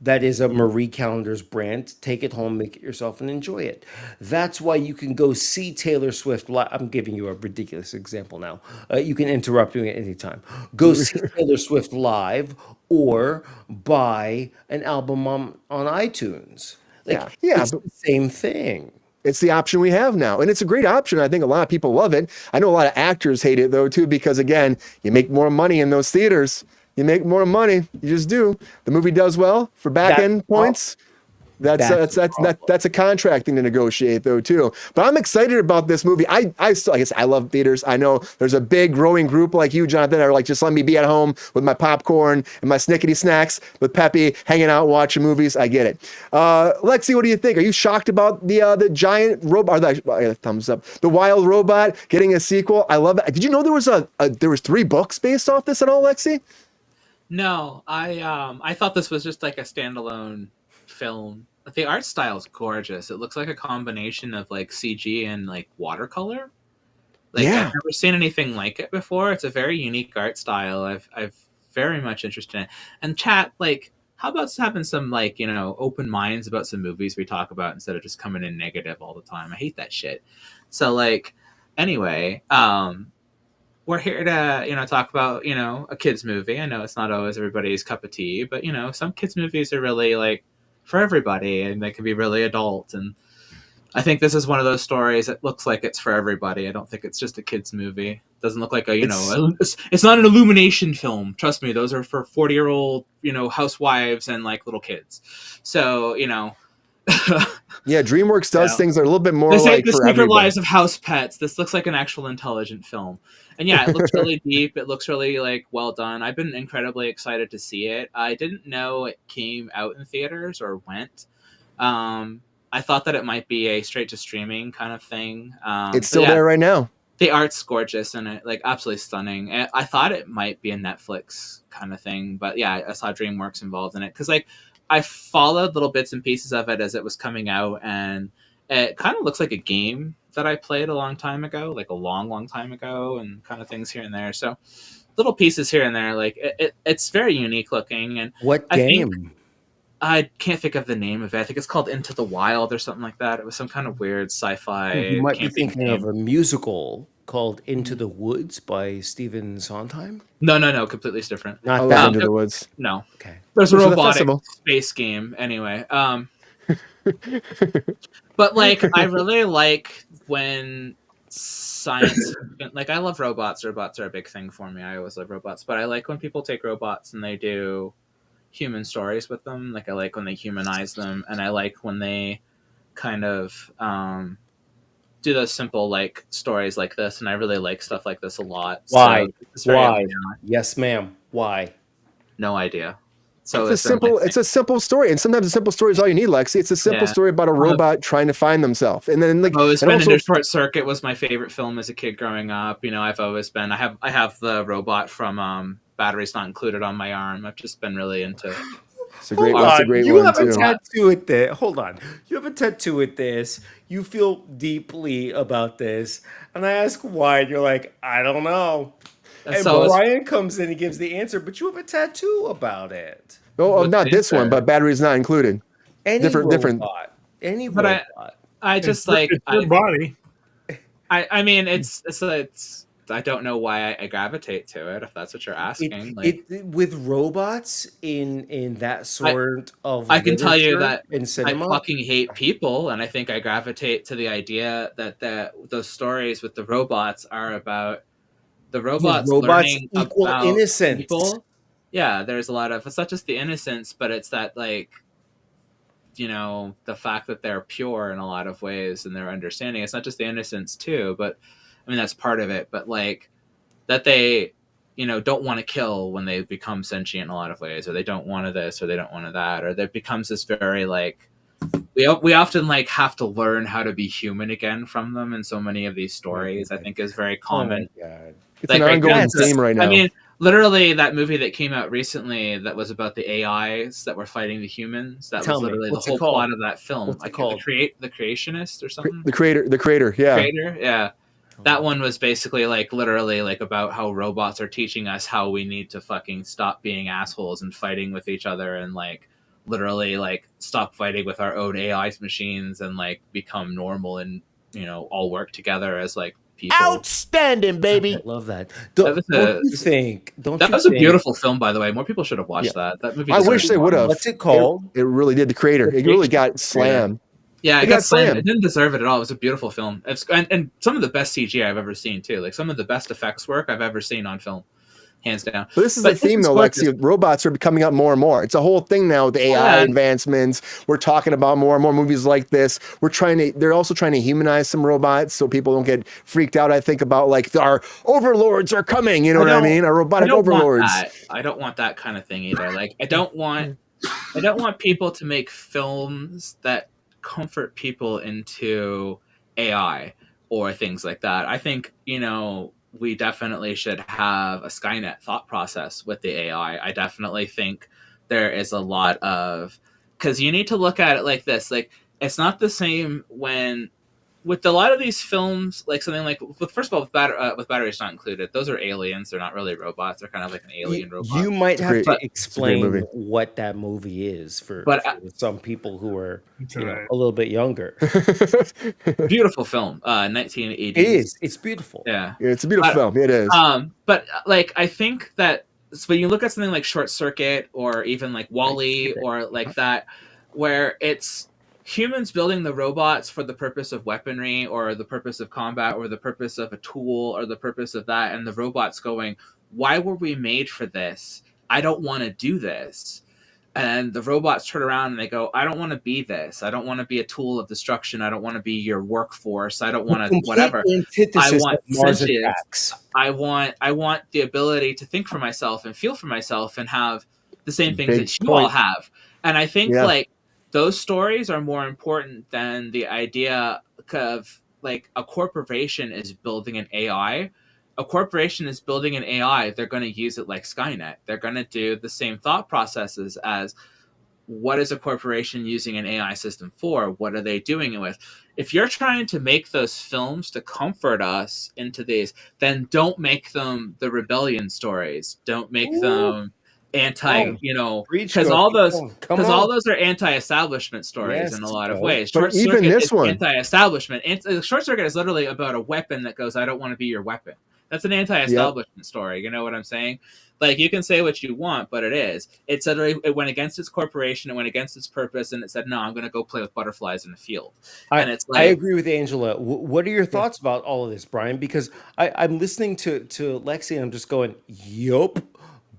that is a Marie Callender's brand. Take it home, make it yourself, and enjoy it. That's why you can go see Taylor Swift live. I'm giving you a ridiculous example now. You can interrupt me at any time. Go see Taylor Swift live or buy an album on iTunes. Like, Yeah, it's but the same thing. it's the option we have now. And it's a great option. I think a lot of people love it. I know a lot of actors hate it though, too, because again, you make more money in those theaters. You make more money. You just do. The movie does well for back end points. That's a contract thing to negotiate though too. But I'm excited about this movie. I still, I guess I love theaters. I know there's a big growing group like you, Jonathan, that are like, just let me be at home with my popcorn and my snickety snacks with Peppy, hanging out watching movies. I get it. Lexi, what do you think? Are you shocked about the giant robot? Thumbs up. The wild robot getting a sequel. I love it. Did you know there was 3 books based off this at all, Lexi? No, I thought this was just like a standalone film. The art style is gorgeous. It looks like a combination of like CG and like watercolor. Like Yeah. I've never seen anything like it before. It's a very unique art style. I've very much interested in it. And chat, like, how about having some like, open minds about some movies we talk about instead of just coming in negative all the time. I hate that shit. So like, anyway, we're here to, talk about, a kid's movie. I know it's not always everybody's cup of tea, but, some kids' movies are really like for everybody and they can be really adult. And I think this is one of those stories that looks like it's for everybody. I don't think it's just a kid's movie. It doesn't look like it's not an Illumination film. Trust me, those are for 40-year-old, housewives and like little kids. So, Yeah, DreamWorks does Yeah. things that are a little bit more This ain't like the for Secret everybody. Lives of House Pets. This looks like an actual intelligent film. And yeah, it looks really deep. It looks really like well done. I've been incredibly excited to see it. I didn't know it came out in theaters or went. I thought that it might be a straight to streaming kind of thing. It's But still yeah, there right now. the art's gorgeous and it like absolutely stunning. And I thought it might be a Netflix kind of thing, but yeah, I saw DreamWorks involved in it because like I followed little bits and pieces of it as it was coming out, and it kind of looks like a game that I played a long time ago, like a long time ago, and kind of things here and there. So little pieces here and there, like it's very unique looking, and What I think game? I can't think of the name of it. I think it's called Into the Wild or something like that. It was some kind of weird sci-fi You might be camping thinking game. of a musical called Into the Woods by Stephen Sondheim. No, completely different. I Not love that. Into the Woods. No, Okay. there's a Goes to the robotic festival. space game anyway. But like I really like when science like I love robots. Robots are a big thing for me. I always love robots, but I like when people take robots and they do human stories with them. Like I like when they humanize them, and I like when they kind of do those simple like stories like this, and I really like stuff like this a lot. Why? So it's very Why? Yes, ma'am. Why? no idea. So It's a simple story, and sometimes a simple story is all you need, Lexi. It's a simple Yeah. story about a robot trying to find themselves, and then like I've always and been also into Short Circuit. Was my favorite film as a kid growing up. You know, I've always been. I have the robot from Batteries Not Included on my arm. I've just been really into. it's a great Hold that's a on, great you one have a too. tattoo with this. Hold on. You have a tattoo with this. You feel deeply about this. And I ask why, and you're like, I don't know. And And so Brian comes in and gives the answer, but you have a tattoo about it. Oh, What's not the this one, answer? but batteries not included. Any Different. robot. Any But robot. I just like it's your body. I mean it's I don't know why I gravitate to it if that's what you're asking. With robots in that sort of I can tell you literature that in cinema. I fucking hate people, and I think I gravitate to the idea that those stories with the robots are about the robots learning equal about innocence. people. Yeah, there's a lot of it's not just the innocence, but it's that like you know the fact that they're pure in a lot of ways and their understanding. It's not just the innocence too, but I mean that's part of it. But like that they don't want to kill when they become sentient in a lot of ways, or they don't want to this or they don't want to that, or there becomes this very like we often like have to learn how to be human again from them in so many of these stories. I think is very common. Oh my God. It's Like an right ongoing down to- theme right now. I mean, literally that movie that came out recently that was about the AIs that were fighting the humans. That Tell was me, literally what's the it whole plot called? of that film. What's it Like called? the creationist or something. the creator, yeah. Creator, yeah. That one was basically like literally like about how robots are teaching us how we need to fucking stop being assholes and fighting with each other and like literally like stop fighting with our own AI machines and like become normal and all work together as like people. Outstanding, baby. I love that. That was Don't you think? Don't That you was a think- beautiful film, by the way. More people should have watched that. That movie. I deserves wish they more. would have. What's it called? It really did. The creator. It really got slammed. Yeah, It it got got slammed. slammed. It didn't deserve it at all. It was a beautiful film. And some of the best CGI I've ever seen too. Like some of the best effects work I've ever seen on film, hands down. But this is But the theme, this though, is what Lexi. Robots are coming up more and more. It's a whole thing now with the AI Yeah. advancements. We're talking about more and more movies like this. They're also trying to humanize some robots so people don't get freaked out. I think about like our overlords are coming. You know what I mean? Our robotic overlords. I don't want that kind of thing either. Like I don't want people to make films that comfort people into AI or things like that. I think, we definitely should have a Skynet thought process with the AI. I definitely think there is a lot of because you need to look at it like this. Like it's not the same when with a lot of these films, like something like first of all with Batteries Not Included, those are aliens. They're not really robots. They're kind of like an alien robot. You might have great- to great explain movie. what that movie is for some people who are alright. a little bit younger. Beautiful film, 1980s. It is. It's beautiful. Yeah. Yeah, it's a beautiful film. It is. But like I think that when you look at something like Short Circuit or even like Wall-E or like that, where it's humans building the robots for the purpose of weaponry or the purpose of combat or the purpose of a tool or the purpose of that, and the robots going, why were we made for this? I don't want to do this. And the robots turn around and they go, I don't want to be this. I don't want to be a tool of destruction. I don't want to be your workforce. I don't want to Complete whatever. I antithesis want of Mars sentience. Attacks. I want the ability to think for myself and feel for myself and have the same things Big that you all point. have. And I think Yeah. like those stories are more important than the idea of like a corporation is building an AI. A corporation is building an AI. They're going to use it like Skynet. They're going to do the same thought processes as what is a corporation using an AI system for? What are they doing it with? If you're trying to make those films to comfort us into these, then don't make them the rebellion stories. Don't make them anti, Preach, because go, all keep those going. Come because all on. those are anti-establishment stories Yes, in a lot of go. ways. But Short even Circuit this is one- anti-establishment. Short Circuit is literally about a weapon that goes, "I don't want to be your weapon." That's an anti-establishment story. You know what I'm saying? Like, you can say what you want, but it is. It said it went against its corporation, it went against its purpose, and it said, "No, I'm going to go play with butterflies in the field." And it's I like, agree with Angela. What are your thoughts about all of this, Brian? Because I'm listening to Lexi and I'm just going, yup.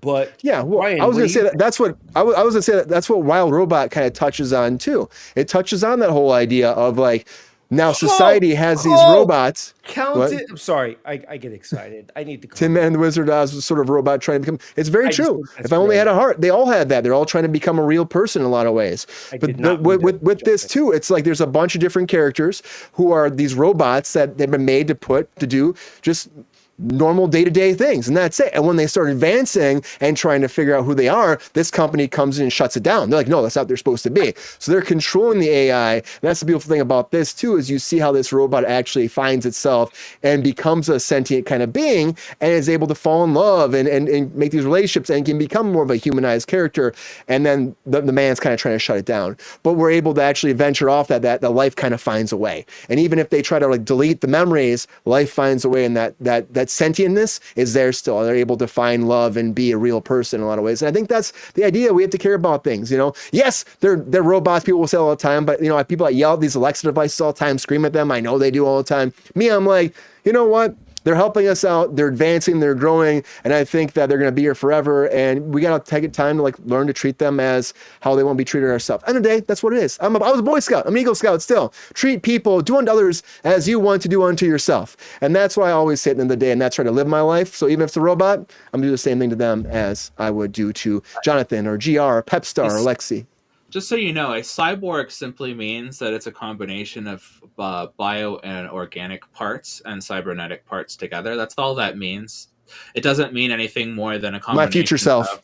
But Yeah, well, Brian, I was what going do to say you that that's what I was going to say that's what Wild Robot kind of touches on too. It touches on that whole idea of like now society has these robots. count What? it? I'm sorry, I get excited. I need to. Tin Man and the Wizard of Oz was sort of a robot trying to become. It's very I just true. think that's If I only had brilliant. a heart, they all had that. They're all trying to become a real person in a lot of ways. I But did not with, mean to with this jump too, it's like there's a bunch of different characters who are these robots that they've been made to do just normal day-to-day things, and that's it. And when they start advancing and trying to figure out who they are, this company comes in and shuts it down. They're like, no, that's not what they're supposed to be. So they're controlling the AI. And that's the beautiful thing about this too, is you see how this robot actually finds itself and becomes a sentient kind of being and is able to fall in love and make these relationships and can become more of a humanized character. And then the man's kind of trying to shut it down. But we're able to actually venture off that the life kind of finds a way. And even if they try to like delete the memories, life finds a way, and that sentientness is there still. They're able to find love and be a real person in a lot of ways. And I think that's the idea. We have to care about things, Yes, they're robots, people will say all the time, but people that yell at these Alexa devices all the time, scream at them. I know they do all the time. Me, I'm like, you know what? They're helping us out. They're advancing. They're growing. And I think that they're going to be here forever. And we got to take time to like learn to treat them as how they want to be treated ourselves. End of the day, that's what it is. I was a Boy Scout. I'm an Eagle Scout still. Treat people, do unto others as you want to do unto yourself. And that's why I always say at the end of the day, and that's try to live my life. So even if it's a robot, I'm going to do the same thing to them as I would do to Jonathan or GR or Pepstar or Lexi. just so you know, a cyborg simply means that it's a combination of bio and organic parts and cybernetic parts together. That's all that means. It doesn't mean anything more than a combination. My future self. Of,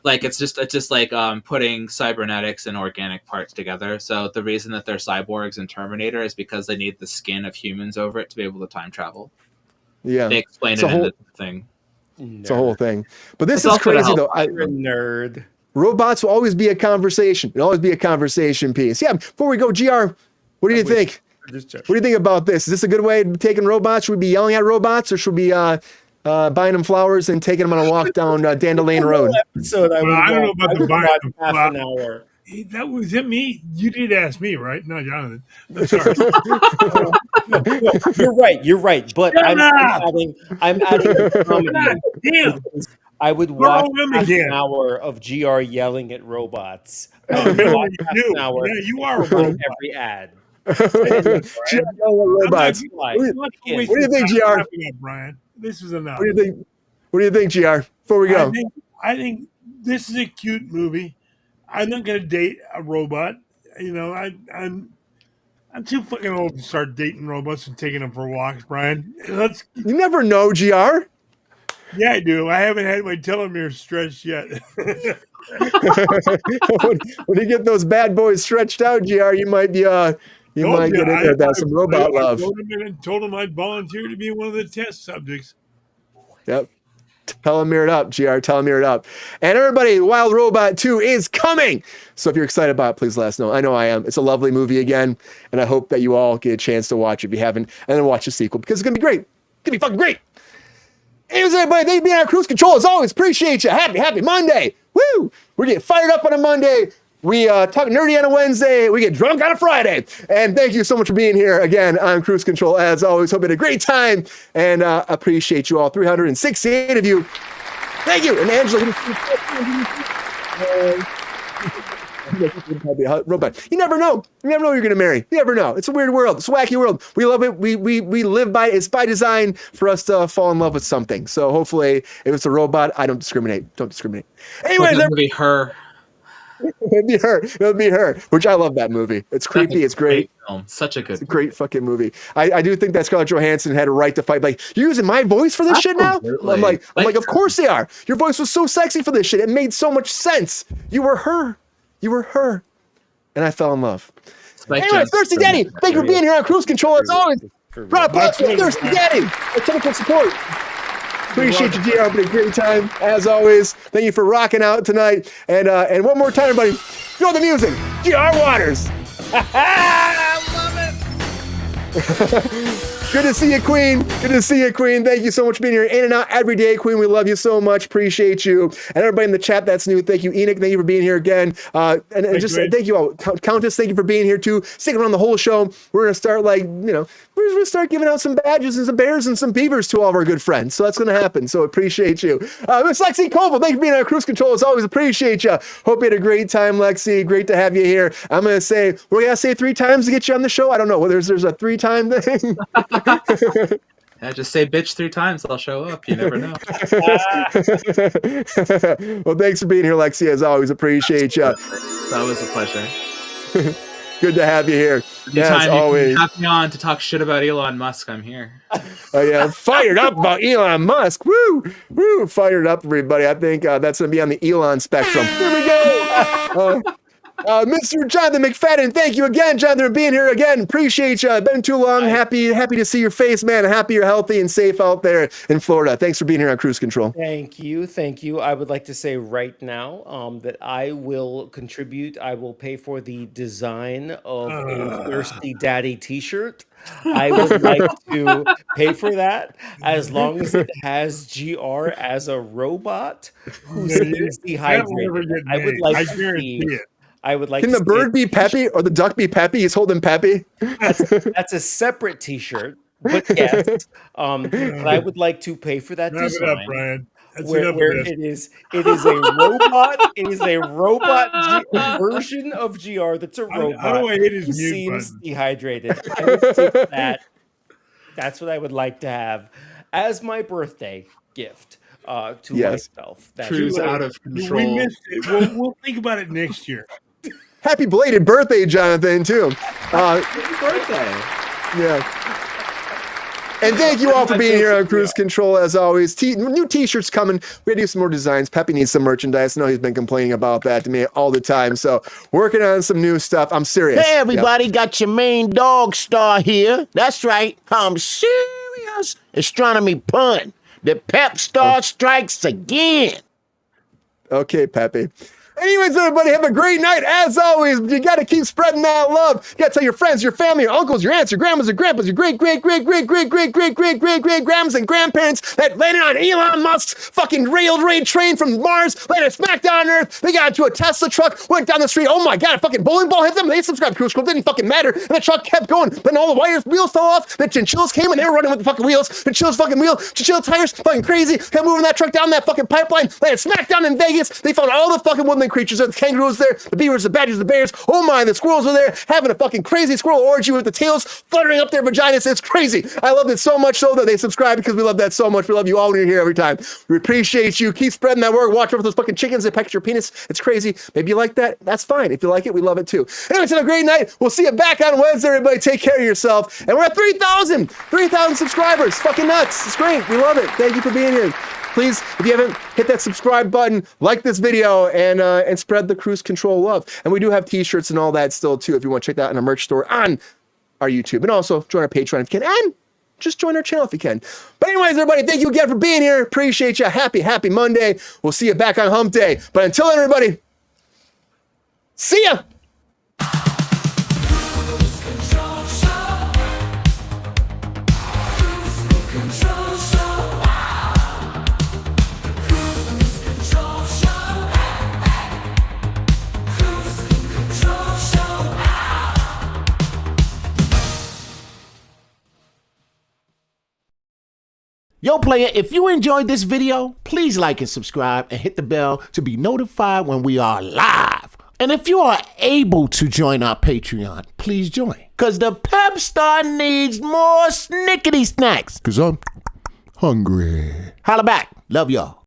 like it's just like putting cybernetics and organic parts together. So the reason that they're cyborgs in Terminator is because they need the skin of humans over it to be able to time travel. Yeah. They explain It's it a in whole- the thing. It's a whole thing. But this It's is also to crazy help- though. You're a nerd. Robots will always be a conversation. It'll always be a conversation piece. Yeah, before we go, GR, what do you think? Just What do you think about this? Is this a good way of taking robots? Should we be yelling at robots, or should we be buying them flowers and taking them on a walk down Dandelion Road? episode. I Well, I don't know about I the would buying watch the half an flowers. hour. That was it. Me? You did ask me, right? No, Jonathan. I'm sorry. You're right. But Shut I'm up! adding a comedy. God damn. I would We're watch all women half again. an hour of GR yelling at robots. Oh, maybe Watch you half do. an hour Yeah, you are a behind robot. every ad. GR, robots. Why? I'm not What do you think, wasting GR? time talking about Brian? This is enough. What do you think? What do you think, GR? Before we go, I think this is a cute movie. I'm not gonna date a robot. I'm too fucking old to start dating robots and taking them for walks, Brian. you never know, GR. Yeah, I do. I haven't had my telomere stretched yet. when you get those bad boys stretched out, GR, you might be you might get in there. That's some robot love. Told him I'd volunteer to be one of the test subjects. Yep. Telomere it up, GR. Telomere it up. And everybody, Wild Robot 2 is coming. So if you're excited about it, please let us know. I know I am. It's a lovely movie again. And I hope that you all get a chance to watch it if you haven't. And then watch the sequel because it's going to be great. It's going to be fucking great. Anyways, everybody, thank you for being on Kruse Control. As always, appreciate you. Happy Monday. Woo! We're getting fired up on a Monday. We talk nerdy on a Wednesday. We get drunk on a Friday. And thank you so much for being here. Again, I'm Kruse Control. As always, hope you had a great time. And appreciate you all. 368 of you. Thank you. And Angela. Robot. You never know. You never know who you're gonna marry. You never know. It's a weird world. It's a wacky world. We love it. We live by it. It's by design for us to fall in love with something. So hopefully, if it's a robot, I don't discriminate. Don't discriminate. Anyways, It'll be her. it'd be her. It'll be her. Which I love that movie. It's creepy. It's great. Film. Such a good. It's a great fucking movie. I do think that Scarlett Johansson had a right to fight. Like, you're using my voice for this shit now? Absolutely. I'm like, of course they are. Your voice was so sexy for this shit. It made so much sense. You were her. You were her. And I fell in love. Anyway, Thirsty Daddy, thank you for being here on Kruse Control as always. Round of applause for Thirsty Daddy, our technical support. Appreciate you, GR. Been a great time as always. Thank you for rocking out tonight. And one more time, everybody, feel the music. GR Waters. I love it. Good to see you, Queen. Good to see you, Queen. Thank you so much for being here in and out every day, Queen. We love you so much. Appreciate you. And everybody in the chat that's new, thank you. Enoch, thank you for being here again. And just thank you all. Countess, thank you for being here too. Sticking around the whole show. We're going to start we're going to start giving out some badges and some bears and some beavers to all of our good friends. So that's going to happen. So appreciate you. Miss Lexi Koval, thank you for being on Kruse Control as always. Appreciate you. Hope you had a great time, Lexi. Great to have you here. I'm going to say, we're going to say 3 times to get you on the show. I don't know whether there's a 3-time thing. Yeah, just say bitch 3 times. I'll show up. You never know. Well, thanks for being here, Lexi. As always, appreciate you. That was a pleasure. Good to have you here. Anytime as always. you can have me on to talk shit about Elon Musk, I'm here. Oh yeah, fired up about Elon Musk. Woo, fired up, everybody. I think that's gonna be on the Elon spectrum. Here we go. Mr. Jonathan McFadden, thank you again, Jonathan, for being here again. Appreciate you. Been too long. Happy to see your face, man. Happy you're healthy and safe out there in Florida. Thanks for being here on Kruse Control. Thank you. I would like to say right now that I will contribute. I will pay for the design of a Thirsty Daddy t-shirt. I would like to pay for that as long as it has GR as a robot who stays dehydrated. I would like to see. I would like. Can the bird be Peppy or the duck be Peppy? He's holding Peppy. That's a separate T-shirt, but yes. But I would like to pay for that design. Up, Brian. Where it is a robot. It is a robot version of GR that's a robot how do I hit his who mute seems button? dehydrated. I would take that. That's what I would like to have as my birthday gift to myself. Kruse out of control. We missed it. We'll think about it next year. Happy belated birthday, Jonathan, too. Happy birthday. Yeah. And thank you all for being here on Kruse Control as always. New t-shirts coming. We gotta do some more designs. Peppy needs some merchandise. I know he's been complaining about that to me all the time. So working on some new stuff. I'm serious. Hey, everybody, got your main dog star here. That's right. I'm serious. Astronomy pun. The pep star strikes again. Okay, Peppy. Anyways, everybody, have a great night. As always, you got to keep spreading that love. You got to tell your friends, your family, your uncles, your aunts, your grandmas, your grandpas, your great-great-great-great-great-great-great-great-great-grandmas and grandparents that landed on Elon Musk's fucking railroad train from Mars, landed smack down on Earth. They got into a Tesla truck, went down the street. Oh my God, a fucking bowling ball hit them. They subscribed to Kruse Control. Didn't fucking matter. And the truck kept going. Then all the wheels fell off. The chinchillas came and they were running with the fucking wheels. Chinchilla's fucking wheel, chinchilla tires, fucking crazy. Kept moving that truck down that fucking pipeline. Landed smack down in Vegas. They found all the fucking woodland creatures. The kangaroos there, the beavers, the badgers, the bears. Oh my, the squirrels were there having a fucking crazy squirrel orgy with the tails fluttering up their vaginas. It's crazy. I loved it so much so that they subscribe because we love that so much. We love you all when you're here every time. We appreciate you. Keep spreading that word. Watch over those fucking chickens that peck at your penis. It's crazy. Maybe you like that. That's fine. If you like it, we love it too. Anyways, have a great night. We'll see you back on Wednesday, everybody. Take care of yourself. And we're at 3,000 subscribers. Fucking nuts. It's great. We love it. Thank you for being here. Please, if you haven't, hit that subscribe button, like this video, and spread the Kruse Control love. And we do have t-shirts and all that still too, if you want to check that out in our merch store on our YouTube. And also join our Patreon if you can, and just join our channel if you can. But anyways, everybody, thank you again for being here. Appreciate you. Happy Monday. We'll see you back on Hump Day. But until then, everybody, see ya. Yo, player, if you enjoyed this video, please like and subscribe and hit the bell to be notified when we are live And if you are able to join our Patreon, please join. Because the Pep Star needs more snickety snacks. Because I'm hungry. Holla back. Love y'all.